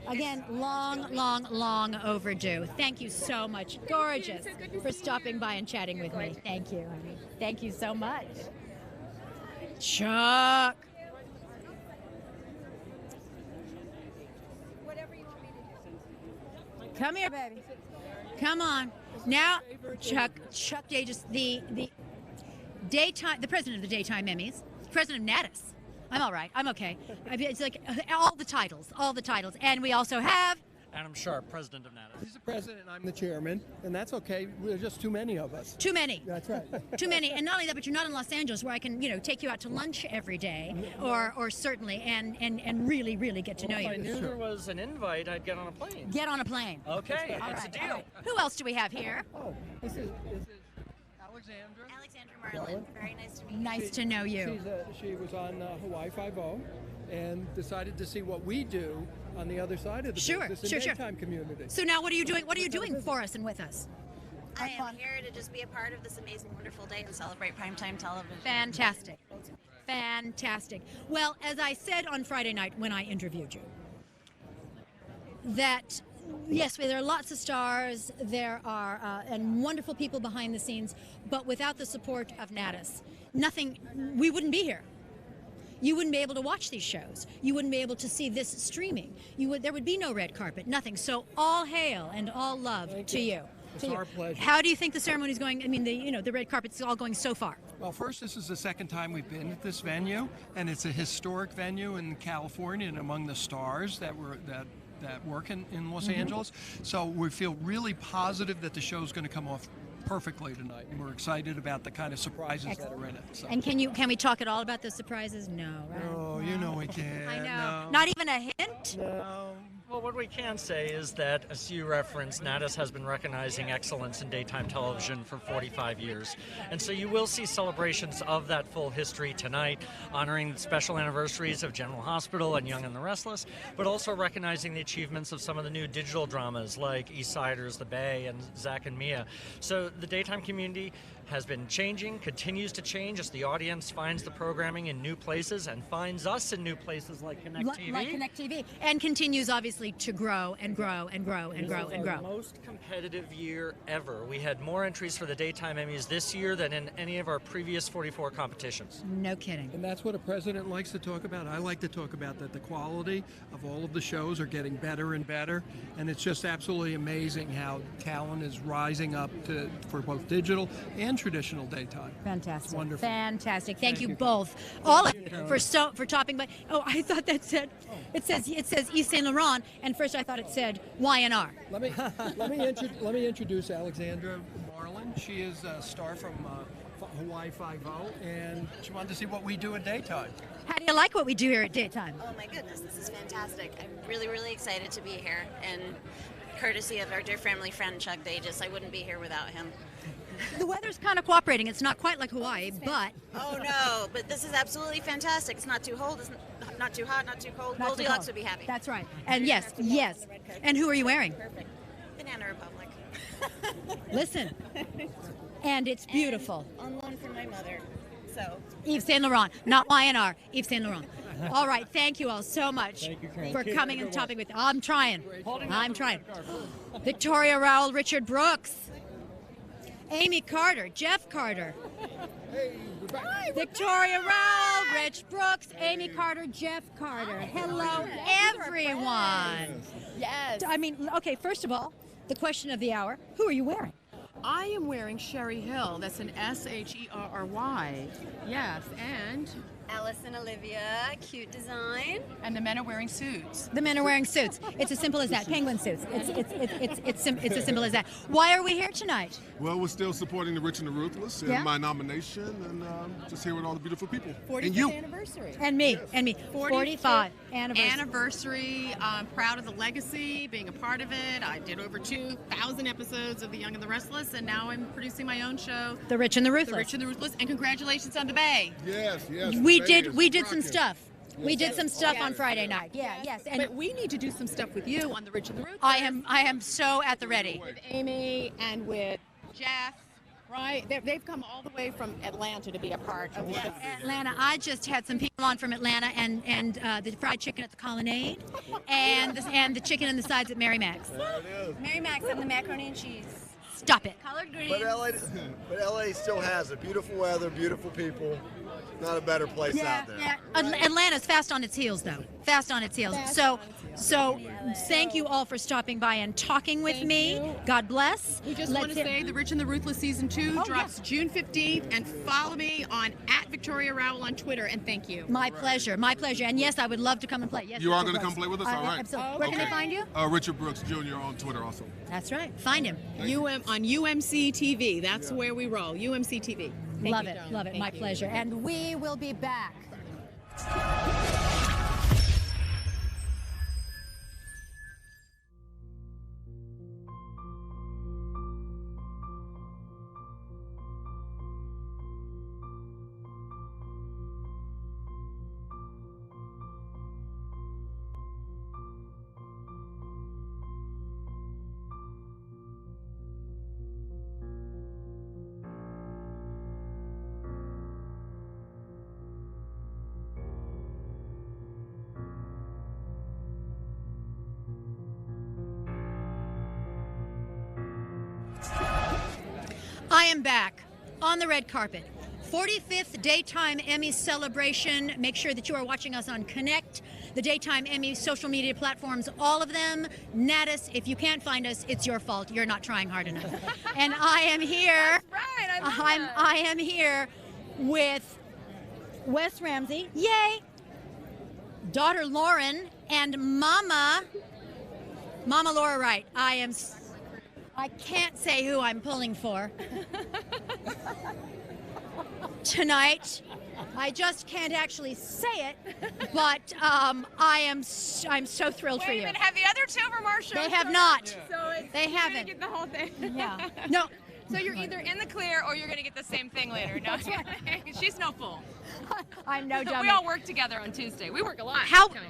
[SPEAKER 1] Again, long overdue. Thank you so much, gorgeous, for stopping by and chatting with me. Thank you. Thank you so much. Chuck. Come here, baby. Come on. Now, Chuck Davis, the president of the Daytime Emmys, president of Natus. I'm all right. I'm okay. It's like all the titles. And we also have
[SPEAKER 20] Adam Sharp, president of Natus.
[SPEAKER 21] He's the president, and I'm the chairman, and that's okay. There's just too many of us.
[SPEAKER 1] Too many.
[SPEAKER 21] That's right.
[SPEAKER 1] Too many. And not only that, but you're not in Los Angeles where I can, take you out to lunch every day, or certainly, and really get to know you.
[SPEAKER 20] If I knew there was an invite, I'd get on a plane.
[SPEAKER 1] Get on a plane.
[SPEAKER 20] Okay, that's a deal.
[SPEAKER 1] Who else do we have here?
[SPEAKER 21] Oh, this is Alexandra.
[SPEAKER 22] Marlin. Very nice to meet you.
[SPEAKER 1] Nice to know you.
[SPEAKER 21] She was on Hawaii Five-0 and decided to see what we do on the other side of the business in daytime community.
[SPEAKER 1] So now what are you doing? What are you doing for us and with us?
[SPEAKER 22] I am here to just be a part of this amazing, wonderful day and celebrate primetime television.
[SPEAKER 1] Fantastic. Well, as I said on Friday night when I interviewed you, that yes, there are lots of stars, there are and wonderful people behind the scenes, but without the support of Natus, we wouldn't be here. You wouldn't be able to watch these shows. You wouldn't be able to see this streaming. There would be no red carpet, nothing. So all hail and all love to you.
[SPEAKER 21] It's our pleasure.
[SPEAKER 1] How do you think the ceremony's going? I mean, the red carpet's all going so far.
[SPEAKER 21] Well, first, this is the second time we've been at this venue, and it's a historic venue in California and among the stars that work in Los Angeles. So we feel really positive that the show's going to come off perfectly tonight, and we're excited about the kind of surprises that are in it. So.
[SPEAKER 1] And can we talk at all about the surprises? No, right?
[SPEAKER 21] Oh, you know we can't.
[SPEAKER 1] I know.
[SPEAKER 21] No.
[SPEAKER 1] Not even a hint?
[SPEAKER 21] No.
[SPEAKER 20] Well, what we can say is that, as you referenced, Natus has been recognizing excellence in daytime television for 45 years. And so you will see celebrations of that full history tonight, honoring the special anniversaries of General Hospital and Young and the Restless, but also recognizing the achievements of some of the new digital dramas like East Siders, The Bay, and Zach and Mia. So the daytime community has been changing, continues to change as the audience finds the programming in new places and finds us in new places like knekt.TV.
[SPEAKER 1] Like knekt.TV. And continues, obviously, obviously to grow and grow and grow and grow and grow.
[SPEAKER 20] Most competitive year ever. We had more entries for the Daytime Emmys this year than in any of our previous 44 competitions.
[SPEAKER 1] No kidding.
[SPEAKER 21] And that's what a president likes to talk about. I like to talk about that the quality of all of the shows are getting better and better, and it's just absolutely amazing how talent is rising up for both digital and traditional daytime.
[SPEAKER 1] Fantastic.
[SPEAKER 21] It's wonderful.
[SPEAKER 1] Fantastic. Thank you both, all of you, for topping by. Oh, I thought that said. It says Yves Saint Laurent, and first I thought it said YNR.
[SPEAKER 21] Let me introduce Alexandra Marlin. She is a star from Hawaii 5-0, and she wanted to see what we do at daytime.
[SPEAKER 1] How do you like what we do here at daytime?
[SPEAKER 22] Oh my goodness, this is fantastic. I'm really, really excited to be here, and courtesy of our dear family friend Chuck Dages, I wouldn't be here without him.
[SPEAKER 1] The weather's kind of cooperating. It's not quite like Hawaii, but...
[SPEAKER 22] Oh no, but this is absolutely fantastic. It's not too cold, it's not too hot, not too cold.
[SPEAKER 1] Not too
[SPEAKER 22] Goldilocks
[SPEAKER 1] cold.
[SPEAKER 22] would be happy.
[SPEAKER 1] That's right. And yes. And who are you wearing?
[SPEAKER 22] Perfect. Banana Republic.
[SPEAKER 1] Listen. And it's beautiful.
[SPEAKER 22] And on loan from my mother, so.
[SPEAKER 1] Yves Saint Laurent, not YNR. Yves Saint Laurent. All right, thank you all so much for coming and topping with. I'm trying. Victoria Rowell, Richard Brooks, Amy Carter, Jeff Carter. Victoria Rowell, Rich Brooks, Amy Carter, Jeff Carter. Hello, everyone.
[SPEAKER 2] Yes.
[SPEAKER 1] I mean, okay, first of all, the question of the hour, who are you wearing?
[SPEAKER 2] I am wearing Sherry Hill. That's an SHERRY. Yes, and
[SPEAKER 3] Alice and Olivia, cute design.
[SPEAKER 2] And the men are wearing suits.
[SPEAKER 1] The men are wearing suits. It's as simple as that. Penguin suits. It's as simple as that. Why are we here tonight?
[SPEAKER 4] Well, we're still supporting the rich and the ruthless in my nomination, and just here with all the beautiful people.
[SPEAKER 2] 45th
[SPEAKER 4] and you.
[SPEAKER 2] anniversary.
[SPEAKER 1] And me. 45
[SPEAKER 2] anniversary. Proud of the legacy, being a part of it. I did over 2,000 episodes of The Young and the Restless, and now I'm producing my own show,
[SPEAKER 1] The Rich and the Ruthless.
[SPEAKER 2] The Rich and the Ruthless. And congratulations on the Bay.
[SPEAKER 4] Yes.
[SPEAKER 1] We did some stuff. We did some stuff on Friday night. Yes. And
[SPEAKER 2] but we need to do some stuff with you on The Rich and the Ruthless.
[SPEAKER 1] I am so at the ready.
[SPEAKER 2] With Amy and with Jeff, right? They've come all the way from Atlanta to be a part of this.
[SPEAKER 1] Atlanta. I just had some people on from Atlanta, and the fried chicken at the Colonnade, and the chicken and the sides at Mary Mac's.
[SPEAKER 3] Mary Mac's and the macaroni and cheese.
[SPEAKER 1] Stop it.
[SPEAKER 3] Collard greens.
[SPEAKER 7] But LA still has it. Beautiful weather, beautiful people. Not a better place out there.
[SPEAKER 1] Yeah. Atlanta's fast on its heels, though. Fast on its heels. So thank you all for stopping by and talking with me. God bless.
[SPEAKER 2] We just want to say The Rich and the Ruthless Season 2 drops June 15th, and follow me on @Victoria Rowell on Twitter, and thank you.
[SPEAKER 1] My pleasure. And yes, I I would love to come and play. Yes,
[SPEAKER 4] You are going to come play with us? All right.
[SPEAKER 1] Absolutely. Where can they find you?
[SPEAKER 4] Richard Brooks Jr. on Twitter also.
[SPEAKER 1] That's right. Find him.
[SPEAKER 2] On UMC TV. That's where we roll. UMC TV.
[SPEAKER 1] Love it. My pleasure. And we will be back. I am back on the red carpet. 45th Daytime Emmy celebration. Make sure that you are watching us on Knekt, the Daytime Emmy social media platforms, all of them. Natus, if you can't find us, it's your fault. You're not trying hard enough. And I am here.
[SPEAKER 3] That's right.
[SPEAKER 1] I am here with Wes Ramsey, yay, daughter Lauren, and Mama Laura Wright. I can't say who I'm pulling for tonight. I just can't actually say it, but I'm so thrilled for you.
[SPEAKER 3] Wait a minute, have the other two from our show?
[SPEAKER 1] They have not.
[SPEAKER 3] So
[SPEAKER 1] They
[SPEAKER 3] you're
[SPEAKER 1] haven't.
[SPEAKER 3] gonna get the whole thing.
[SPEAKER 1] Yeah. No.
[SPEAKER 3] So you're either in the clear or you're gonna get the same thing later. No, she's no fool.
[SPEAKER 1] I'm no dummy.
[SPEAKER 3] We all work together on Tuesday. We work a lot.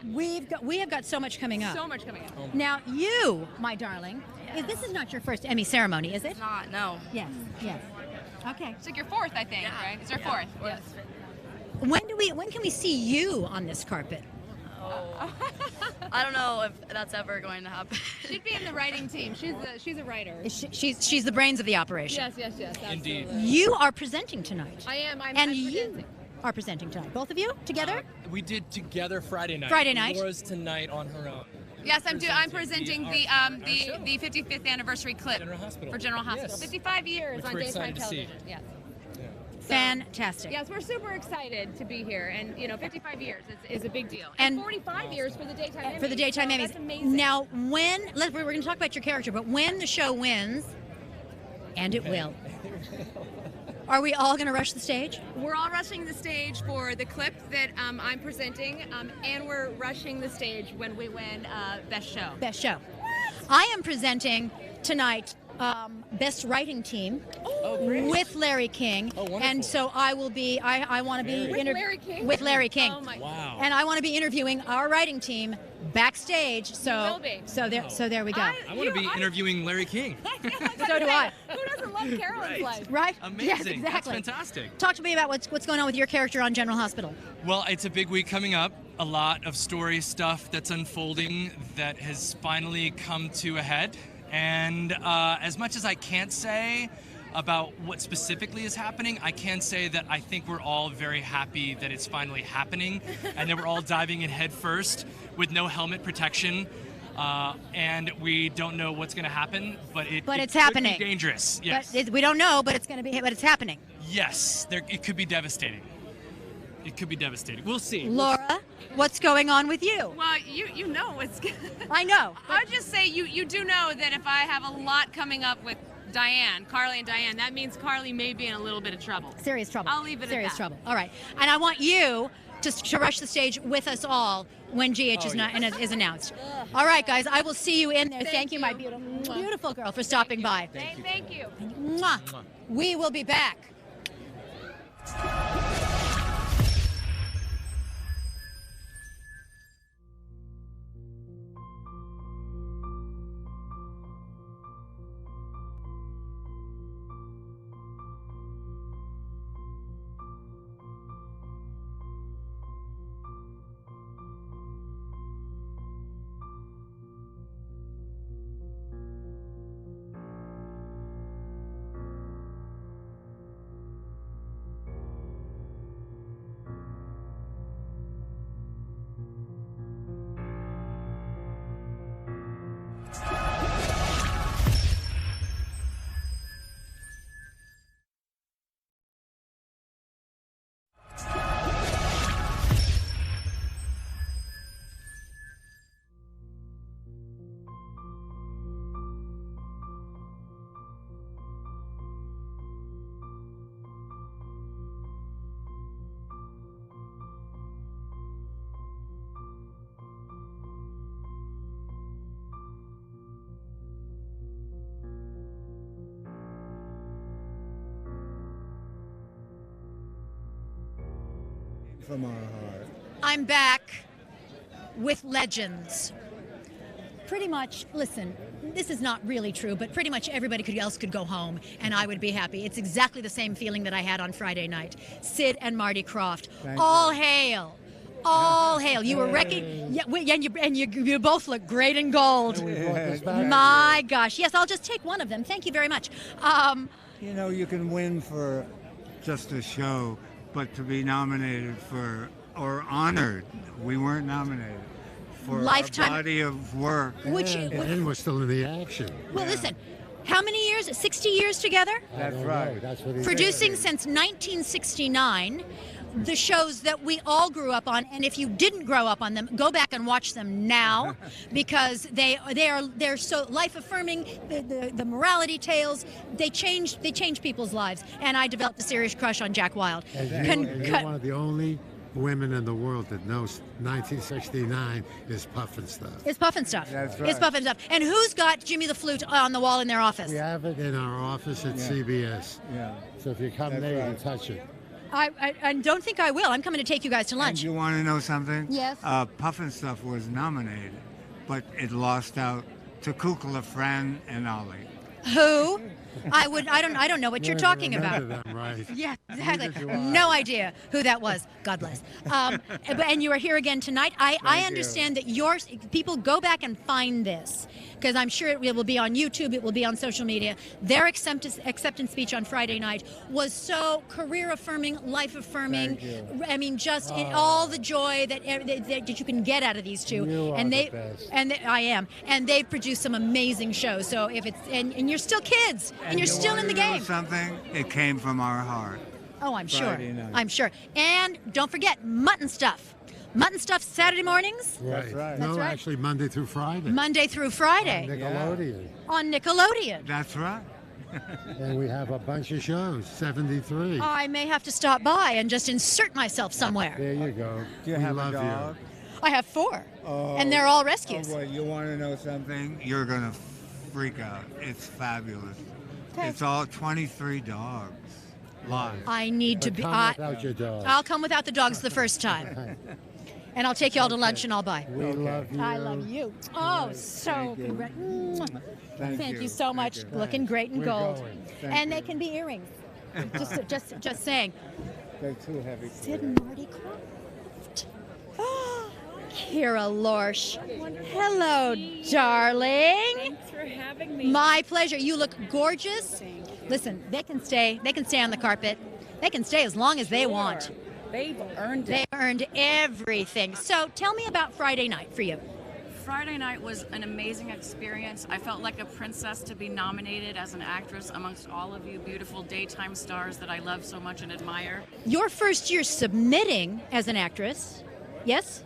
[SPEAKER 1] We have got so much coming up.
[SPEAKER 3] So much coming up.
[SPEAKER 1] Now you, my darling, this is not your first Emmy ceremony, is it?
[SPEAKER 3] It's not. No.
[SPEAKER 1] Yes. Okay.
[SPEAKER 3] It's like your fourth, I think, right? It's your fourth.
[SPEAKER 1] Yes. When can we see you on this carpet?
[SPEAKER 3] I don't know if that's ever going to happen.
[SPEAKER 9] She'd be in the writing team. She's a writer.
[SPEAKER 1] She's the brains of the operation.
[SPEAKER 9] Yes, absolutely.
[SPEAKER 10] Indeed.
[SPEAKER 1] You are presenting tonight.
[SPEAKER 9] I am.
[SPEAKER 1] And
[SPEAKER 9] I'm
[SPEAKER 1] you
[SPEAKER 9] presenting.
[SPEAKER 1] are presenting tonight. Both of you together?
[SPEAKER 10] We did together Friday night.
[SPEAKER 1] Friday night.
[SPEAKER 10] Laura's tonight on her own.
[SPEAKER 9] Yes, I'm presenting the 55th anniversary clip for General Hospital.
[SPEAKER 10] Yes.
[SPEAKER 9] 55 years
[SPEAKER 10] Which
[SPEAKER 9] on
[SPEAKER 10] we're
[SPEAKER 9] daytime
[SPEAKER 10] excited to see.
[SPEAKER 9] television. Yes.
[SPEAKER 1] Fantastic.
[SPEAKER 9] Yes, we're super excited to be here, and 55 years is a big deal.
[SPEAKER 1] And
[SPEAKER 9] 45 years for the daytime Emmys.
[SPEAKER 1] For the daytime
[SPEAKER 9] so
[SPEAKER 1] Emmys.
[SPEAKER 9] That's amazing.
[SPEAKER 1] Now, we're going to talk about your character, but when the show wins, and it will, are we all going to rush the stage?
[SPEAKER 9] We're all rushing the stage for the clip that I'm presenting, and we're rushing the stage when we win Best Show.
[SPEAKER 1] Best show. I am presenting tonight Best Writing Team with Larry King. And so I will be, I want to be
[SPEAKER 9] With Larry King?
[SPEAKER 1] with Larry King.
[SPEAKER 9] Oh my
[SPEAKER 10] Wow.
[SPEAKER 1] And I want to be interviewing our writing team backstage. So,
[SPEAKER 9] will be.
[SPEAKER 1] so there we go.
[SPEAKER 10] I want to be interviewing Larry King.
[SPEAKER 1] So do I.
[SPEAKER 9] Who doesn't love Carolyn's life?
[SPEAKER 1] Right?
[SPEAKER 10] Amazing.
[SPEAKER 1] Yes, exactly.
[SPEAKER 10] That's fantastic.
[SPEAKER 1] Talk to me about what's going on with your character on General Hospital.
[SPEAKER 10] Well, it's a big week coming up. A lot of story stuff that's unfolding that has finally come to a head. And as much as I can't say about what specifically is happening, I can say that I think we're all very happy that it's finally happening and that we're all diving in head first with no helmet protection. And we don't know what's going to happen, but it's
[SPEAKER 1] But it's happening.
[SPEAKER 10] Could be dangerous. Yes.
[SPEAKER 1] But we don't know, but it's going to be. But it's happening.
[SPEAKER 10] Yes. It could be devastating. It could be devastating. We'll see.
[SPEAKER 1] Laura, what's going on with you?
[SPEAKER 9] Well, you know what's.
[SPEAKER 1] I know.
[SPEAKER 9] I'll just say you do know that if I have a lot coming up with Carly and Diane, that means Carly may be in a little bit of trouble.
[SPEAKER 1] Serious trouble.
[SPEAKER 9] I'll leave it
[SPEAKER 1] Serious
[SPEAKER 9] at that.
[SPEAKER 1] trouble. All right. And I want you to rush the stage with us all when GH is announced. All right, guys. I will see you in there. Thank you, my beautiful girl, for stopping by.
[SPEAKER 9] Thank you.
[SPEAKER 1] Mwah. We will be back.
[SPEAKER 12] From our heart.
[SPEAKER 1] I'm back with legends. Pretty much, listen, this is not really true, but pretty much everybody else could go home and I would be happy. It's exactly the same feeling that I had on Friday night. Sid and Marty Krofft. All hail. All hail. You were wrecking. Yeah, and you both look great in gold. My gosh. Yes, I'll just take one of them. Thank you very much.
[SPEAKER 12] You know, you can win for just a show, but to be nominated for, or honored, we weren't nominated, for
[SPEAKER 1] Lifetime.
[SPEAKER 12] our body of work.
[SPEAKER 19] And we're still in the action.
[SPEAKER 1] Well, listen, how many years? 60 years together?
[SPEAKER 12] That's right.
[SPEAKER 19] That's what he
[SPEAKER 1] Producing
[SPEAKER 19] said.
[SPEAKER 1] since 1969. The shows that we all grew up on, and if you didn't grow up on them, go back and watch them now, because they're so life-affirming. The morality tales, they change people's lives. And I developed a serious crush on Jack Wilde.
[SPEAKER 19] And you're one of the only women in the world that knows 1969 is Puffin Stuff.
[SPEAKER 1] It's Puffin Stuff.
[SPEAKER 19] That's right.
[SPEAKER 1] It's Puffin Stuff. And who's got Jimmy the Flute on the wall in their office?
[SPEAKER 19] We have it in our office at CBS.
[SPEAKER 12] Yeah.
[SPEAKER 19] So if you come there, you can touch it.
[SPEAKER 1] I don't think I will. I'm coming to take you guys to lunch.
[SPEAKER 12] And you want to know something?
[SPEAKER 1] Yes.
[SPEAKER 12] Puffin Stuff was nominated, but it lost out to Kukla, Fran, and Ollie.
[SPEAKER 1] Who? I don't know what you're talking about.
[SPEAKER 19] Remember them, right?
[SPEAKER 1] Yeah, exactly.
[SPEAKER 19] Neither do I.
[SPEAKER 1] No idea who that was. God bless. And you are here again tonight. I
[SPEAKER 12] Thank
[SPEAKER 1] understand that your people go back and find this, because I'm sure it will be on YouTube. It will be on social media. Their acceptance speech on Friday night was so career affirming, life affirming.
[SPEAKER 12] Thank you.
[SPEAKER 1] I mean, just in all the joy that you can get out of these two.
[SPEAKER 19] You are
[SPEAKER 1] and
[SPEAKER 19] the best.
[SPEAKER 1] I am. And they've produced some amazing shows. So if it's and you're still kids and you're still in the game.
[SPEAKER 12] Something, it came from our heart.
[SPEAKER 1] Oh, I'm sure.
[SPEAKER 12] Friday night.
[SPEAKER 1] I'm sure. And don't forget, Mutton Stuff. Mutton Stuff Saturday mornings.
[SPEAKER 19] Right.
[SPEAKER 12] That's right.
[SPEAKER 19] No,
[SPEAKER 1] That's right.
[SPEAKER 19] actually Monday through Friday.
[SPEAKER 1] Monday through Friday.
[SPEAKER 19] Nickelodeon.
[SPEAKER 1] On Nickelodeon.
[SPEAKER 12] That's right.
[SPEAKER 19] And we have a bunch of shows, 73.
[SPEAKER 1] I may have to stop by and just insert myself somewhere.
[SPEAKER 19] There you go.
[SPEAKER 12] Do you
[SPEAKER 19] we
[SPEAKER 12] have
[SPEAKER 19] love
[SPEAKER 12] a dog?
[SPEAKER 1] I have 4.
[SPEAKER 12] Oh,
[SPEAKER 1] and they're all rescues.
[SPEAKER 12] Oh, boy, you want to know something? You're going to freak out. It's fabulous.
[SPEAKER 1] Okay.
[SPEAKER 12] It's all 23 dogs live.
[SPEAKER 1] I need to be.
[SPEAKER 19] Come without your dog.
[SPEAKER 1] I'll come without the dogs the first time. And I'll take you all to lunch and I'll buy.
[SPEAKER 19] We love you.
[SPEAKER 1] I love you. Oh, so Thank you so much. Looking great in
[SPEAKER 19] We're
[SPEAKER 1] gold.
[SPEAKER 19] going.
[SPEAKER 1] And they can be earrings. just saying.
[SPEAKER 12] They're too heavy.
[SPEAKER 1] Sid and Marty Croft. Kira Lorsch. Hello, darling.
[SPEAKER 6] Thanks for having me.
[SPEAKER 1] My pleasure. You look gorgeous. Listen, they can stay on the carpet. They can stay as long as they want.
[SPEAKER 6] They've earned it.
[SPEAKER 1] They earned everything. So tell me about Friday night for you.
[SPEAKER 6] Friday night was an amazing experience. I felt like a princess to be nominated as an actress amongst all of you beautiful daytime stars that I love so much and admire.
[SPEAKER 1] Your first year submitting as an actress, yes?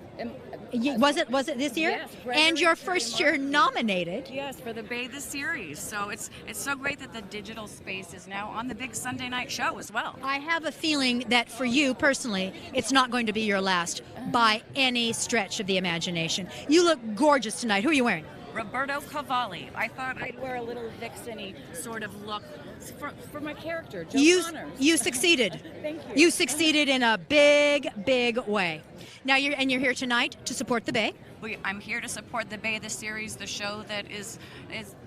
[SPEAKER 1] Was it this year?
[SPEAKER 6] Yes.
[SPEAKER 1] And your first year nominated.
[SPEAKER 6] Yes, for the Bay the series. So it's so great that the digital space is now on the big Sunday night show as well.
[SPEAKER 1] I have a feeling that for you personally, it's not going to be your last by any stretch of the imagination. You look gorgeous tonight. Who are you wearing?
[SPEAKER 6] Roberto Cavalli. I thought I'd wear a little vixen-y sort of look for my character, Joe Connors.
[SPEAKER 1] You succeeded.
[SPEAKER 6] Thank you.
[SPEAKER 1] You succeeded in a big, big way. Now you're here tonight to support the Bay.
[SPEAKER 6] I'm here to support the Bay, the series, the show that is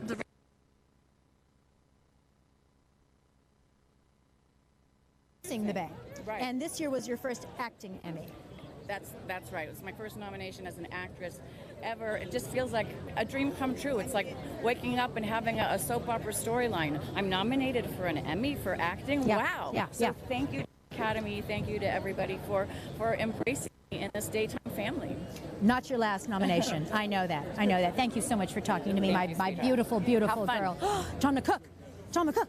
[SPEAKER 6] the
[SPEAKER 1] The Bay.
[SPEAKER 6] Right.
[SPEAKER 1] And this year was your first acting Emmy.
[SPEAKER 6] That's right. It was my first nomination as an actress ever. It just feels like a dream come true. It's like waking up and having a soap opera storyline. I'm nominated for an Emmy for acting.
[SPEAKER 1] Yeah,
[SPEAKER 6] Wow.
[SPEAKER 1] yeah,
[SPEAKER 6] So
[SPEAKER 1] yeah.
[SPEAKER 6] thank you, Academy. Thank you to everybody for embracing me in this daytime family.
[SPEAKER 1] Not your last nomination. I know that. Thank you so much for talking to me,
[SPEAKER 6] Thank you,
[SPEAKER 1] my
[SPEAKER 6] sweetheart.
[SPEAKER 1] beautiful, beautiful
[SPEAKER 6] Have fun.
[SPEAKER 1] girl. Tom McCook.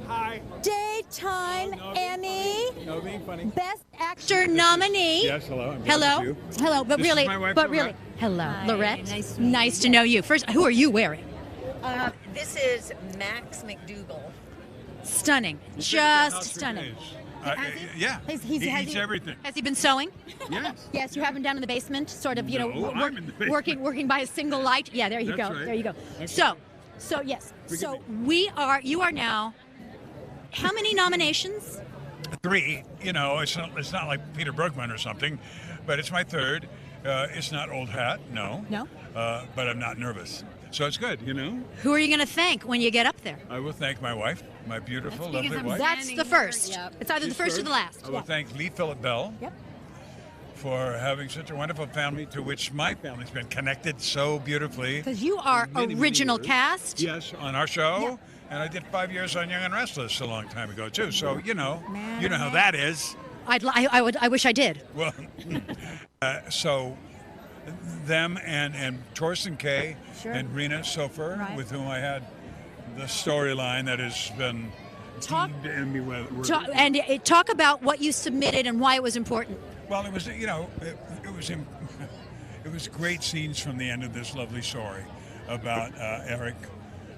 [SPEAKER 8] Hi.
[SPEAKER 1] Daytime Emmy.
[SPEAKER 8] No being funny.
[SPEAKER 1] Best Actor nominee.
[SPEAKER 8] Yes, hello. I'm
[SPEAKER 1] Hello.
[SPEAKER 8] you.
[SPEAKER 1] Hello. But
[SPEAKER 8] This is
[SPEAKER 1] really,
[SPEAKER 8] my wife,
[SPEAKER 1] but
[SPEAKER 8] Lorette.
[SPEAKER 1] really. Hello,
[SPEAKER 13] Hi,
[SPEAKER 1] Lorette.
[SPEAKER 13] nice
[SPEAKER 1] to know you. First, who are you wearing?
[SPEAKER 13] This is Max McDougal.
[SPEAKER 1] Stunning. Just stunning.
[SPEAKER 8] Yeah. He eats everything.
[SPEAKER 1] Has he been sewing?
[SPEAKER 8] Yes.
[SPEAKER 1] Yes, you have him down in the basement, sort of,
[SPEAKER 8] No, I'm in the basement.
[SPEAKER 1] working by a single light. Yeah, there you
[SPEAKER 8] That's
[SPEAKER 1] go.
[SPEAKER 8] right.
[SPEAKER 1] There you go.
[SPEAKER 8] Okay.
[SPEAKER 1] So yes.
[SPEAKER 8] Forgive
[SPEAKER 1] So
[SPEAKER 8] me.
[SPEAKER 1] you are now. How many nominations?
[SPEAKER 8] 3. You know, it's not like Peter Bergman or something, but it's my 3rd. It's not old hat, no.
[SPEAKER 1] No.
[SPEAKER 8] But I'm not nervous, so it's good. You know.
[SPEAKER 1] Who are you going to thank when you get up there?
[SPEAKER 8] I will thank my wife, my beautiful, lovely wife.
[SPEAKER 1] That's the first. It's either the
[SPEAKER 8] She's
[SPEAKER 1] first or the last.
[SPEAKER 8] I will thank Lee Phillip Bell.
[SPEAKER 1] Yep.
[SPEAKER 8] For having such a wonderful family to which my family's been connected so beautifully.
[SPEAKER 1] Because you are
[SPEAKER 8] many, many
[SPEAKER 1] original
[SPEAKER 8] years.
[SPEAKER 1] cast.
[SPEAKER 8] Yes, on our show.
[SPEAKER 1] Yeah.
[SPEAKER 8] And I did 5 years on Young and Restless a long time ago too. So you know how that is.
[SPEAKER 1] I wish I did.
[SPEAKER 8] Well, so them and Torsten Kay
[SPEAKER 1] Sure.
[SPEAKER 8] and Rena Sofer,
[SPEAKER 1] Right.
[SPEAKER 8] with whom I had the storyline that has been
[SPEAKER 1] Talk-
[SPEAKER 8] deemed Emmy worthy.
[SPEAKER 1] Talk about what you submitted and why it was important.
[SPEAKER 8] Well, it was it was great scenes from the end of this lovely story about Eric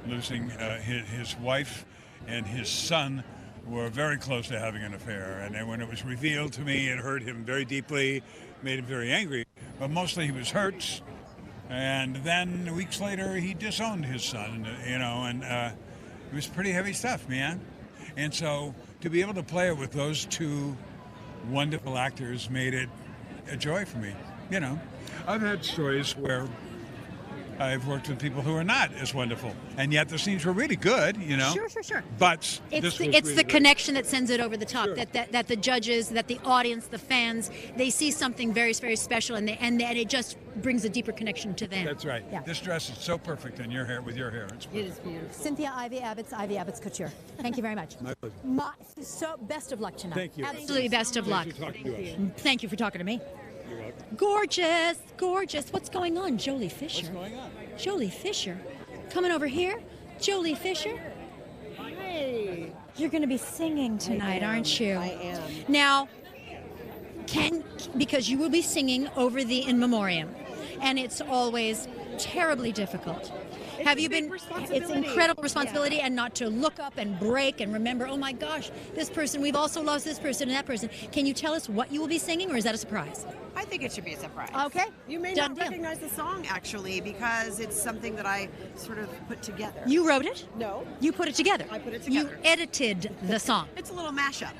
[SPEAKER 8] losing his wife and his son were very close to having an affair. And then when it was revealed to me, it hurt him very deeply, made him very angry. But mostly he was hurt. And then weeks later, he disowned his son, and it was pretty heavy stuff, man. And so to be able to play it with those two wonderful actors made it a joy for me. I've had stories where I've worked with people who are not as wonderful, and yet the scenes were really good, you know.
[SPEAKER 1] Sure.
[SPEAKER 8] But
[SPEAKER 1] It's the connection that sends it over the top. That the judges, that the audience, the fans, they see something very, very special, and it just brings a deeper connection to them.
[SPEAKER 8] That's right.
[SPEAKER 1] Yeah.
[SPEAKER 8] This dress is so perfect in your hair with your hair.
[SPEAKER 1] It is beautiful. Cynthia Ivy Abbott's Couture. Thank you very much.
[SPEAKER 8] My pleasure.
[SPEAKER 1] So best of luck tonight.
[SPEAKER 8] Thank you.
[SPEAKER 1] Absolutely best of luck.
[SPEAKER 8] Thanks for talking to us.
[SPEAKER 1] Thank you for talking to me.
[SPEAKER 8] You're welcome.
[SPEAKER 1] Gorgeous. What's going on, Jolie Fisher?
[SPEAKER 8] What's going on?
[SPEAKER 1] Jolie Fisher, coming over here. Jolie Fisher.
[SPEAKER 11] Hey.
[SPEAKER 1] You're going to be singing tonight, aren't you?
[SPEAKER 11] I am.
[SPEAKER 1] Now, because you will be singing over the In Memoriam, and it's always terribly difficult. Have you been? It's incredible responsibility, and not to look up and break and remember. Oh my gosh, this person. We've also lost this person and that person. Can you tell us what you will be singing, or is that a surprise?
[SPEAKER 11] I think it should be a surprise.
[SPEAKER 1] Okay.
[SPEAKER 11] You may
[SPEAKER 1] Done
[SPEAKER 11] not
[SPEAKER 1] deal.
[SPEAKER 11] recognize the song actually because it's something that I sort of put together.
[SPEAKER 1] You wrote it?
[SPEAKER 11] No.
[SPEAKER 1] You put it together?
[SPEAKER 11] I put it together.
[SPEAKER 1] You edited the song?
[SPEAKER 11] It's a little mashup.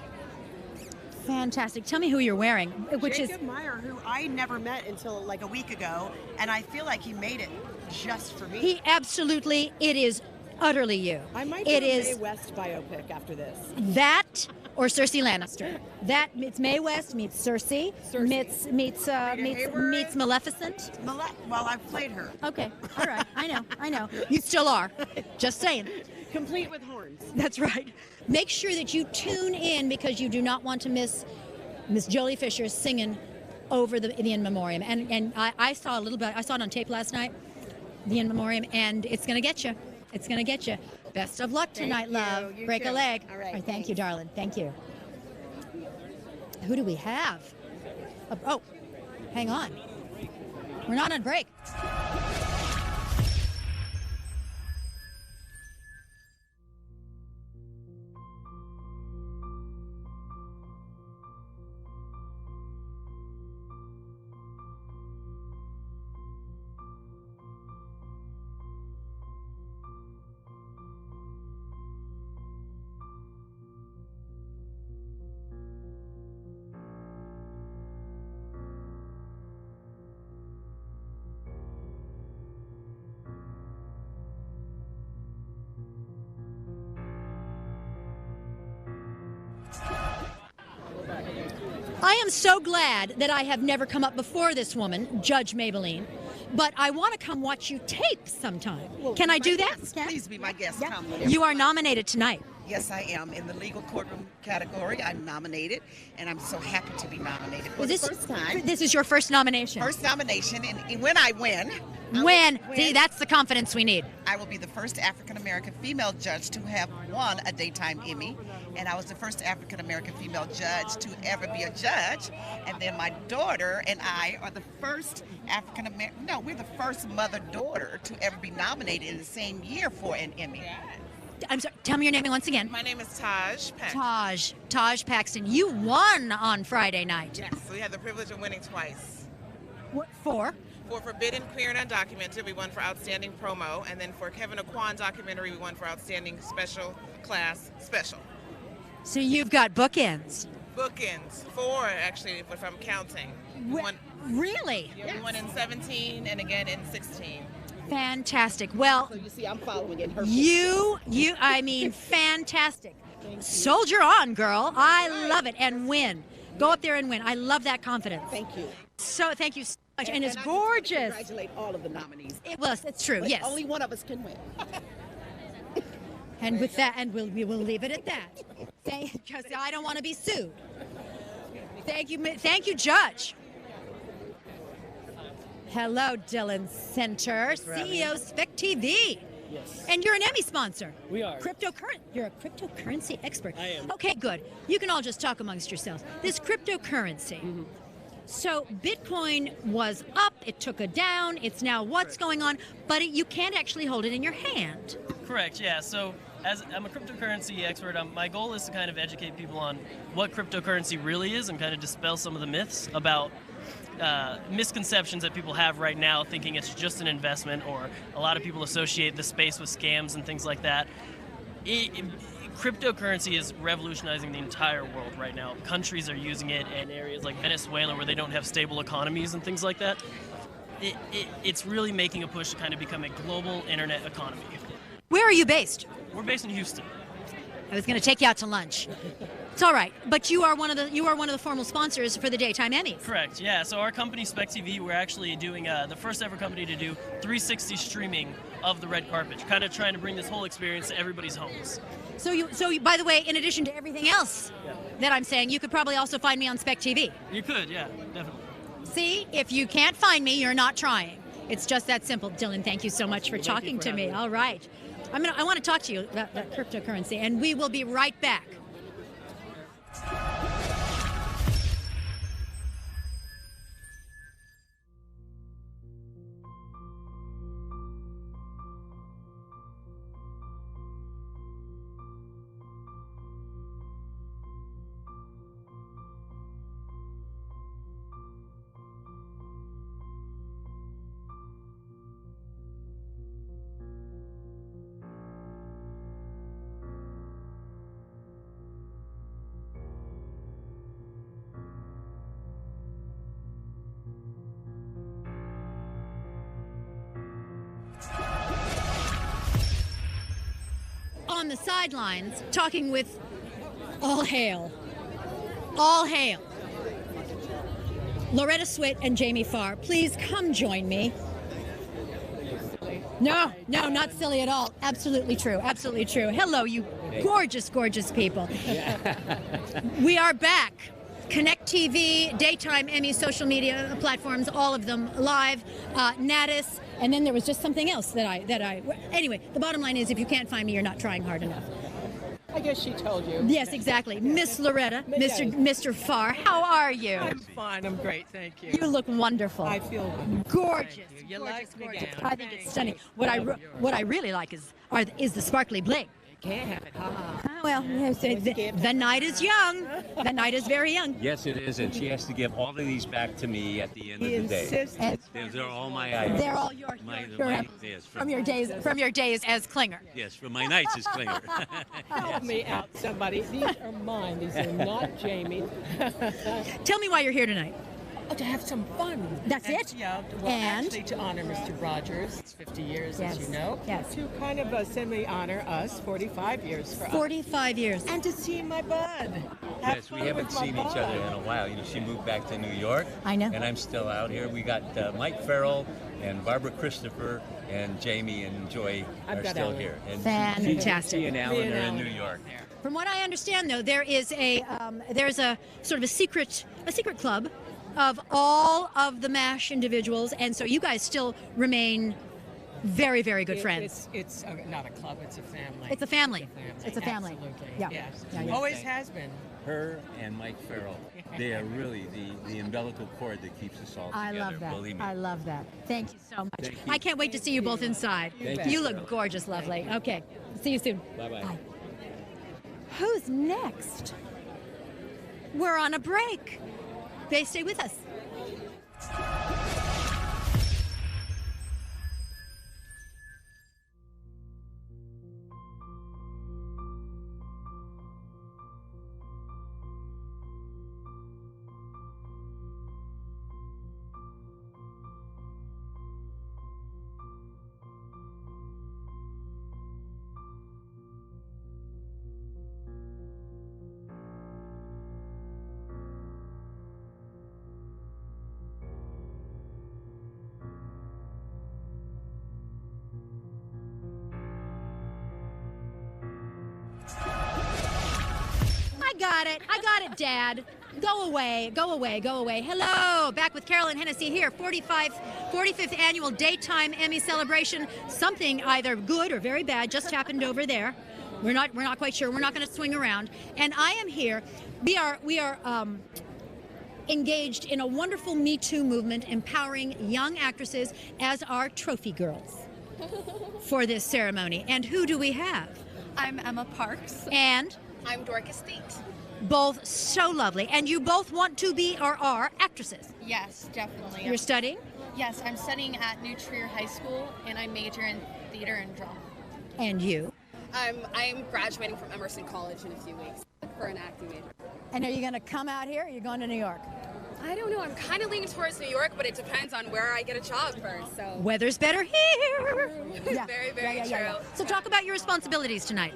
[SPEAKER 1] Fantastic. Tell me who you're wearing, which
[SPEAKER 11] Jacob Meyer, who I never met until like a week ago, and I feel like he made it just for me.
[SPEAKER 1] It is utterly you.
[SPEAKER 11] I might do a Mae West biopic after this.
[SPEAKER 1] That or Cersei Lannister. It's Mae West meets Cersei. Meets Maleficent.
[SPEAKER 11] Well, I've played her.
[SPEAKER 1] Okay, all right, I know. You still are. Just saying.
[SPEAKER 11] Complete with horns.
[SPEAKER 1] That's right. Make sure that you tune in because you do not want to miss Miss Jolie Fisher singing over the In Memoriam. And I saw a little bit. I saw it on tape last night, the In Memoriam, and it's going to get you. It's going to get you. Best of luck tonight, love.
[SPEAKER 11] You
[SPEAKER 1] Break
[SPEAKER 11] too.
[SPEAKER 1] a leg.
[SPEAKER 11] All right.
[SPEAKER 1] Thank you, darling. Thank you. Who do we have? Oh, hang on. We're not on break. I am so glad that I have never come up before this woman, Judge Maybelline, but I want to come watch you tape sometime. Can I do that?
[SPEAKER 17] Please be my guest. Come
[SPEAKER 1] You are nominated tonight.
[SPEAKER 17] Yes, I am. In the legal courtroom category, I'm nominated, and I'm so happy to be nominated for the first time.
[SPEAKER 1] This is your first nomination.
[SPEAKER 17] First nomination, and when I win...
[SPEAKER 1] See, that's the confidence we need.
[SPEAKER 17] I will be the first African-American female judge to have won a daytime Emmy, and I was the first African-American female judge to ever be a judge, and then my daughter and I are the first we're the first mother-daughter to ever be nominated in the same year for an Emmy.
[SPEAKER 1] I'm sorry, tell me your name once again.
[SPEAKER 23] My name is Taj Paxton.
[SPEAKER 1] Taj Paxton. You won on Friday night.
[SPEAKER 23] Yes, we had the privilege of winning twice.
[SPEAKER 1] What for?
[SPEAKER 23] For Forbidden, Queer, and Undocumented, we won for Outstanding Promo, and then for Kevin Aquan documentary, we won for Outstanding Special Class Special.
[SPEAKER 1] So you've got bookends.
[SPEAKER 23] Bookends, 4 actually, if I'm counting.
[SPEAKER 1] Really?
[SPEAKER 23] Yeah, we won in 17 and again in 16.
[SPEAKER 1] Fantastic. Well,
[SPEAKER 17] so you see, I'm following in her.
[SPEAKER 1] Fantastic. Soldier on, girl. I love it. And win. Go up there and win. I love that confidence.
[SPEAKER 17] Thank you.
[SPEAKER 1] So thank you so much. And it's
[SPEAKER 17] I
[SPEAKER 1] gorgeous.
[SPEAKER 17] Congratulate all of the nominees.
[SPEAKER 1] It's true.
[SPEAKER 17] But
[SPEAKER 1] yes.
[SPEAKER 17] Only one of us can win.
[SPEAKER 1] And with that, and we will leave it at that. Because I don't want to be sued. Thank you, Judge. Hello, Dylan Center, CEO Spec TV.
[SPEAKER 24] Yes.
[SPEAKER 1] And you're an Emmy sponsor.
[SPEAKER 24] We are.
[SPEAKER 1] You're a cryptocurrency expert.
[SPEAKER 24] I am.
[SPEAKER 1] Okay, good. You can all just talk amongst yourselves. This cryptocurrency.
[SPEAKER 24] Mm-hmm.
[SPEAKER 1] So Bitcoin was up, it took a down, it's now what's going on, but you can't actually hold it in your hand.
[SPEAKER 24] Correct, yeah. So as I'm a cryptocurrency expert, my goal is to kind of educate people on what cryptocurrency really is and kind of dispel some of the myths about misconceptions that people have right now, thinking it's just an investment, or a lot of people associate the space with scams and things like that. Cryptocurrency is revolutionizing the entire world right now. Countries are using it in areas like Venezuela where they don't have stable economies and things like that. it's really making a push to kind of become a global internet economy.
[SPEAKER 1] Where are you based?
[SPEAKER 24] We're based in Houston.
[SPEAKER 1] I was going to take you out to lunch. It's all right, but you are one of the formal sponsors for the Daytime Emmys.
[SPEAKER 24] Correct. Yeah. So our company, Spec TV, we're actually doing the first ever company to do 360 streaming of the red carpet, kind of trying to bring this whole experience to everybody's homes.
[SPEAKER 1] So you, by the way, in addition to everything else that I'm saying, you could probably also find me on Spec TV.
[SPEAKER 24] You could, yeah, definitely.
[SPEAKER 1] See, if you can't find me, you're not trying. It's just that simple. Dylan, thank you so much for talking to me. All right. I want to talk to you about cryptocurrency, and we will be right back. On the sidelines, talking with all hail, Loretta Swit and Jamie Farr. Please come join me. No, not silly at all. Absolutely true. Absolutely true. Hello, you gorgeous, gorgeous people. We are back. Connect TV, Daytime Emmy, social media platforms, all of them live. Natus, and then there was just something else that I. Anyway, the bottom line is, if you can't find me, you're not trying hard enough.
[SPEAKER 5] I guess she told you.
[SPEAKER 1] Yes, exactly. Miss Loretta, Mr. Farr, how are you?
[SPEAKER 5] I'm fine. I'm great. Thank you.
[SPEAKER 1] You look wonderful.
[SPEAKER 5] I feel
[SPEAKER 1] gorgeous.
[SPEAKER 5] You like me
[SPEAKER 1] gorgeous.
[SPEAKER 5] gown.
[SPEAKER 1] I think it's stunning. What I really like is the sparkly bling.
[SPEAKER 5] Can't have it.
[SPEAKER 1] Well, the night is young. The night is very young.
[SPEAKER 14] Yes, it is, and she has to give all of these back to me at the end of the day. They're all my items.
[SPEAKER 1] They're all
[SPEAKER 14] yes,
[SPEAKER 1] from your days as Klinger.
[SPEAKER 14] Yes, from my nights as Klinger.
[SPEAKER 5] Help me out, somebody. These are mine. These are not Jamie.
[SPEAKER 1] Tell me why you're here tonight.
[SPEAKER 5] To have some fun.
[SPEAKER 1] That's it?
[SPEAKER 5] Yeah. Well,
[SPEAKER 1] and
[SPEAKER 5] actually to honor Mr. Rogers. It's 50 years,
[SPEAKER 1] yes.
[SPEAKER 5] as you know.
[SPEAKER 1] Yes.
[SPEAKER 5] To kind of semi honor us, 45 years for us.
[SPEAKER 1] 45 years.
[SPEAKER 5] And to see my bud.
[SPEAKER 14] Yes, we haven't seen each other in a while. You know, she moved back to New York.
[SPEAKER 1] I know.
[SPEAKER 14] And I'm still out here. We got Mike Farrell and Barbara Christopher and Jamie and Joy are still here. And
[SPEAKER 1] fantastic.
[SPEAKER 14] She and Alan are in New York.
[SPEAKER 1] From what I understand, though, there is there's a sort of a secret club of all of the MASH individuals, and so you guys still remain very, very good friends.
[SPEAKER 5] It's not a club, it's a family.
[SPEAKER 1] It's a family. It's a family.
[SPEAKER 5] Absolutely.
[SPEAKER 1] Yeah.
[SPEAKER 5] Yes.
[SPEAKER 1] Yeah.
[SPEAKER 5] Always has been.
[SPEAKER 14] Her and Mike Farrell, they are really the umbilical cord that keeps us all together.
[SPEAKER 1] I love that.
[SPEAKER 14] Believe me.
[SPEAKER 1] I love that. Thank you so much.
[SPEAKER 14] Thank you.
[SPEAKER 1] I can't wait to see you both inside. You look gorgeous, lovely. Okay. See you soon.
[SPEAKER 14] Bye-bye.
[SPEAKER 1] Bye. Who's next? We're on a break. They stay with us. I got it, Dad. Go away. Hello, back with Carolyn Hennessy here. 45th annual Daytime Emmy celebration. Something either good or very bad just happened over there. We're not quite sure. We're not going to swing around. And I am here. We are engaged in a wonderful Me Too movement, empowering young actresses as our trophy girls for this ceremony. And who do we have?
[SPEAKER 15] I'm Emma Parks.
[SPEAKER 1] And
[SPEAKER 15] I'm Dorcas Theet.
[SPEAKER 1] Both so lovely. And you both want to be or are actresses?
[SPEAKER 15] Yes, definitely.
[SPEAKER 1] You're studying?
[SPEAKER 15] Yes, I'm studying at New Trier High School, and I major in theater and drama.
[SPEAKER 1] And you?
[SPEAKER 15] I'm graduating from Emerson College in a few weeks for an acting major.
[SPEAKER 1] And are you going to come out here, or are you going to New York?
[SPEAKER 3] I don't know. I'm kind of leaning towards New York, but it depends on where I get a job first. So
[SPEAKER 1] Weather's better here. Yeah.
[SPEAKER 3] very, very
[SPEAKER 1] Yeah,
[SPEAKER 3] true.
[SPEAKER 1] yeah. So talk about your responsibilities tonight.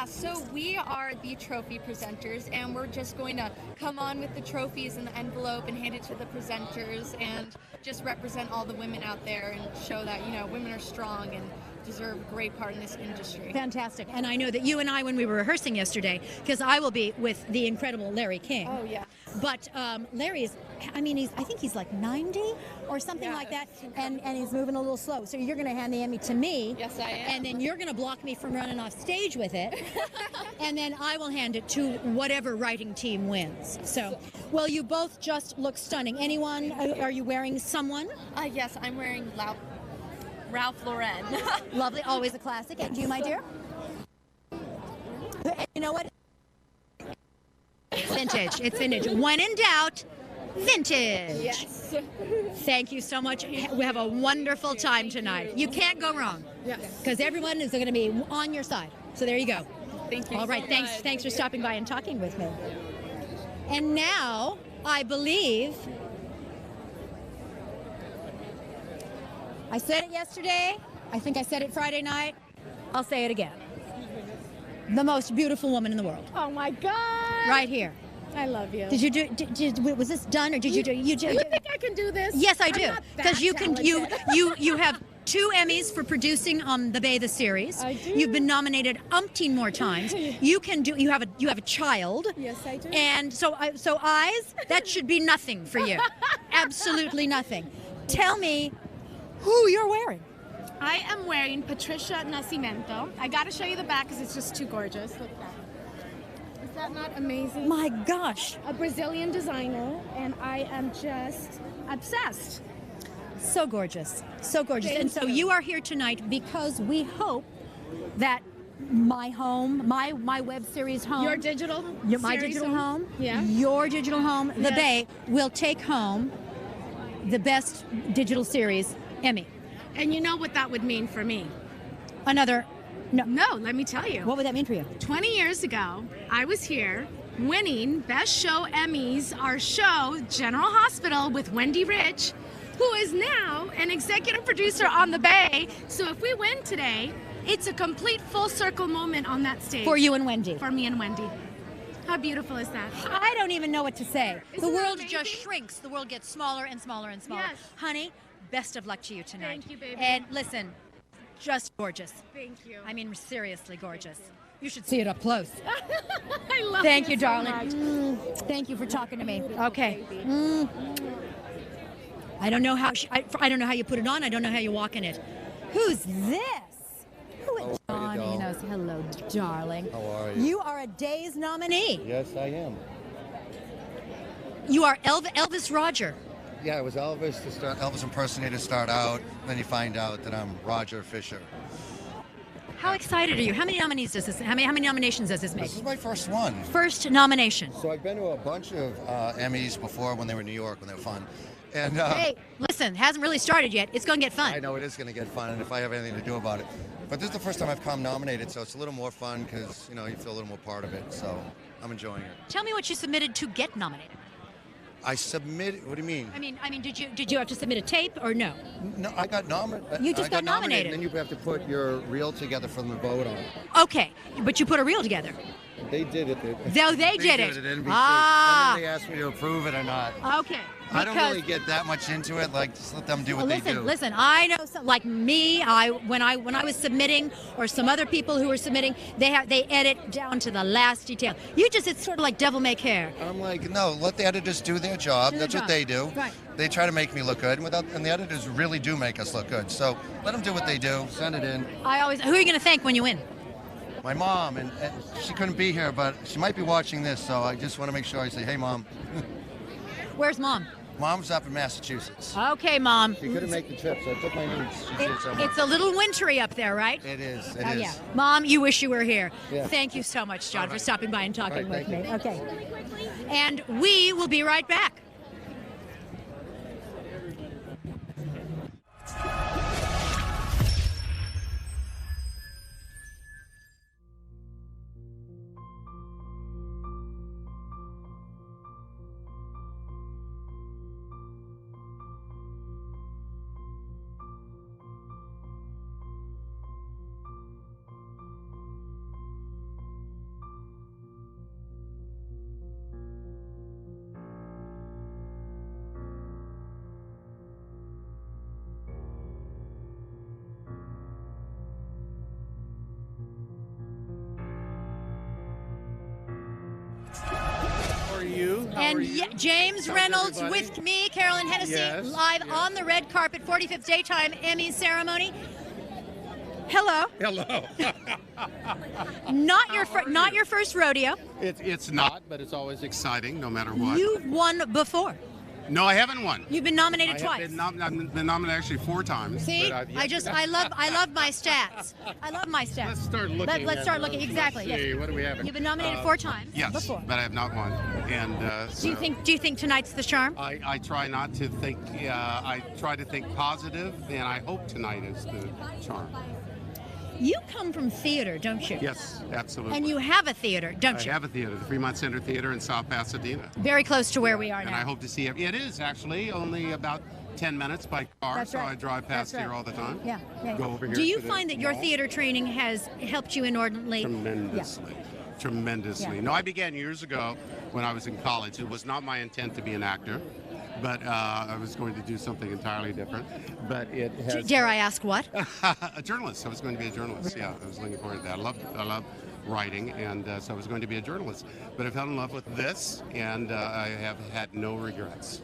[SPEAKER 15] So we are the trophy presenters, and we're just going to come on with the trophies in the envelope and hand it to the presenters and just represent all the women out there and show that, women are strong and deserve a great part in this industry.
[SPEAKER 1] Fantastic. And I know that you and I, when we were rehearsing yesterday, because I will be with the incredible Larry King.
[SPEAKER 15] Oh, yeah.
[SPEAKER 1] But Larry is, I think he's like 90 or something like that, and he's moving a little slow. So you're going to hand the Emmy to me.
[SPEAKER 15] Yes, I am.
[SPEAKER 1] And then you're going to block me from running off stage with it. And then I will hand it to whatever writing team wins. So, well, you both just look stunning. Anyone, are you wearing someone?
[SPEAKER 15] Yes, I'm wearing Ralph Lauren.
[SPEAKER 1] Lovely, always a classic. And you, my dear? You know what? Vintage. It's vintage. When in doubt, vintage.
[SPEAKER 15] Yes.
[SPEAKER 1] Thank you so much. We have a wonderful time tonight. You can't go wrong.
[SPEAKER 15] Yes.
[SPEAKER 1] Because everyone is going to be on your side. So there you go.
[SPEAKER 15] Thank you.
[SPEAKER 1] All right.
[SPEAKER 15] so
[SPEAKER 1] Thanks.
[SPEAKER 15] much.
[SPEAKER 1] Thanks for stopping by and talking with me. And now, I believe I said it yesterday. I think I said it Friday night. I'll say it again. The most beautiful woman in the world.
[SPEAKER 15] Oh my God.
[SPEAKER 1] Right here.
[SPEAKER 15] I love you.
[SPEAKER 1] Did you do? Was this done, or did you do? You
[SPEAKER 15] think I can do this?
[SPEAKER 1] Yes, I
[SPEAKER 15] I'm
[SPEAKER 1] do.
[SPEAKER 15] not that
[SPEAKER 1] Because you can.
[SPEAKER 15] talented.
[SPEAKER 1] You have 2 Emmys for producing the Bay the series.
[SPEAKER 15] I do.
[SPEAKER 1] You've been nominated umpteen more times. You can do. You have a child.
[SPEAKER 15] Yes, I do.
[SPEAKER 1] And so eyes. That should be nothing for you. Absolutely nothing. Tell me who you're wearing.
[SPEAKER 15] I am wearing Patricia Nascimento. I got to show you the back because it's just too gorgeous. Look at that. Is that not amazing?
[SPEAKER 1] My gosh.
[SPEAKER 15] A Brazilian designer, and I am just obsessed.
[SPEAKER 1] So gorgeous. So gorgeous.
[SPEAKER 15] Thank
[SPEAKER 1] And so
[SPEAKER 15] you.
[SPEAKER 1] you are here tonight because we hope that my home, my web series home,
[SPEAKER 15] Your digital
[SPEAKER 1] my
[SPEAKER 15] series
[SPEAKER 1] digital home,
[SPEAKER 15] Yeah.
[SPEAKER 1] your digital home, The
[SPEAKER 15] Yes.
[SPEAKER 1] Bay, will take home the best digital series Emmy.
[SPEAKER 15] And you know what that would mean for me?
[SPEAKER 1] Another,
[SPEAKER 15] No, let me tell you.
[SPEAKER 1] what would that mean for you?
[SPEAKER 15] 20 years ago, I was here winning Best Show Emmys, our show, General Hospital, with Wendy Rich, who is now an executive producer on The Bay. So if we win today, it's a complete full circle moment on that stage.
[SPEAKER 1] For you and Wendy.
[SPEAKER 15] For me and Wendy. How beautiful is that?
[SPEAKER 1] I don't even know what to say.
[SPEAKER 15] Isn't
[SPEAKER 1] The
[SPEAKER 15] that
[SPEAKER 1] world
[SPEAKER 15] amazing?
[SPEAKER 1] just shrinks. The world gets smaller and smaller and smaller.
[SPEAKER 15] Yes.
[SPEAKER 1] Honey, best of luck to you tonight.
[SPEAKER 15] Thank you, baby.
[SPEAKER 1] And listen, just gorgeous.
[SPEAKER 15] Thank you.
[SPEAKER 1] I mean, seriously gorgeous. You should see it up close.
[SPEAKER 15] I love
[SPEAKER 1] Thank you,
[SPEAKER 15] so
[SPEAKER 1] darling.
[SPEAKER 15] much.
[SPEAKER 1] Thank you for talking to me.
[SPEAKER 15] Beautiful
[SPEAKER 1] Okay.
[SPEAKER 15] baby.
[SPEAKER 1] I don't know how I don't know how you put it on. I don't know how you walk in it. Who's this? Who is Johnny knows? Hello, darling.
[SPEAKER 16] How are you?
[SPEAKER 1] You are a Days nominee.
[SPEAKER 16] Yes, I am.
[SPEAKER 1] You are Elvis Roger.
[SPEAKER 16] Yeah, it was Elvis impersonator to start out. Then you find out that I'm Roger Fisher.
[SPEAKER 1] How excited are you? How many nominees does this? How many nominations does this make?
[SPEAKER 16] This is my first one.
[SPEAKER 1] First nomination.
[SPEAKER 16] So I've been to a bunch of Emmys before when they were in New York, when they were fun. And
[SPEAKER 1] Hey, listen, hasn't really started yet. It's going to get fun.
[SPEAKER 16] I know it is going to get fun, and if I have anything to do about it. But this is the first time I've come nominated, so it's a little more fun because you feel a little more part of it. So I'm enjoying it.
[SPEAKER 1] Tell me what you submitted to get nominated.
[SPEAKER 16] I submitted. What do you mean?
[SPEAKER 1] I mean, did you have to submit a tape or no?
[SPEAKER 16] No, I got nominated.
[SPEAKER 1] You just got nominated.
[SPEAKER 16] And then you have to put your reel together for them to vote on.
[SPEAKER 1] Okay, but you put a reel together.
[SPEAKER 16] They did it.
[SPEAKER 1] They did it.
[SPEAKER 16] At NBC.
[SPEAKER 1] Ah.
[SPEAKER 16] And then they asked me to approve it or not.
[SPEAKER 1] Okay.
[SPEAKER 16] I don't really get that much into it. Like, just let them do what they do.
[SPEAKER 1] Listen. I know, like me. When I was submitting, or some other people who were submitting, they edit down to the last detail. It's sort of like devil may care.
[SPEAKER 16] I'm like, no, let the editors do their job. That's what they do.
[SPEAKER 1] Right.
[SPEAKER 16] They try to make me look good, and the editors really do make us look good. So let them do what they do. Send it in.
[SPEAKER 1] Who are you going to thank when you win?
[SPEAKER 16] My mom, and she couldn't be here, but she might be watching this, so I just want to make sure I say, hey, Mom.
[SPEAKER 1] Where's Mom?
[SPEAKER 16] Mom's up in Massachusetts.
[SPEAKER 1] Okay, Mom.
[SPEAKER 16] She couldn't make the trip, so I took my niece. She's here somewhere.
[SPEAKER 1] It's a little wintry up there, right?
[SPEAKER 16] It is. It
[SPEAKER 1] Oh,
[SPEAKER 16] is.
[SPEAKER 1] yeah. Mom, you wish you were here.
[SPEAKER 16] Yeah.
[SPEAKER 1] Thank you so much, John,
[SPEAKER 16] All
[SPEAKER 1] for
[SPEAKER 16] right.
[SPEAKER 1] stopping by and talking
[SPEAKER 16] All right,
[SPEAKER 1] with me.
[SPEAKER 16] thank you.
[SPEAKER 1] Okay. And we will be right back. And James
[SPEAKER 18] How's
[SPEAKER 1] Reynolds
[SPEAKER 18] everybody?
[SPEAKER 1] with me, Carolyn Hennessy,
[SPEAKER 18] Yes,
[SPEAKER 1] live on the red carpet, 45th Daytime Emmy ceremony. Hello.
[SPEAKER 18] Hello.
[SPEAKER 1] Not your first rodeo.
[SPEAKER 18] It's not, but it's always exciting, no matter what.
[SPEAKER 1] You've won before.
[SPEAKER 18] No, I haven't won.
[SPEAKER 1] You've been nominated
[SPEAKER 18] I
[SPEAKER 1] twice.
[SPEAKER 18] I've been nominated actually 4 times.
[SPEAKER 1] See,
[SPEAKER 18] but I've yet to-
[SPEAKER 1] I love my stats. I love my stats.
[SPEAKER 18] Let's start looking.
[SPEAKER 1] Let's start looking.
[SPEAKER 18] Let's
[SPEAKER 1] Exactly.
[SPEAKER 18] see,
[SPEAKER 1] Yes.
[SPEAKER 18] what do we have?
[SPEAKER 1] You've been nominated 4 times.
[SPEAKER 18] Yes,
[SPEAKER 1] Before.
[SPEAKER 18] but I have not won. And
[SPEAKER 1] Do you think tonight's the charm?
[SPEAKER 18] I try not to think. I try to think positive, and I hope tonight is the charm.
[SPEAKER 1] You come from theater, don't you?
[SPEAKER 18] Yes, absolutely.
[SPEAKER 1] And you have a theater, don't you?
[SPEAKER 18] I have a theater, the Fremont Center Theater in South Pasadena.
[SPEAKER 1] Very close to where we are
[SPEAKER 18] And
[SPEAKER 1] now.
[SPEAKER 18] I hope to see it. It is actually only about 10 minutes by car,
[SPEAKER 1] That's
[SPEAKER 18] so
[SPEAKER 1] right.
[SPEAKER 18] I drive past
[SPEAKER 1] That's
[SPEAKER 18] here
[SPEAKER 1] right.
[SPEAKER 18] all the time.
[SPEAKER 1] Yeah.
[SPEAKER 18] Go over here
[SPEAKER 1] Do you
[SPEAKER 18] to the
[SPEAKER 1] find that your
[SPEAKER 18] mall.
[SPEAKER 1] theater training has helped you inordinately?
[SPEAKER 18] Tremendously. Tremendously.
[SPEAKER 1] Yeah.
[SPEAKER 18] No, I began years ago when I was in college. It was not my intent to be an actor, but I was going to do something entirely different. But it has...
[SPEAKER 1] Dare I ask what?
[SPEAKER 18] A journalist. I was going to be a journalist. Yeah, I was looking forward to that. I love writing, and so I was going to be a journalist. But I fell in love with this, and I have had no regrets.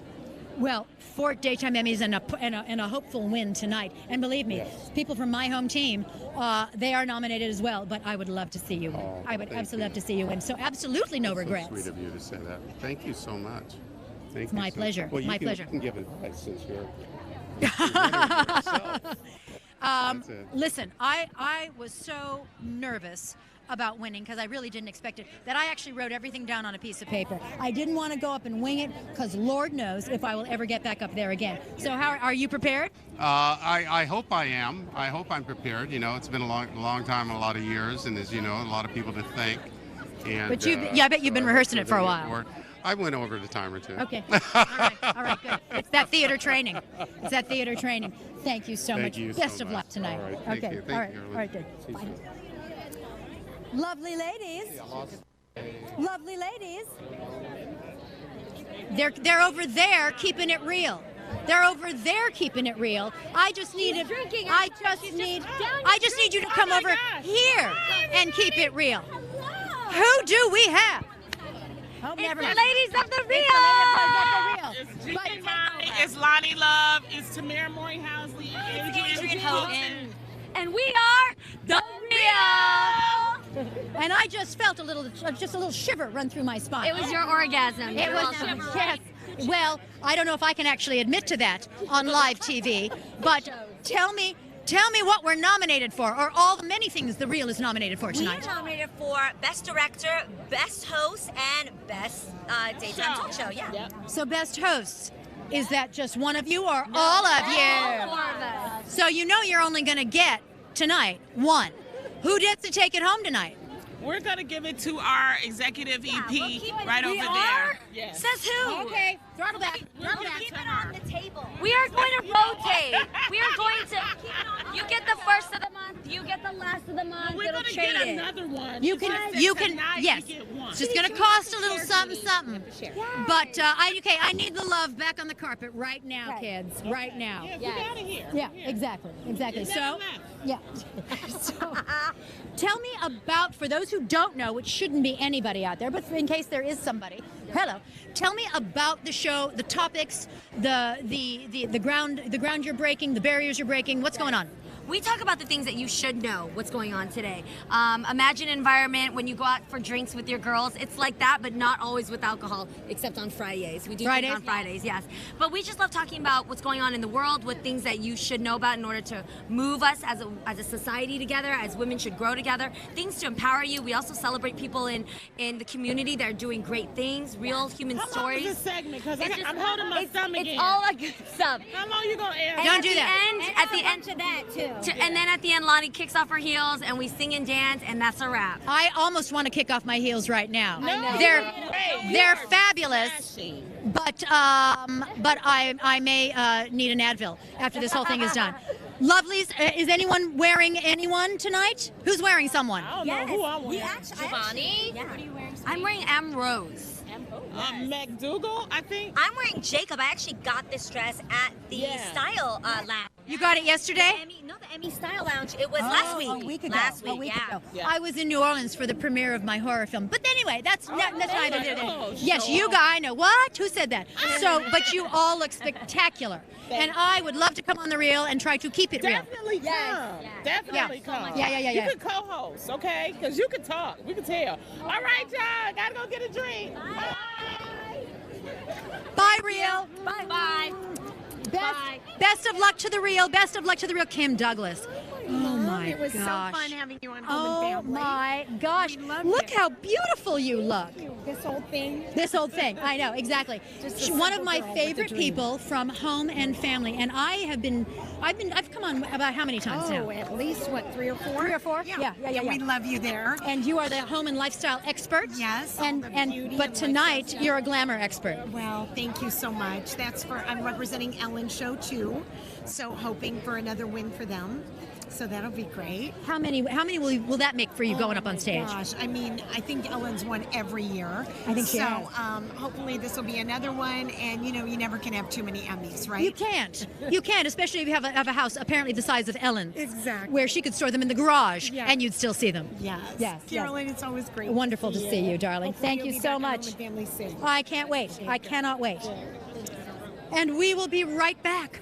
[SPEAKER 1] Well, 4 daytime Emmys and a hopeful win tonight. And believe me, people from my home team, they are nominated as well. But I would love to see you win. I would absolutely love to see you win. So absolutely no regrets.
[SPEAKER 18] So sweet of you to say that. Thank you so much. Thank
[SPEAKER 1] It's
[SPEAKER 18] you
[SPEAKER 1] my
[SPEAKER 18] so-
[SPEAKER 1] pleasure.
[SPEAKER 18] Well, you
[SPEAKER 1] My
[SPEAKER 18] can,
[SPEAKER 1] pleasure.
[SPEAKER 18] You can give advice since you're.
[SPEAKER 1] Listen, I was so nervous about winning because I really didn't expect it that I actually wrote everything down on a piece of paper. I didn't want to go up and wing it because Lord knows if I will ever get back up there again. So how are you prepared?
[SPEAKER 18] I hope I am. I hope I'm prepared. You know, it's been a long time, a lot of years, and there's, you know, a lot of people to thank. And,
[SPEAKER 1] But I bet you've been rehearsing it for a while.
[SPEAKER 18] I went over it a time or two.
[SPEAKER 1] Okay. All right, good. It's that theater training. It's that theater training. Thank you so
[SPEAKER 18] Thank
[SPEAKER 1] much.
[SPEAKER 18] you
[SPEAKER 1] Best
[SPEAKER 18] so
[SPEAKER 1] of
[SPEAKER 18] much.
[SPEAKER 1] luck tonight.
[SPEAKER 18] All right, thank
[SPEAKER 1] okay.
[SPEAKER 18] you.
[SPEAKER 1] All right.
[SPEAKER 18] Thank you,
[SPEAKER 1] All right, good.
[SPEAKER 18] See you
[SPEAKER 1] Bye.
[SPEAKER 18] soon.
[SPEAKER 1] Lovely ladies. Lovely ladies. They're over there keeping it real. They're over there keeping it real. I just need I just need you to come over here and keep it real. Who do we have? Oh,
[SPEAKER 15] It's
[SPEAKER 1] never
[SPEAKER 15] the
[SPEAKER 1] mind.
[SPEAKER 15] ladies of the real.
[SPEAKER 11] It's Judy Mai, it's Lonnie Love, it's Tamara Maury Housley, it's Adrian Houghton.
[SPEAKER 15] And we are the real.
[SPEAKER 1] And I just felt a little shiver run through my spine.
[SPEAKER 15] It was your orgasm.
[SPEAKER 1] It
[SPEAKER 15] You're
[SPEAKER 1] was,
[SPEAKER 15] welcome.
[SPEAKER 1] yes. Well, I don't know if I can actually admit to that on live TV, but tell me what we're nominated for, or all the many things The Real is nominated for
[SPEAKER 13] We
[SPEAKER 1] tonight.
[SPEAKER 13] are nominated for Best Director, Best Host, and Best Daytime Talk Show. Yeah.
[SPEAKER 1] So best hosts, is that just one of you or all of you?
[SPEAKER 15] All of us.
[SPEAKER 1] So you know you're only going to get tonight one. Who gets to take it home tonight?
[SPEAKER 11] We're going to give it to our executive EP right
[SPEAKER 15] We
[SPEAKER 11] over
[SPEAKER 15] are?
[SPEAKER 11] there. Yes.
[SPEAKER 15] Says who?
[SPEAKER 1] Okay, throttle back.
[SPEAKER 13] We'll keep it on the table.
[SPEAKER 15] We are going to rotate. We are going to. You get the first of the month. You get the last of the month.
[SPEAKER 11] We're
[SPEAKER 15] It'll
[SPEAKER 11] going to
[SPEAKER 15] trade
[SPEAKER 11] get
[SPEAKER 15] it.
[SPEAKER 11] another one.
[SPEAKER 1] You can,
[SPEAKER 11] Tonight
[SPEAKER 1] yes.
[SPEAKER 11] we get one.
[SPEAKER 1] It's just going to cost a little something. But I need the love back on the carpet right now, kids. Right now.
[SPEAKER 11] Yeah, get out of here.
[SPEAKER 1] Yeah, exactly.
[SPEAKER 11] You
[SPEAKER 1] So,
[SPEAKER 11] never
[SPEAKER 1] yeah. So, tell me about, for those who don't know, which shouldn't be anybody out there, but in case there is somebody, hello. Tell me about the show, the topics, the ground you're breaking, the barriers you're breaking. What's going on?
[SPEAKER 9] We talk about the things that you should know what's going on today. Imagine an environment when you go out for drinks with your girls. It's like that, but not always with alcohol, except on Fridays. We do
[SPEAKER 1] Fridays?
[SPEAKER 9] drink on Fridays, yes. But we just love talking about what's going on in the world, what things that you should know about in order to move us as a society together, as women should grow together, things to empower you. We also celebrate people in the community that are doing great things, real human
[SPEAKER 11] How long
[SPEAKER 9] stories.
[SPEAKER 11] is this segment? Because
[SPEAKER 9] It's just-
[SPEAKER 11] I'm holding my stomach
[SPEAKER 9] It's
[SPEAKER 11] in.
[SPEAKER 9] all a good stuff.
[SPEAKER 11] How long you going to air?
[SPEAKER 9] And
[SPEAKER 1] Don't
[SPEAKER 9] at
[SPEAKER 1] do
[SPEAKER 9] the
[SPEAKER 1] that.
[SPEAKER 9] End, at the end
[SPEAKER 15] to that too.
[SPEAKER 9] and then at the end, Lonnie kicks off her heels, and we sing and dance, and that's a wrap.
[SPEAKER 1] I almost want to kick off my heels right now.
[SPEAKER 9] know.
[SPEAKER 1] They're fabulous, but I may need an Advil after this whole thing is done. Lovelies, is anyone wearing anyone tonight? Who's wearing someone?
[SPEAKER 11] I don't know who I'm wearing.
[SPEAKER 9] Shivani?
[SPEAKER 15] What are you wearing?
[SPEAKER 9] I'm wearing M. Rose.
[SPEAKER 11] McDougal, I think.
[SPEAKER 13] I'm wearing Jacob. I actually got this dress at the Style Lab.
[SPEAKER 1] You got it yesterday?
[SPEAKER 13] The Emmy Style Lounge. It was last week.
[SPEAKER 1] A week ago.
[SPEAKER 13] Last week,
[SPEAKER 1] A week
[SPEAKER 13] yeah.
[SPEAKER 1] ago. I was in New Orleans for the premiere of my horror film. But anyway, that's neither here nor there. Yes, you guys. I know. What? Who said that? So, but you all look spectacular. And I would love to come on the reel and try to keep it real.
[SPEAKER 11] Definitely come. Definitely come.
[SPEAKER 1] Yeah.
[SPEAKER 11] You can co-host, okay? Because you can talk. We can tell. All right, y'all. Gotta go get a drink.
[SPEAKER 1] Bye, reel.
[SPEAKER 13] Bye.
[SPEAKER 1] Best of luck to the reel. Best of luck to the reel, Kim Douglas. Oh my
[SPEAKER 15] It was
[SPEAKER 1] gosh.
[SPEAKER 15] so fun having you on Home
[SPEAKER 1] Oh
[SPEAKER 15] and Family.
[SPEAKER 1] my gosh. Look how beautiful you look.
[SPEAKER 15] This whole thing.
[SPEAKER 1] This whole thing. I know, exactly.
[SPEAKER 15] Just a
[SPEAKER 1] One of
[SPEAKER 15] simple
[SPEAKER 1] my
[SPEAKER 15] girl with a
[SPEAKER 1] favorite
[SPEAKER 15] dream.
[SPEAKER 1] people from Home and Family. And I've come on about how many times now?
[SPEAKER 15] Oh, at least, what, 3 or 4?
[SPEAKER 1] 3 or 4? Yeah.
[SPEAKER 15] And we love you there.
[SPEAKER 1] And you are the home and lifestyle expert.
[SPEAKER 15] Yes.
[SPEAKER 1] But tonight you're a glamour expert.
[SPEAKER 15] Well, thank you so much. I'm representing Ellen's show too, so hoping for another win for them. So that'll be great.
[SPEAKER 1] How many will that make for you going up on stage?
[SPEAKER 15] Gosh, I mean, I think Ellen's won every year.
[SPEAKER 1] I think she
[SPEAKER 15] so.
[SPEAKER 1] has.
[SPEAKER 15] Hopefully this will be another one, and you never can have too many Emmys, right?
[SPEAKER 1] You can't. You can't, especially if you have a house apparently the size of Ellen's.
[SPEAKER 15] Exactly.
[SPEAKER 1] Where she could store them in the garage
[SPEAKER 15] Yeah.
[SPEAKER 1] and you'd still see them.
[SPEAKER 15] Yes. Carolyn, it's always great.
[SPEAKER 1] Wonderful to see you, darling.
[SPEAKER 15] Hopefully
[SPEAKER 1] Thank
[SPEAKER 15] you'll
[SPEAKER 1] you
[SPEAKER 15] be
[SPEAKER 1] so
[SPEAKER 15] back on
[SPEAKER 1] much.
[SPEAKER 15] Home and Family soon.
[SPEAKER 1] I can't wait. I cannot wait. And we will be right back.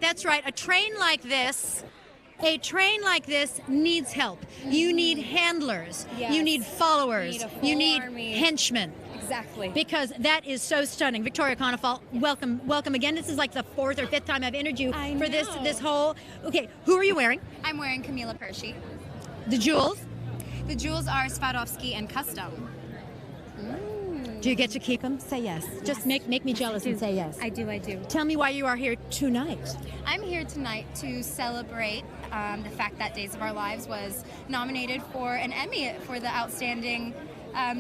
[SPEAKER 1] That's right. A train like this needs help. You need handlers.
[SPEAKER 7] Yes.
[SPEAKER 1] You need followers.
[SPEAKER 7] You
[SPEAKER 1] You
[SPEAKER 7] need
[SPEAKER 1] need
[SPEAKER 7] a full army.
[SPEAKER 1] henchmen.
[SPEAKER 7] Exactly.
[SPEAKER 1] Because that is so stunning. Victoria Conifal, welcome again. This is like the 4th or 5th time I've interviewed you for this whole. Okay, who are you wearing?
[SPEAKER 20] I'm wearing Camila Pershey.
[SPEAKER 1] The jewels.
[SPEAKER 20] The jewels are Swarovski and custom.
[SPEAKER 1] Do you get to keep them? Say yes. Just make me jealous and say yes.
[SPEAKER 20] I do.
[SPEAKER 1] Tell me why you are here tonight.
[SPEAKER 20] I'm here tonight to celebrate the fact that Days of Our Lives was nominated for an Emmy for the outstanding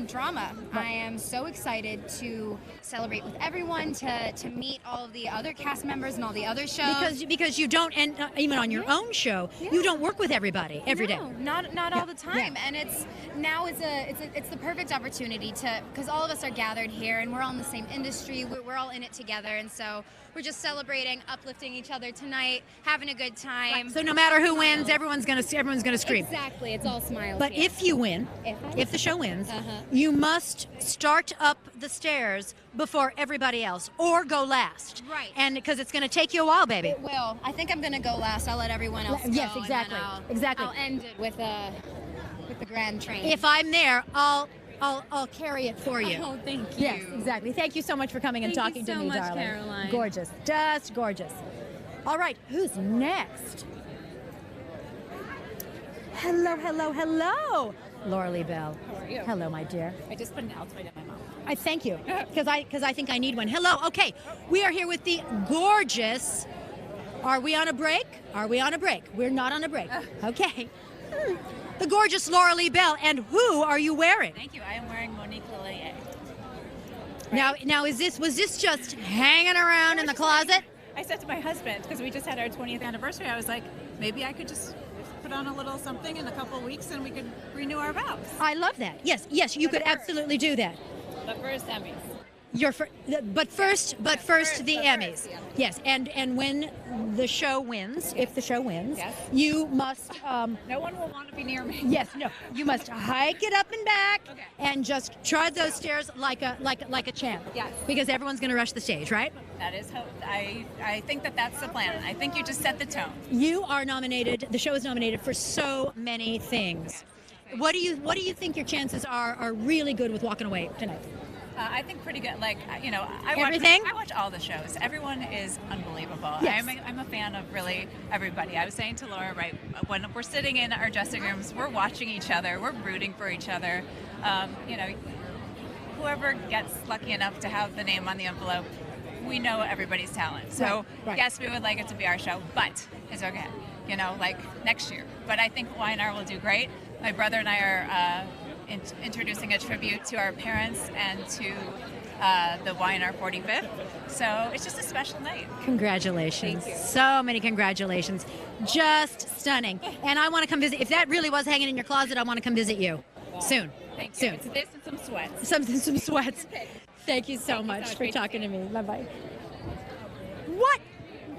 [SPEAKER 20] drama. I am so excited to celebrate with everyone, to meet all of the other cast members and all the other shows.
[SPEAKER 1] Because you don't, and even on your own show, you don't work with everybody every day.
[SPEAKER 20] No, not all the time. And it's the perfect opportunity because all of us are gathered here and we're all in the same industry. We're all in it together, and so we're just celebrating, uplifting each other tonight, having a good time.
[SPEAKER 1] So no matter who wins, everyone's gonna scream.
[SPEAKER 20] Exactly, it's all smiles.
[SPEAKER 1] But
[SPEAKER 20] here.
[SPEAKER 1] if you win, if the show wins, you must start up the stairs before everybody else, or go last.
[SPEAKER 20] Right.
[SPEAKER 1] And because it's going to take you a while, baby.
[SPEAKER 20] It will. I think I'm going to go last. I'll let everyone else go.
[SPEAKER 1] Yes,
[SPEAKER 20] and
[SPEAKER 1] exactly.
[SPEAKER 20] then
[SPEAKER 1] Exactly.
[SPEAKER 20] I'll end it with the grand train.
[SPEAKER 1] If I'm there, I'll carry it for you.
[SPEAKER 20] Oh, thank you.
[SPEAKER 1] Yes, exactly. Thank you so much for coming and
[SPEAKER 20] Thank you
[SPEAKER 1] talking to
[SPEAKER 20] so
[SPEAKER 1] me,
[SPEAKER 20] much,
[SPEAKER 1] darling.
[SPEAKER 20] Caroline.
[SPEAKER 1] Gorgeous. Just gorgeous. All right, who's next? Hello. Laura Lee Bell.
[SPEAKER 7] How are you?
[SPEAKER 1] Hello, my dear.
[SPEAKER 7] I just put an Altoid in my mouth.
[SPEAKER 1] I thank you, because I think I need one. Hello. Okay, we are here with the gorgeous. Are we on a break? We're not on a break. Okay. The gorgeous Laura Lee Bell. And who are you wearing?
[SPEAKER 7] Thank you. I am wearing Monique Lellier.
[SPEAKER 1] Now was this just hanging around in the closet?
[SPEAKER 7] I said to my husband, because we just had our 20th anniversary, I was like, maybe I could just put on a little something in a couple of weeks and we could renew our vows.
[SPEAKER 1] I love that. Yes, you could absolutely do that.
[SPEAKER 7] But first, Emmys.
[SPEAKER 1] But first, the Emmys. Yes, and when the show wins, if the show wins,
[SPEAKER 7] Yes.
[SPEAKER 1] you must.
[SPEAKER 7] No one will want to be near me.
[SPEAKER 1] Yes, no, you must hike it up and back, and just trod those stairs like a champ.
[SPEAKER 7] Yes.
[SPEAKER 1] Because everyone's going to rush the stage, right?
[SPEAKER 7] That is how I think that's the plan. I think you just set the tone.
[SPEAKER 1] You are nominated. The show is nominated for so many things. What do you think your chances are really good with walking away tonight?
[SPEAKER 7] I think pretty good. Like, you know, I watch all the shows. Everyone is unbelievable.
[SPEAKER 1] Yes.
[SPEAKER 7] I'm a fan of really everybody. I was saying to Laura, right, when we're sitting in our dressing rooms, we're watching each other, we're rooting for each other. You know, whoever gets lucky enough to have the name on the envelope, we know everybody's talent. So,
[SPEAKER 1] Right.
[SPEAKER 7] yes, we would like it to be our show, but it's okay. You know, like next year. But I think Y&R will do great. My brother and I are introducing a tribute to our parents and to the Y&R 45th. So it's just a special night.
[SPEAKER 1] Congratulations.
[SPEAKER 7] Thank you.
[SPEAKER 1] So many congratulations. Just stunning. And I want to come visit. If that really was hanging in your closet, I want to come visit you soon.
[SPEAKER 7] Thank you.
[SPEAKER 1] Soon.
[SPEAKER 7] It's this and some sweats.
[SPEAKER 1] Some sweats. Thank you so much for talking to me. Bye-bye. What?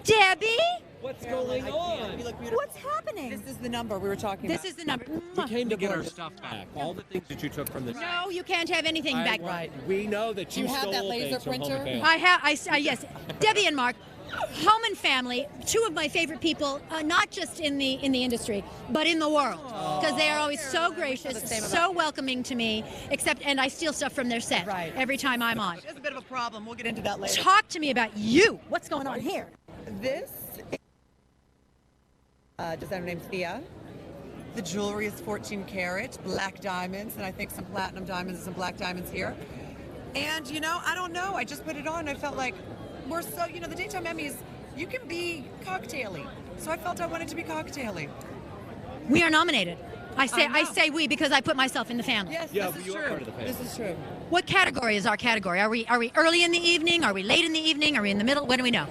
[SPEAKER 1] Debbie?
[SPEAKER 5] What's going on?
[SPEAKER 1] What's happening?
[SPEAKER 2] This is the number we were talking
[SPEAKER 1] This
[SPEAKER 2] about.
[SPEAKER 1] is the number.
[SPEAKER 5] We came to get our stuff back. All the things that you took from the
[SPEAKER 1] No, you can't have anything back.
[SPEAKER 5] Right. We know that you
[SPEAKER 2] have that
[SPEAKER 5] stole
[SPEAKER 2] laser
[SPEAKER 5] things from Home and
[SPEAKER 2] printer?
[SPEAKER 5] Family.
[SPEAKER 1] Yes. Debbie and Mark, Home and Family, two of my favorite people, not just in the industry, but in the world, because they are always so gracious, so welcoming to me. And I steal stuff from their set every time I'm on.
[SPEAKER 2] There's a bit of a problem. We'll get into that later.
[SPEAKER 1] Talk to me about you. What's going on here?
[SPEAKER 2] This designer named Thea. The jewelry is 14 karat, black diamonds, and I think some platinum diamonds and some black diamonds here. And, you know, I don't know. I just put it on and I felt like we're so, you know, the Daytime Emmys, you can be cocktaily. So I felt I wanted to be cocktaily.
[SPEAKER 1] We are nominated. I
[SPEAKER 2] know.
[SPEAKER 1] say we because I put myself in the family.
[SPEAKER 2] Yes,
[SPEAKER 5] Yeah,
[SPEAKER 2] this
[SPEAKER 5] but
[SPEAKER 2] is
[SPEAKER 5] you are
[SPEAKER 2] true.
[SPEAKER 5] part of the family.
[SPEAKER 2] This is true.
[SPEAKER 1] What category is our category? Are we early in the evening? Are we late in the evening? Are we in the middle? What do we know?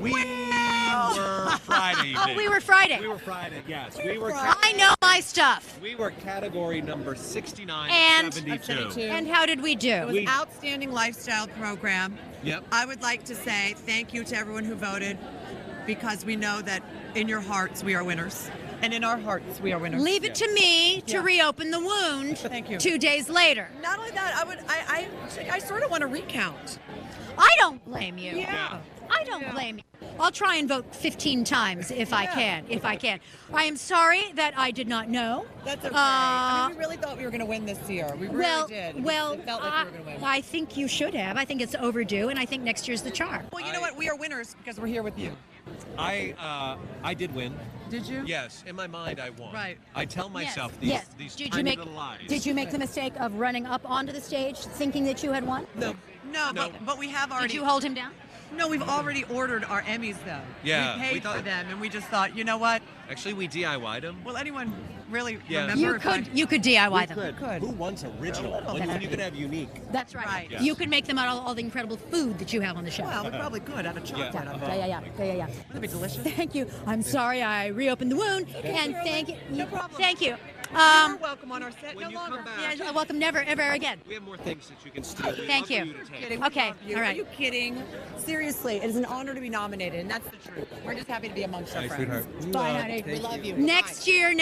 [SPEAKER 5] We were Friday evening.
[SPEAKER 1] Oh, we were Friday.
[SPEAKER 5] We were Friday, yes. We were.
[SPEAKER 1] I know my stuff.
[SPEAKER 5] We were category number 69
[SPEAKER 1] And-
[SPEAKER 5] of 72.
[SPEAKER 1] And how did we do?
[SPEAKER 2] It was outstanding lifestyle program.
[SPEAKER 5] Yep.
[SPEAKER 2] I would like to say thank you to everyone who voted, because we know that in your hearts we are winners. And in our hearts we are winners.
[SPEAKER 1] Leave it to me to reopen the wound.
[SPEAKER 2] Thank you.
[SPEAKER 1] 2 days later.
[SPEAKER 2] Not only that, I sort of want to recount.
[SPEAKER 1] I don't blame you.
[SPEAKER 2] Yeah.
[SPEAKER 1] I don't blame you. I'll try and vote 15 times if I can. I am sorry that I did not know.
[SPEAKER 2] That's okay. I mean, we really thought we were going to win this year. We really did.
[SPEAKER 1] Well,
[SPEAKER 2] it felt like we were going to win.
[SPEAKER 1] I think you should have. I think it's overdue, and I think next year's the charm.
[SPEAKER 2] Well, you know what? We are winners because we're here with you.
[SPEAKER 5] I did win.
[SPEAKER 2] Did you?
[SPEAKER 5] Yes, in my mind I won.
[SPEAKER 2] Right.
[SPEAKER 5] I tell myself
[SPEAKER 1] Yes.
[SPEAKER 5] these
[SPEAKER 1] Did
[SPEAKER 5] tiny
[SPEAKER 1] you
[SPEAKER 5] little lies.
[SPEAKER 1] Did you make the mistake of running up onto the stage thinking that you had won?
[SPEAKER 2] No, but we have already.
[SPEAKER 1] Did you hold him down?
[SPEAKER 2] No, we've already ordered our Emmys, though.
[SPEAKER 5] Yeah,
[SPEAKER 2] we
[SPEAKER 5] we
[SPEAKER 2] paid
[SPEAKER 5] thought-
[SPEAKER 2] for them, and we just thought, you know what?
[SPEAKER 5] Actually, we DIY'd them.
[SPEAKER 2] Will anyone really
[SPEAKER 5] Yeah.
[SPEAKER 2] remember?
[SPEAKER 1] You could DIY
[SPEAKER 5] We
[SPEAKER 1] them.
[SPEAKER 5] could. Who wants original? When you can have unique.
[SPEAKER 1] That's right.
[SPEAKER 2] Right.
[SPEAKER 5] Yes.
[SPEAKER 1] You could make them out of all the incredible food that you have on the show.
[SPEAKER 2] Well, we probably could out of chocolate.
[SPEAKER 1] Yeah.
[SPEAKER 2] Wouldn't that be delicious?
[SPEAKER 1] Thank you. I'm sorry I reopened the wound, and thank you.
[SPEAKER 2] No problem.
[SPEAKER 1] Thank you.
[SPEAKER 2] You're welcome on our set.
[SPEAKER 5] When
[SPEAKER 2] no
[SPEAKER 5] you come
[SPEAKER 2] longer.
[SPEAKER 5] back-
[SPEAKER 1] Yeah, welcome never, ever again.
[SPEAKER 5] We have more things that you can steal. We'd
[SPEAKER 1] Thank
[SPEAKER 5] love
[SPEAKER 1] you.
[SPEAKER 5] for to take.
[SPEAKER 2] Kidding.
[SPEAKER 1] Okay,
[SPEAKER 2] We love you.
[SPEAKER 1] all right.
[SPEAKER 2] Are you kidding? Seriously, it is an honor to be nominated, and that's the truth. We're just happy to be amongst our
[SPEAKER 5] Hi,
[SPEAKER 2] friends.
[SPEAKER 5] sweetheart.
[SPEAKER 1] Bye, honey.
[SPEAKER 2] We love you.
[SPEAKER 1] Next year.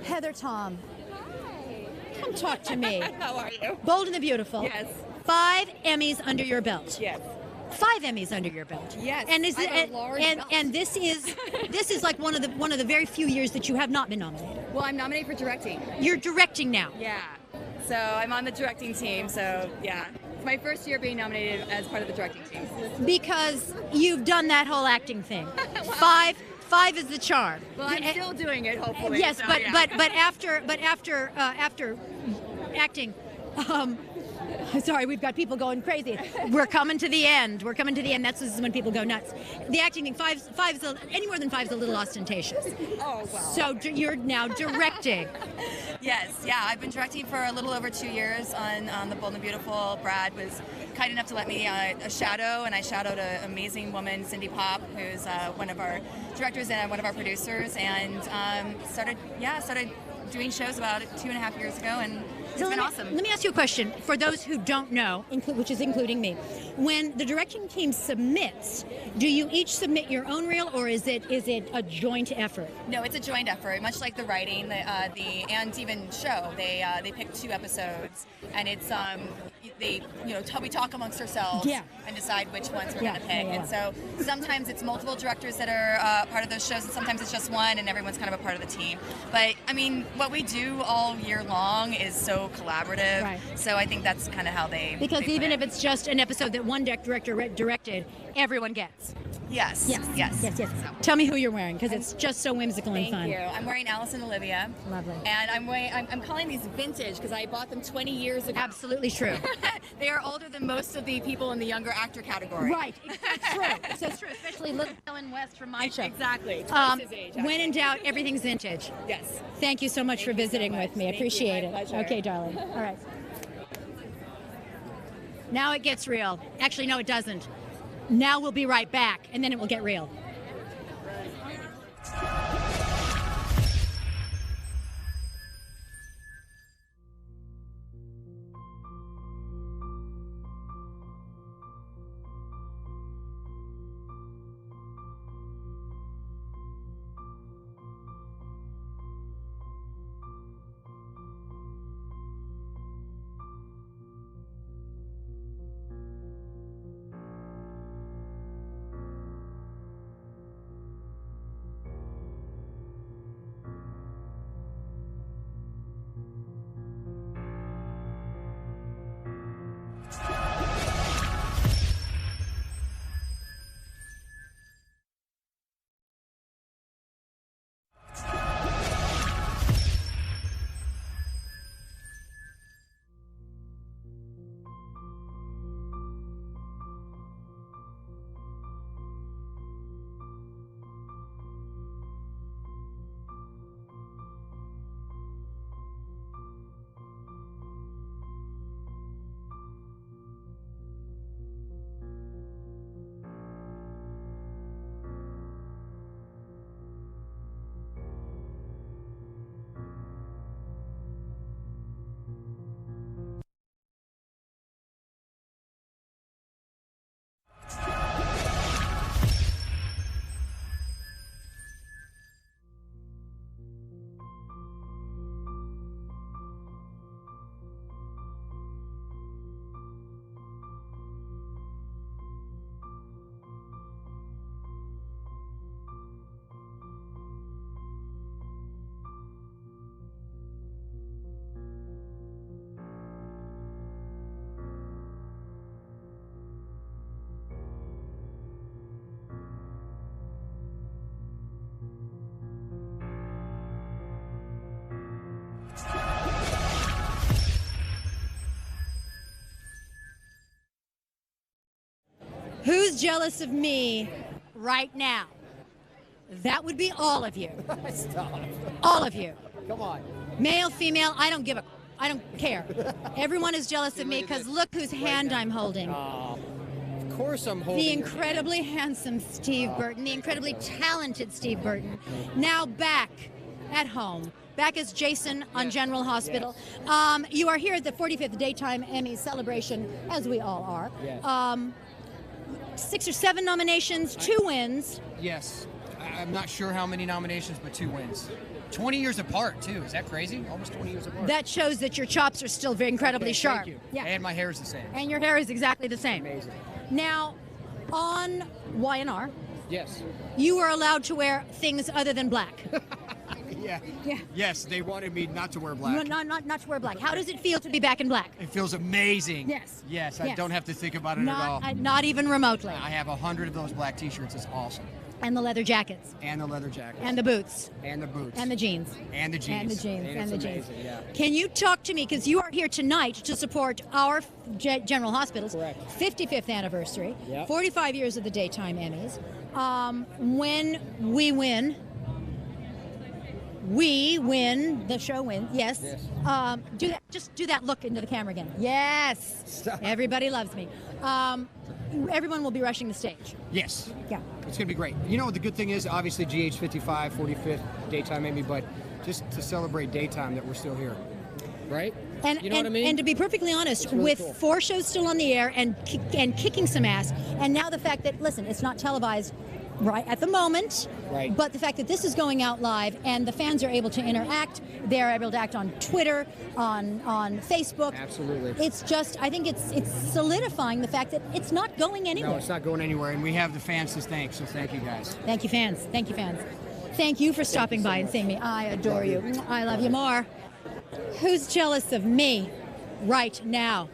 [SPEAKER 1] Heather Tom. Come talk to me.
[SPEAKER 7] How are you?
[SPEAKER 1] Bold and the Beautiful.
[SPEAKER 7] Yes.
[SPEAKER 1] 5 Emmys under your belt.
[SPEAKER 7] Yes.
[SPEAKER 1] 5 Emmys under your belt.
[SPEAKER 7] Yes,
[SPEAKER 1] And
[SPEAKER 7] I have a large belt.
[SPEAKER 1] and this is like one of the very few years that you have not been nominated.
[SPEAKER 4] Well, I'm nominated for directing.
[SPEAKER 1] You're directing now.
[SPEAKER 4] Yeah. So I'm on the directing team. So yeah, it's my first year being nominated as part of the directing team.
[SPEAKER 1] Because you've done that whole acting thing. Five is the charm.
[SPEAKER 4] Well, I'm still doing it, hopefully.
[SPEAKER 1] Yes,
[SPEAKER 4] so,
[SPEAKER 1] but
[SPEAKER 4] yeah.
[SPEAKER 1] but after acting, sorry, we've got people going crazy. We're coming to the end. This is when people go nuts. The acting thing, any more than 5 is a little ostentatious.
[SPEAKER 4] Oh well.
[SPEAKER 1] So you're now directing.
[SPEAKER 4] Yes, yeah. I've been directing for a little over 2 years on The Bold and the Beautiful. Brad was kind enough to let me a shadow, and I shadowed an amazing woman, Cindy Pop, who's one of our directors and one of our producers, and started doing shows about 2.5 years ago, and it's been awesome.
[SPEAKER 1] Let me ask you a question. For those who don't know, which is including me, when the directing team submits, do you each submit your own reel, or is it a joint effort?
[SPEAKER 4] No, it's a joint effort, much like the writing, and even show. They pick 2 episodes, and it's we talk amongst ourselves and decide which ones we're going to pick. And so sometimes it's multiple directors that are part of those shows, and sometimes it's just one, and everyone's kind of a part of the team. But I mean, what we do all year long is so collaborative.
[SPEAKER 1] Right.
[SPEAKER 4] So I think that's kind of how they.
[SPEAKER 1] Because
[SPEAKER 4] they
[SPEAKER 1] even
[SPEAKER 4] plan.
[SPEAKER 1] if it's just an episode that one director directed, everyone gets.
[SPEAKER 4] Yes.
[SPEAKER 1] Yes.
[SPEAKER 4] Yes.
[SPEAKER 1] Yes. Yes. Tell me who you're wearing, because it's just so whimsical and
[SPEAKER 4] Thank
[SPEAKER 1] fun.
[SPEAKER 4] you. I'm wearing Alice and Olivia.
[SPEAKER 1] Lovely.
[SPEAKER 4] And I'm calling these vintage because I bought them 20 years ago.
[SPEAKER 1] Absolutely true.
[SPEAKER 4] They are older than most of the people in the younger actor category.
[SPEAKER 1] Right. It's true. So it's true, especially Little Ellen West from my show.
[SPEAKER 4] Exactly. Twice his age,
[SPEAKER 1] When in
[SPEAKER 4] actually.
[SPEAKER 1] doubt, everything's vintage.
[SPEAKER 4] Yes.
[SPEAKER 1] Thank you so much for visiting with me. I appreciate it.
[SPEAKER 4] pleasure.
[SPEAKER 1] Okay, darling. All right. Now it gets real. Actually, no, it doesn't. Now we'll be right back, and then it will get real. Who's jealous of me right now? That would be all of you.
[SPEAKER 5] Stop.
[SPEAKER 1] All of you.
[SPEAKER 5] Come on.
[SPEAKER 1] Male, female, I don't care. Everyone is jealous of me because look whose hand I'm holding.
[SPEAKER 5] Of course I'm holding.
[SPEAKER 1] The incredibly handsome Steve Burton, the incredibly talented Steve Burton, now back at home. Back as Jason on General Hospital. You are here at the 45th Daytime Emmy celebration, as we all are.
[SPEAKER 5] Yes.
[SPEAKER 1] 6 or 7 nominations, 2 wins.
[SPEAKER 10] Yes. I'm not sure how many nominations, but 2 wins. 20 years apart, too. Is that crazy? Almost 20 years apart.
[SPEAKER 1] That shows that your chops are still very incredibly sharp.
[SPEAKER 10] Thank you.
[SPEAKER 1] Yeah.
[SPEAKER 10] And my hair is the same.
[SPEAKER 1] And your hair is exactly the same.
[SPEAKER 10] Amazing.
[SPEAKER 1] Now, on YNR,
[SPEAKER 5] Yes.
[SPEAKER 1] you are allowed to wear things other than black.
[SPEAKER 10] Yeah.
[SPEAKER 1] Yeah.
[SPEAKER 10] Yes, they wanted me not to wear
[SPEAKER 1] You
[SPEAKER 10] black.
[SPEAKER 1] are not to wear black. How does it feel to be back in black?
[SPEAKER 10] It feels amazing.
[SPEAKER 1] Yes.
[SPEAKER 10] Yes, I
[SPEAKER 1] Yes.
[SPEAKER 10] don't have to think about it at all.
[SPEAKER 1] Not even remotely.
[SPEAKER 10] I have 100 of those black T-shirts. It's awesome.
[SPEAKER 1] And the leather jackets.
[SPEAKER 10] And the leather jackets.
[SPEAKER 1] And the boots.
[SPEAKER 10] And the boots.
[SPEAKER 1] And the jeans.
[SPEAKER 10] And the jeans.
[SPEAKER 1] And the jeans. And
[SPEAKER 10] it's
[SPEAKER 1] the jeans.
[SPEAKER 10] amazing, yeah.
[SPEAKER 1] Can you talk to me, because you are here tonight to support our General Hospital's 55th anniversary,
[SPEAKER 5] Yep.
[SPEAKER 1] 45 years of the Daytime Emmys. When we win, the show wins, yes. Do that. Just do that look into the camera again. Yes.
[SPEAKER 5] Stop.
[SPEAKER 1] Everybody loves me. Everyone will be rushing the stage.
[SPEAKER 10] Yes.
[SPEAKER 1] Yeah.
[SPEAKER 10] It's going to be great. You know, the good thing is, obviously, GH55, 45th Daytime Emmy, but just to celebrate daytime that we're still here.
[SPEAKER 5] Right?
[SPEAKER 1] And,
[SPEAKER 5] You know what I mean?
[SPEAKER 1] And to be perfectly honest,
[SPEAKER 5] It's really
[SPEAKER 1] with
[SPEAKER 5] cool.
[SPEAKER 1] 4 shows still on the air and kicking some ass, and now the fact that, listen, it's not televised right at the moment,
[SPEAKER 5] Right.
[SPEAKER 1] but the fact that this is going out live and the fans are able to interact, they're able to act on Twitter, on Facebook.
[SPEAKER 10] Absolutely.
[SPEAKER 1] It's just, I think it's solidifying the fact that it's not going anywhere.
[SPEAKER 10] No, it's not going anywhere, and we have the fans to thank, so thank you guys.
[SPEAKER 1] Thank you, fans. Thank you, fans. Thank you for stopping by and seeing me. I adore you. I love you more. Who's jealous of me right now?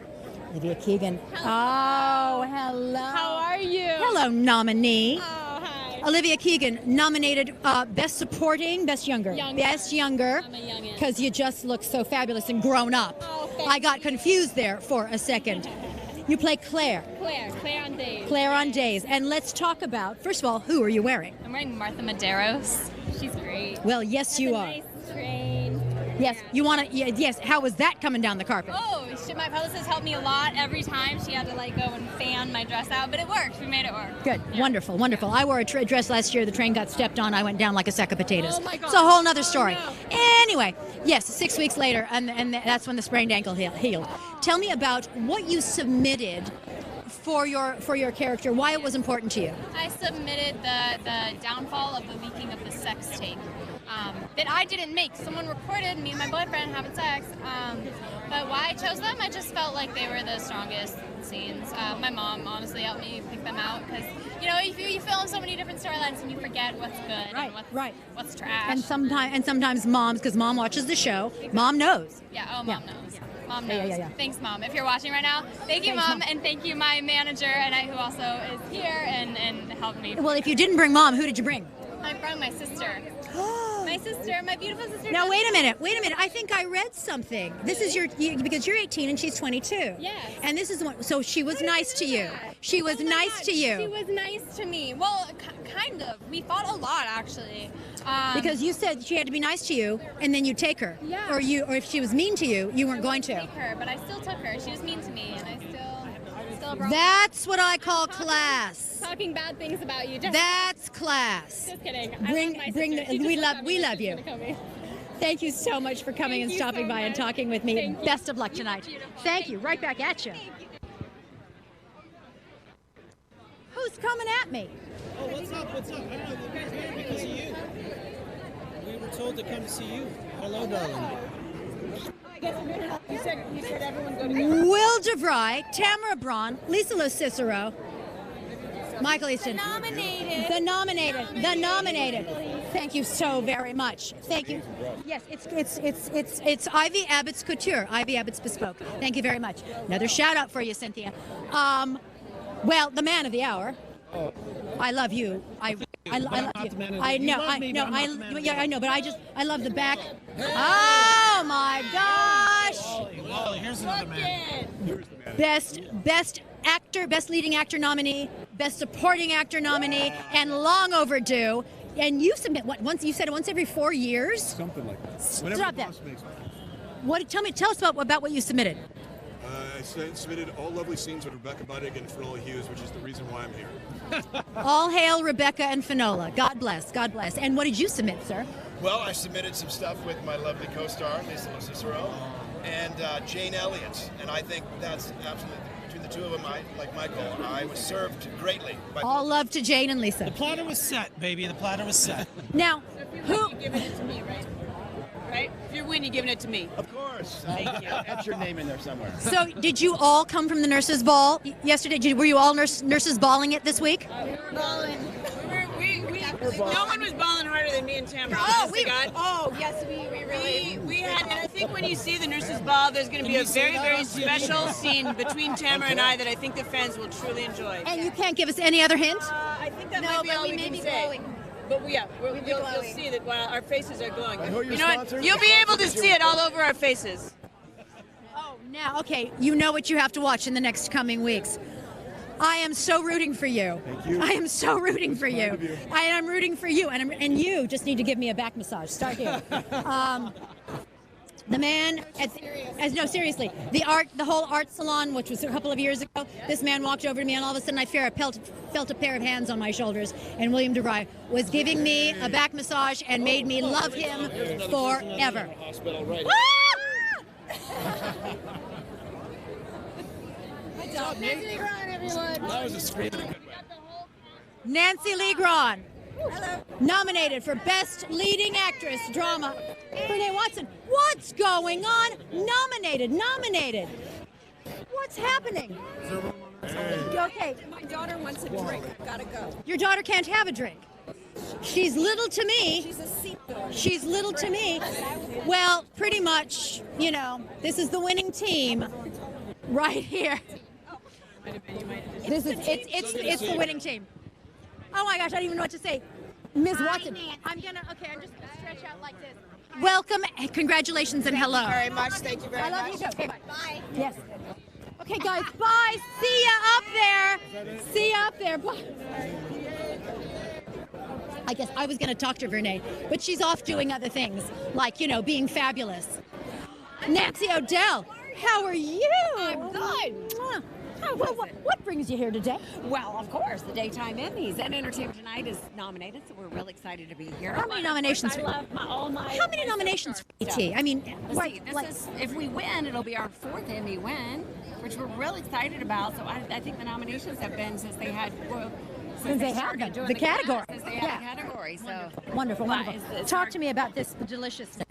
[SPEAKER 1] Olivia Keegan. Oh, hello.
[SPEAKER 12] How are you?
[SPEAKER 1] Hello, nominee.
[SPEAKER 12] Oh, hi.
[SPEAKER 1] Olivia Keegan, nominated Best Supporting, Best Younger. Best Younger.
[SPEAKER 12] I'm a youngin'.
[SPEAKER 1] Because you just look so fabulous and grown up.
[SPEAKER 12] Oh, thank
[SPEAKER 1] I got confused there for a second. You play Claire.
[SPEAKER 12] Claire on Days.
[SPEAKER 1] Claire on Days. And let's talk about, first of all, who are you wearing?
[SPEAKER 12] I'm wearing Martha Medeiros. She's great.
[SPEAKER 1] Well, yes, you are.
[SPEAKER 12] Nice train.
[SPEAKER 1] Yes, you want to, yes, how was that coming down the carpet?
[SPEAKER 12] Oh, my publicist helped me a lot. Every time she had to like go and fan my dress out, but it worked. We made it work.
[SPEAKER 1] Good, wonderful, wonderful. I wore a dress last year. The train got stepped on. I went down like a sack of potatoes.
[SPEAKER 12] Oh my God.
[SPEAKER 1] It's a whole nother story.
[SPEAKER 12] No.
[SPEAKER 1] Anyway, yes, 6 weeks later, and that's when the sprained ankle healed. Tell me about what you submitted for your character. Why it was important to you.
[SPEAKER 12] I submitted the downfall of the leaking of the sex tape. That I didn't make. Someone recorded me and my boyfriend having sex. But why I chose them, I just felt like they were the strongest scenes. My mom honestly helped me pick them out because, you know, you film so many different storylines and you forget what's good and what's trash.
[SPEAKER 1] And sometimes moms, because mom watches the show, mom knows.
[SPEAKER 12] Yeah, mom knows. Mom knows.
[SPEAKER 1] Yeah.
[SPEAKER 12] Thanks, Mom. If you're watching right now, thank you, Mom, and thank you, my manager, and who also is here and helped me.
[SPEAKER 1] Well, if you didn't bring mom, who did you bring?
[SPEAKER 12] I brought my sister. My beautiful sister.
[SPEAKER 1] Now wait a minute. I think I read something. This is because you're 18 and she's 22.
[SPEAKER 12] Yes.
[SPEAKER 1] And this is the one. So she was nice to you. She was nice to you.
[SPEAKER 12] She was nice to me. Well, kind of. We fought a lot actually.
[SPEAKER 1] Because you said she had to be nice to you, and then you take her.
[SPEAKER 12] Yeah.
[SPEAKER 1] Or if she was mean to you, you weren't going to.
[SPEAKER 12] Take her, but I still took her. She was mean to me, and I still brought
[SPEAKER 1] That's what I call class.
[SPEAKER 12] Talking bad things about you.
[SPEAKER 1] That's class.
[SPEAKER 12] Just kidding.
[SPEAKER 1] We love you. Thank you so much for coming and stopping by and talking with me. Best of luck tonight. Thank you. Right back at you. Who's coming at me?
[SPEAKER 5] Oh, what's up? I don't know. We're here because of you. We were told to come to see you. Hello, darling.
[SPEAKER 12] You said everyone go to
[SPEAKER 1] Will DeVry, Tamara Braun, Lisa Lo-Cicero, Michael Easton. The nominated. Thank you so very much. Thank you. Yes, it's Ivy Abbott's Couture, Ivy Abbott's Bespoke. Thank you very much. Another shout out for you, Cynthia. Well, the man of the hour. I love you. I love you. I know, but I love the back. Oh my gosh!
[SPEAKER 5] Wally, here's another man.
[SPEAKER 1] Best actor, best leading actor nominee, best supporting actor nominee, and long overdue. And you submit once? You said it once every 4 years.
[SPEAKER 19] Something like that.
[SPEAKER 1] Stop that. Tell us about what you submitted.
[SPEAKER 19] I submitted all lovely scenes with Rebecca Budig and Finola Hughes, which is the reason why I'm here.
[SPEAKER 1] All hail Rebecca and Finola. God bless. God bless. And what did you submit, sir?
[SPEAKER 21] Well, I submitted some stuff with my lovely co-star, Lisa Lo-Cicero, and Jane Elliott. And I think that's absolutely, between the two of them, like Michael, I was served greatly.
[SPEAKER 1] All love to Jane and Lisa.
[SPEAKER 5] The platter was set, baby. The platter was set.
[SPEAKER 1] Now,
[SPEAKER 6] You're giving it to me, right? Right? If you're winning, you're giving it to me.
[SPEAKER 21] Of course.
[SPEAKER 6] Thank you.
[SPEAKER 21] That's your name in there somewhere.
[SPEAKER 1] So, did you all come from the nurses' ball yesterday? Were you all nurses balling it this week?
[SPEAKER 6] Balling. No one was balling harder than me and Tamara.
[SPEAKER 12] Yes, we really.
[SPEAKER 6] We had, and I think when you see the nurses' ball, there's going to be a very, very special scene between Tamara and I that I think the fans will truly enjoy.
[SPEAKER 1] And you can't give us any other hint?
[SPEAKER 6] I think that might be all we can say. But you'll see that while our faces are glowing. You know what? You'll be able to see it all over our faces.
[SPEAKER 1] Oh, now, okay, you know what you have to watch in the next coming weeks. I am so rooting for you.
[SPEAKER 19] Thank you.
[SPEAKER 1] I am so rooting for you. I am rooting for you, and you just need to give me a back massage. Start here. The man, no, seriously, the whole art salon, which was a couple of years ago, this man walked over to me, and all of a sudden I felt a pair of hands on my shoulders, and William DeVry was giving me a back massage and made me love him forever.
[SPEAKER 19] That was a scream in a good way.
[SPEAKER 1] Nancy Lee Grahn, nominated for Best Leading Actress Drama. Renee Watson, what's going on? Nominated. What's happening? Okay.
[SPEAKER 22] My daughter wants a drink. Gotta go.
[SPEAKER 1] Your daughter can't have a drink. She's little to me. She's little to me. Well, pretty much, you know, this is the winning team right here. This is it's the winning team. Oh my gosh, I don't even know what to say. Ms. Watson, I'm just gonna stretch out like this. Welcome, congratulations, and hello.
[SPEAKER 8] Thank you very much. Thank you very much.
[SPEAKER 1] I love you too. Okay, bye. Yes. Okay, guys, bye. See ya up there. See ya up there. Bye. I guess I was going to talk to Vernay, but she's off doing other things, like, you know, being fabulous. Nancy O'Dell, how are you?
[SPEAKER 17] I'm good.
[SPEAKER 1] What brings you here today?
[SPEAKER 17] Well, of course, the Daytime Emmys and Entertainment Tonight is nominated, so we're really excited to be here.
[SPEAKER 1] How many nominations?
[SPEAKER 17] I love all my.
[SPEAKER 1] How many nominations for ET? I mean,
[SPEAKER 17] see, if we win, it'll be our 4th Emmy win, which we're really excited about. So I think the nominations have been since they had.
[SPEAKER 1] Since they had them, the category.
[SPEAKER 17] Since they had a category, so
[SPEAKER 1] wonderful.
[SPEAKER 17] it's
[SPEAKER 1] Talk to me about this deliciousness.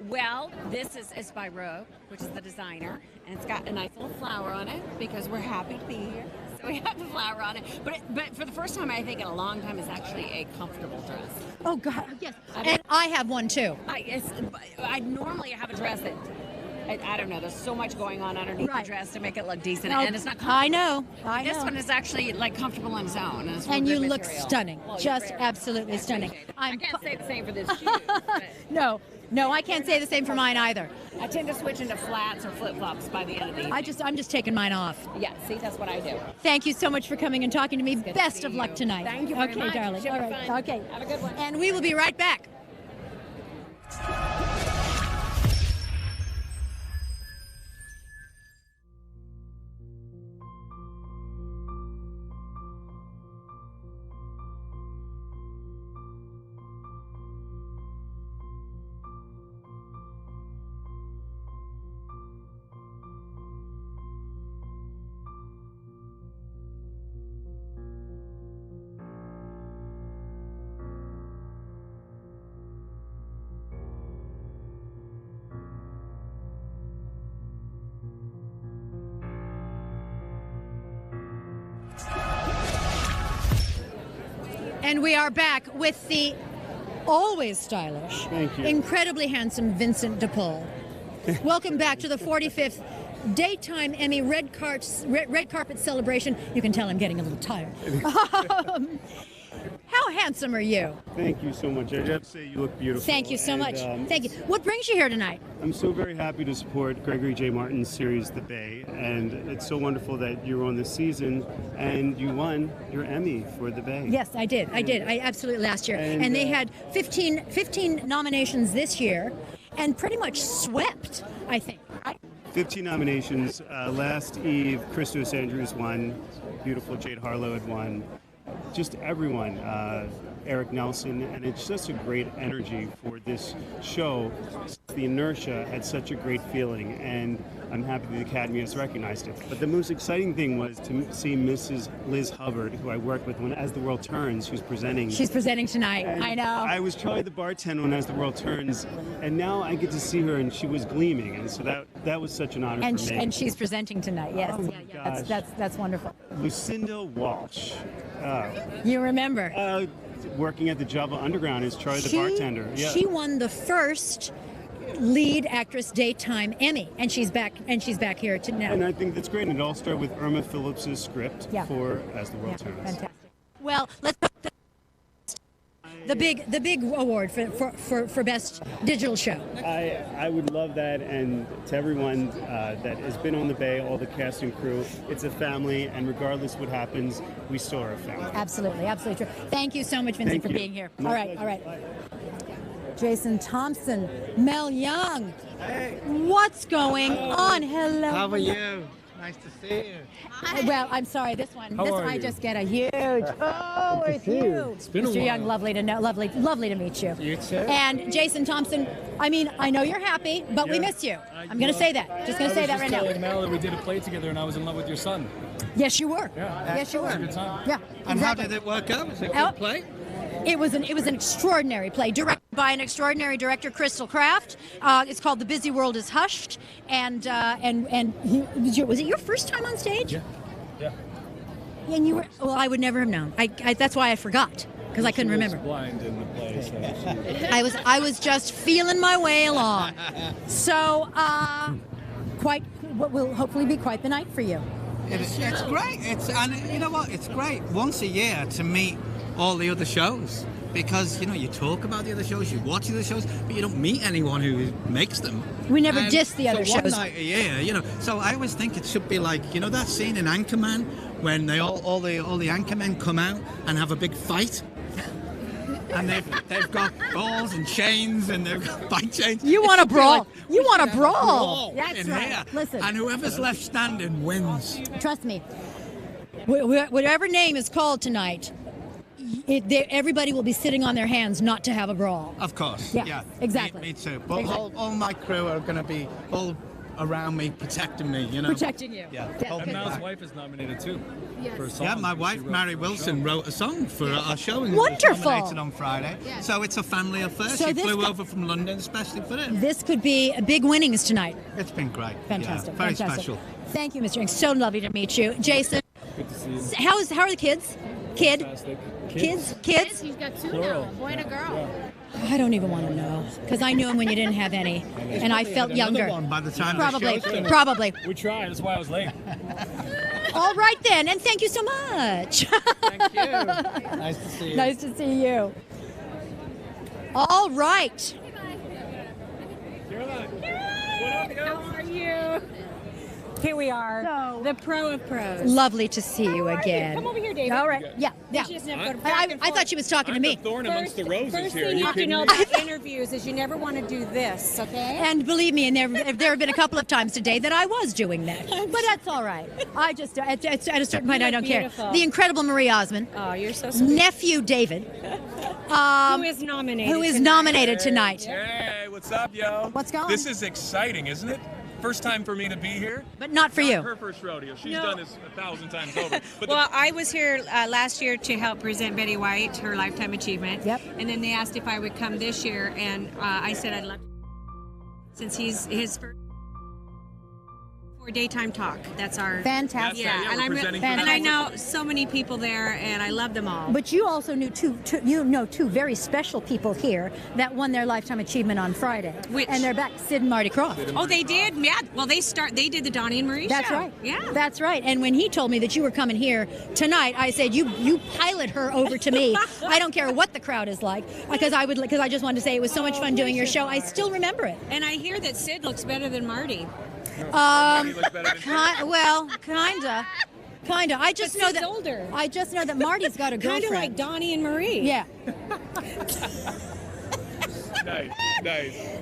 [SPEAKER 17] Well, this is by Rogue, which is the designer, and it's got a nice little flower on it because we're happy to be here. So we have the flower on it, but for the first time, I think in a long time, it's actually a comfortable dress.
[SPEAKER 1] Oh God, yes, and I have one too.
[SPEAKER 17] I normally have a dress that. I don't know. There's so much going on underneath the dress to make it look decent,
[SPEAKER 1] No,
[SPEAKER 17] and it's not comfortable.
[SPEAKER 1] I know.
[SPEAKER 17] This one is actually like comfortable on its own,
[SPEAKER 1] And you
[SPEAKER 17] good
[SPEAKER 1] look
[SPEAKER 17] material.
[SPEAKER 1] stunning,
[SPEAKER 17] Well,
[SPEAKER 1] just
[SPEAKER 17] you're
[SPEAKER 1] absolutely stunning.
[SPEAKER 17] I can't say the same for this shoe.
[SPEAKER 1] No, I can't say the same for mine either.
[SPEAKER 17] I tend to switch into flats or flip flops by the end of the evening.
[SPEAKER 1] I'm just taking mine off.
[SPEAKER 17] Yeah, see, that's what I do.
[SPEAKER 1] Thank you so much for coming and talking to me. Best of luck tonight.
[SPEAKER 17] Thank you very
[SPEAKER 1] okay,
[SPEAKER 17] much.
[SPEAKER 1] darling.
[SPEAKER 17] Should
[SPEAKER 1] All
[SPEAKER 17] be
[SPEAKER 1] right.
[SPEAKER 17] fun.
[SPEAKER 1] Okay.
[SPEAKER 17] Have a good one.
[SPEAKER 1] And we will be right back. And we are back with the always stylish,
[SPEAKER 22] Thank you.
[SPEAKER 1] incredibly handsome Vincent DePaul. Welcome back to the 45th Daytime Emmy red carpet celebration. You can tell I'm getting a little tired. How handsome are you?
[SPEAKER 22] Thank you so much. I have to say you look beautiful.
[SPEAKER 1] Thank you so
[SPEAKER 22] And,
[SPEAKER 1] much. Thank you. What brings you here tonight?
[SPEAKER 22] I'm so very happy to support Gregory J. Martin's series, The Bay, and it's so wonderful that you're on this season and you won your Emmy for The Bay.
[SPEAKER 1] Yes, I did. I absolutely last year. And they had 15 nominations this year and pretty much swept, I think.
[SPEAKER 22] 15 nominations. Last eve, Christos Andrews won. Beautiful Jade Harlow had won. Just everyone, Eric Nelson, and it's just a great energy for this show. The inertia had such a great feeling, and I'm happy the Academy has recognized it. But the most exciting thing was to see Mrs. Liz Hubbard, who I worked with when As the World Turns, who's presenting.
[SPEAKER 1] She's presenting tonight.
[SPEAKER 22] And
[SPEAKER 1] I know.
[SPEAKER 22] I was Charlie the bartender on As the World Turns, and now I get to see her, and she was gleaming, and so that was such an honor
[SPEAKER 1] And,
[SPEAKER 22] for me.
[SPEAKER 1] and she's presenting tonight. Yes.
[SPEAKER 22] Oh my gosh.
[SPEAKER 1] That's wonderful.
[SPEAKER 22] Lucinda Walsh.
[SPEAKER 1] You remember?
[SPEAKER 22] Working at the Java Underground as Charlie the bartender. Yeah.
[SPEAKER 1] She won the first lead actress daytime Emmy, and she's back here to now.
[SPEAKER 22] And I think that's great. And it all started with Irma Phillips's script
[SPEAKER 1] Yeah.
[SPEAKER 22] for As the World Turns.
[SPEAKER 1] Fantastic. Well, let's the big award for best digital show.
[SPEAKER 22] I would love that, and to everyone that has been on the Bay, all the cast and crew, it's a family, and regardless what happens, we still are a family.
[SPEAKER 1] Absolutely true. Thank you so much, Vincent,
[SPEAKER 22] Thank
[SPEAKER 1] for
[SPEAKER 22] you.
[SPEAKER 1] being here.
[SPEAKER 22] My
[SPEAKER 1] All right. Jason Thompson, Mel Young. What's going on? Hello.
[SPEAKER 23] How are you? Nice to see you.
[SPEAKER 1] Well, I'm sorry. This one.
[SPEAKER 23] How are
[SPEAKER 1] I
[SPEAKER 23] you?
[SPEAKER 1] just get a huge. Oh, it's you.
[SPEAKER 23] It's been a
[SPEAKER 1] Mr. Young,
[SPEAKER 23] while.
[SPEAKER 1] lovely to know. Lovely to meet you.
[SPEAKER 23] You too.
[SPEAKER 1] And Jason Thompson. I mean, I know you're happy, but we miss you. I'm going to say that. Just going to say that right now.
[SPEAKER 23] I was just telling Mel that we did a play together, and I was in love with your son.
[SPEAKER 1] Yes, you were.
[SPEAKER 23] Yeah.
[SPEAKER 1] Yes, you were.
[SPEAKER 23] It was a good time.
[SPEAKER 1] Yeah.
[SPEAKER 23] And how
[SPEAKER 1] exactly.
[SPEAKER 23] did it work out? Was it a
[SPEAKER 1] Oh.
[SPEAKER 23] good play?
[SPEAKER 1] It was an extraordinary play, directed by an extraordinary director, Crystal Craft. It's called The Busy World is Hushed, and was it your first time on stage?
[SPEAKER 23] Yeah.
[SPEAKER 1] And you were. Well, I would never have known. That's why I forgot. because I couldn't remember.
[SPEAKER 23] Blind in the play, so
[SPEAKER 1] I was just feeling my way along. So, what will hopefully be quite the night for you.
[SPEAKER 3] It's great. And you know what? It's great once a year to meet all the other shows, because you talk about the other shows, you watch the other shows, but you don't meet anyone who makes them.
[SPEAKER 1] We never diss the other
[SPEAKER 3] so
[SPEAKER 1] shows.
[SPEAKER 3] One night a year, So I always think it should be like that scene in Anchorman when they all the Anchormen come out and have a big fight. And they've got balls and chains and they've got fight chains.
[SPEAKER 1] You want a brawl? You want a brawl?
[SPEAKER 3] brawl
[SPEAKER 1] That's
[SPEAKER 3] in
[SPEAKER 1] right.
[SPEAKER 3] here.
[SPEAKER 1] Listen.
[SPEAKER 3] And whoever's left standing wins.
[SPEAKER 1] Trust me. Whatever name is called tonight, everybody will be sitting on their hands not to have a brawl.
[SPEAKER 3] Of course.
[SPEAKER 1] Yeah. Exactly.
[SPEAKER 3] Me too. But
[SPEAKER 1] Exactly.
[SPEAKER 3] all my crew are going to be all around me, protecting me.
[SPEAKER 1] Protecting you.
[SPEAKER 3] Yeah.
[SPEAKER 23] And Mal's wife is nominated too.
[SPEAKER 1] Yes.
[SPEAKER 23] For a song
[SPEAKER 3] Yeah, my
[SPEAKER 23] that
[SPEAKER 3] wife,
[SPEAKER 23] she wrote
[SPEAKER 3] Mary
[SPEAKER 23] for a
[SPEAKER 3] Wilson,
[SPEAKER 23] show.
[SPEAKER 3] wrote a song for our show and
[SPEAKER 1] Wonderful.
[SPEAKER 3] was nominated on Friday.
[SPEAKER 1] Yeah.
[SPEAKER 3] So it's a family affair.
[SPEAKER 1] So
[SPEAKER 3] She
[SPEAKER 1] this
[SPEAKER 3] flew
[SPEAKER 1] co-
[SPEAKER 3] over from London especially for it.
[SPEAKER 1] This could be a big winnings tonight.
[SPEAKER 3] It's been great.
[SPEAKER 1] Fantastic.
[SPEAKER 3] Yeah, very
[SPEAKER 1] fantastic.
[SPEAKER 3] special.
[SPEAKER 1] Thank you, Mr. Ing. So lovely to meet you. Jason,
[SPEAKER 23] Good to see you.
[SPEAKER 1] how are the kids? Kid?
[SPEAKER 23] Fantastic.
[SPEAKER 1] Kids?
[SPEAKER 15] He's got two
[SPEAKER 23] Plural.
[SPEAKER 15] now, a boy and a girl.
[SPEAKER 1] I don't even want to know, because I knew him when you didn't have any, and I felt
[SPEAKER 3] Another
[SPEAKER 1] younger.
[SPEAKER 3] one by the time
[SPEAKER 1] Probably,
[SPEAKER 3] the show's
[SPEAKER 1] probably.
[SPEAKER 23] We tried. That's why I was late.
[SPEAKER 1] All right then, and thank you so much.
[SPEAKER 3] Thank you. Nice to see you.
[SPEAKER 1] Nice to see you. All right.
[SPEAKER 17] How are you? Here we are, the pro of pros.
[SPEAKER 1] Lovely to see you
[SPEAKER 17] How are you?
[SPEAKER 1] again.
[SPEAKER 17] Come over here, David.
[SPEAKER 1] All right. Yeah.
[SPEAKER 17] She doesn't have to go
[SPEAKER 1] I
[SPEAKER 17] back and
[SPEAKER 1] thought
[SPEAKER 17] forth.
[SPEAKER 1] she was talking to me.
[SPEAKER 23] Thorn amongst the roses
[SPEAKER 17] First
[SPEAKER 23] here.
[SPEAKER 17] thing you have to
[SPEAKER 23] kidding
[SPEAKER 17] know
[SPEAKER 23] me?
[SPEAKER 17] about interviews is you never want to do this, okay?
[SPEAKER 1] And believe me, and there have been a couple of times today that I was doing that, but that's all right. I just at a certain point I don't care.
[SPEAKER 17] Beautiful.
[SPEAKER 1] The incredible Marie Osmond,
[SPEAKER 17] Oh, you're so sweet.
[SPEAKER 1] nephew David,
[SPEAKER 17] Who is nominated?
[SPEAKER 1] who is
[SPEAKER 17] tonight?
[SPEAKER 1] nominated tonight.
[SPEAKER 8] Hey, what's up, yo?
[SPEAKER 1] What's going on?
[SPEAKER 8] This is exciting, isn't it? First time for me to be here.
[SPEAKER 1] But not for you.
[SPEAKER 8] Her first rodeo. She's
[SPEAKER 17] No.
[SPEAKER 8] done this 1,000 times over. But
[SPEAKER 17] Well, I was here last year to help present Betty White her Lifetime Achievement.
[SPEAKER 1] Yep.
[SPEAKER 17] And then they asked if I would come this year, and I said I'd love to, since he's his first for daytime talk. That's our
[SPEAKER 1] Fantastic.
[SPEAKER 8] That's- yeah,
[SPEAKER 17] and
[SPEAKER 8] we're
[SPEAKER 17] I'm
[SPEAKER 8] presenting
[SPEAKER 17] and
[SPEAKER 8] for
[SPEAKER 17] I
[SPEAKER 8] them.
[SPEAKER 17] know so many people there, and I love them all.
[SPEAKER 1] But you also knew two very special people here that won their Lifetime Achievement on Friday.
[SPEAKER 17] Which?
[SPEAKER 1] And they're back, Sid and Marty Croft.
[SPEAKER 17] Oh, they did? Yeah. Well, they did the Donnie and Marie
[SPEAKER 1] That's
[SPEAKER 17] show.
[SPEAKER 1] right.
[SPEAKER 17] Yeah.
[SPEAKER 1] That's right. And when he told me that you were coming here tonight, I said, you pilot her over to me. I don't care what the crowd is like, because I just wanted to say it was so much fun doing your show. I still remember it.
[SPEAKER 17] And I hear that Sid looks better than Marty.
[SPEAKER 1] Kinda. I just
[SPEAKER 17] But
[SPEAKER 1] know
[SPEAKER 17] Sid's
[SPEAKER 1] that
[SPEAKER 17] older.
[SPEAKER 1] I just know that Marty's got a
[SPEAKER 17] Kind
[SPEAKER 1] girlfriend.
[SPEAKER 17] of like Donnie and Marie.
[SPEAKER 1] Yeah.
[SPEAKER 8] Nice.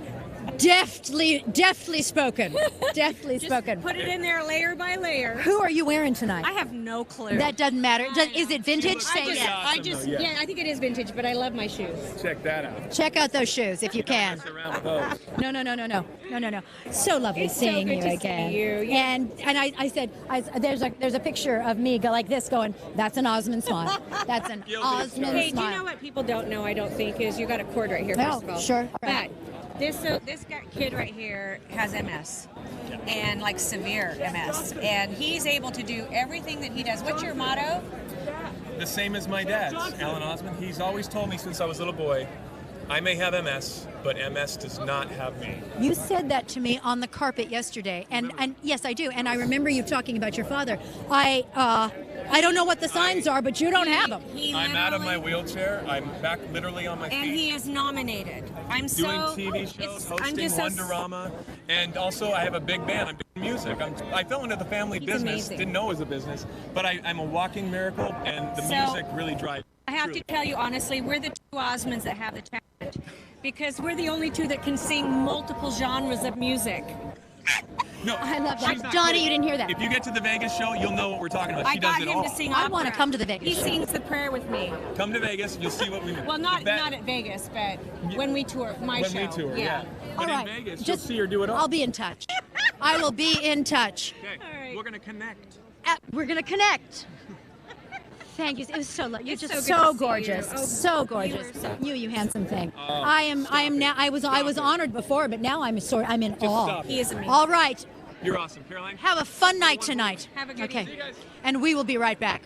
[SPEAKER 1] Deftly spoken. Deftly
[SPEAKER 17] Just
[SPEAKER 1] spoken.
[SPEAKER 17] put it in there layer by layer.
[SPEAKER 1] Who are you wearing tonight?
[SPEAKER 17] I have no clue.
[SPEAKER 1] That doesn't matter. Is it vintage? Say
[SPEAKER 17] I
[SPEAKER 1] yes.
[SPEAKER 17] just,
[SPEAKER 8] though, yeah.
[SPEAKER 17] yeah, I think it is vintage, but I love my shoes.
[SPEAKER 8] Check that out.
[SPEAKER 1] Check out those shoes if you can.
[SPEAKER 8] Mess around with those.
[SPEAKER 1] No. So lovely
[SPEAKER 17] It's so
[SPEAKER 1] seeing
[SPEAKER 17] good
[SPEAKER 1] you
[SPEAKER 17] to see
[SPEAKER 1] again.
[SPEAKER 17] you. Yeah.
[SPEAKER 1] And I said, there's a picture of me like this going, that's an Osmond smile. That's an Osmond
[SPEAKER 17] Hey, do
[SPEAKER 1] smile.
[SPEAKER 17] you know what people don't know, I don't think, is you got a cord right here,
[SPEAKER 1] Oh,
[SPEAKER 17] first of all.
[SPEAKER 1] sure.
[SPEAKER 17] But this kid right here has MS. And like severe MS. And he's able to do everything that he does. What's your motto?
[SPEAKER 8] The same as my dad's, Alan Osmond. He's always told me since I was a little boy, I may have MS, but MS does not have me.
[SPEAKER 1] You said that to me on the carpet yesterday, and yes, I do. And I remember you talking about your father. I don't know what the signs are, but you don't have them.
[SPEAKER 8] I'm out of my wheelchair. I'm back literally on my feet.
[SPEAKER 17] And he is nominated. I'm
[SPEAKER 8] doing
[SPEAKER 17] so
[SPEAKER 8] TV shows,
[SPEAKER 17] it's- I'm
[SPEAKER 8] hosting
[SPEAKER 17] just so
[SPEAKER 8] Wonderama, and also I have a big band. I'm doing music. I fell into the family
[SPEAKER 17] He's
[SPEAKER 8] business.
[SPEAKER 17] amazing.
[SPEAKER 8] Didn't know it was a business, but I'm a walking miracle, and the
[SPEAKER 17] So,
[SPEAKER 8] music really drives.
[SPEAKER 17] I have to tell you honestly, we're the two Osmonds that have the talent. Because we're the only two that can sing multiple genres of music.
[SPEAKER 8] No,
[SPEAKER 1] I love that.
[SPEAKER 8] she's not
[SPEAKER 1] Donnie,
[SPEAKER 8] kidding.
[SPEAKER 1] you didn't hear that.
[SPEAKER 8] If you get to the Vegas show, you'll know what we're talking about.
[SPEAKER 17] I
[SPEAKER 8] She does
[SPEAKER 17] got
[SPEAKER 8] it
[SPEAKER 17] him
[SPEAKER 8] all.
[SPEAKER 17] to sing
[SPEAKER 1] I
[SPEAKER 17] opera.
[SPEAKER 1] want to come to the Vegas
[SPEAKER 17] He
[SPEAKER 1] show.
[SPEAKER 17] sings the prayer with me.
[SPEAKER 8] Come to Vegas, you'll see what we mean.
[SPEAKER 17] Well, not at Vegas, but when we tour, my show.
[SPEAKER 8] When we tour, yeah. But
[SPEAKER 1] All
[SPEAKER 8] in
[SPEAKER 1] right.
[SPEAKER 8] Vegas, you'll
[SPEAKER 1] Just-
[SPEAKER 8] see her do it all.
[SPEAKER 1] I'll be in touch. I will be in touch.
[SPEAKER 8] Okay, we're gonna connect.
[SPEAKER 1] We're gonna connect. Thank you. It was so lovely. You're
[SPEAKER 17] It's
[SPEAKER 1] just
[SPEAKER 17] so good to see
[SPEAKER 1] gorgeous.
[SPEAKER 17] you. Oh,
[SPEAKER 1] So gorgeous.
[SPEAKER 17] you are so-
[SPEAKER 1] You handsome thing.
[SPEAKER 8] Oh,
[SPEAKER 1] I am now. I was honored before, but now I'm in awe.
[SPEAKER 8] stop it. He is
[SPEAKER 17] amazing.
[SPEAKER 1] All right.
[SPEAKER 8] You're awesome, Caroline.
[SPEAKER 1] Have a fun night tonight.
[SPEAKER 17] Have a good
[SPEAKER 1] Okay.
[SPEAKER 8] See you guys.
[SPEAKER 1] And we will be right back.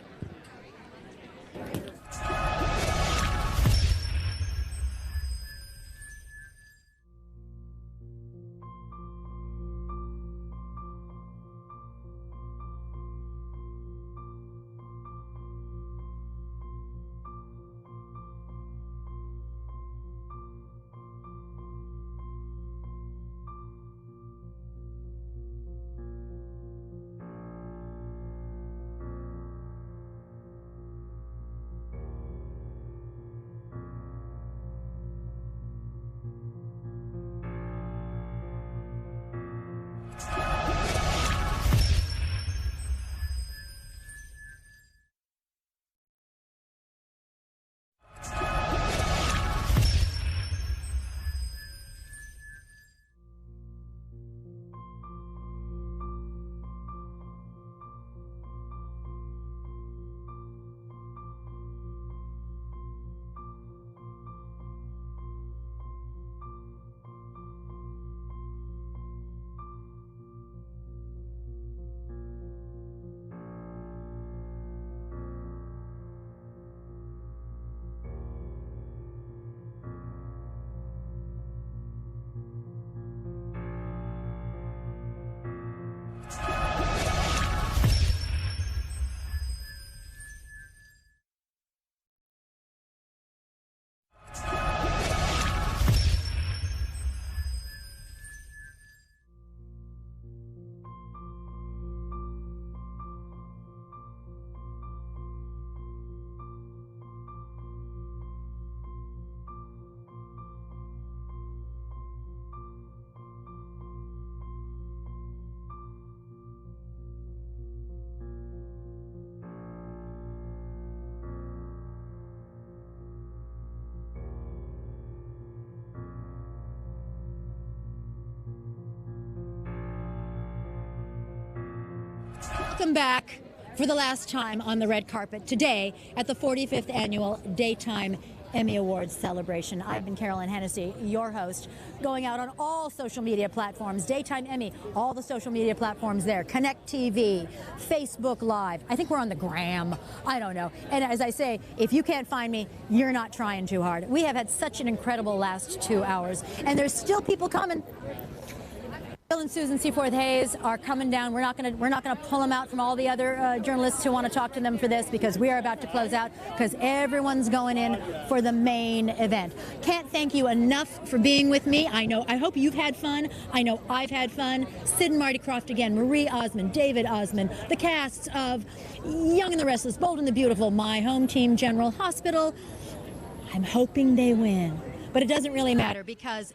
[SPEAKER 1] welcome back for the last time on the red carpet today at the 45th Annual Daytime Emmy Awards celebration. I've been Carolyn Hennessy, your host, going out on all social media platforms. Daytime Emmy, all the social media platforms there. Knekt TV, Facebook Live. I think we're on the gram. I don't know. And as I say, if you can't find me, you're not trying too hard. We have had such an incredible last 2 hours, and there's still people coming. Bill and Susan Seaforth Hayes are coming down. We're not gonna pull them out from all the other journalists who want to talk to them for this, because we are about to close out, because everyone's going in for the main event. Can't thank you enough for being with me. I hope you've had fun. I know I've had fun. Sid and Marty Krofft again, Marie Osmond, David Osmond, the casts of Young and the Restless, Bold and the Beautiful, My Home Team, General Hospital. I'm hoping they win, but it doesn't really matter, because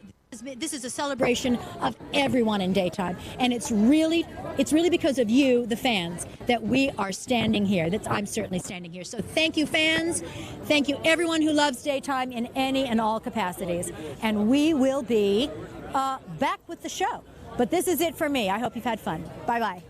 [SPEAKER 1] this is a celebration of everyone in daytime, and it's really because of you, the fans, that we are standing here. I'm certainly standing here. So thank you, fans. Thank you, everyone who loves daytime in any and all capacities. And we will be back with the show. But this is it for me. I hope you've had fun. Bye-bye.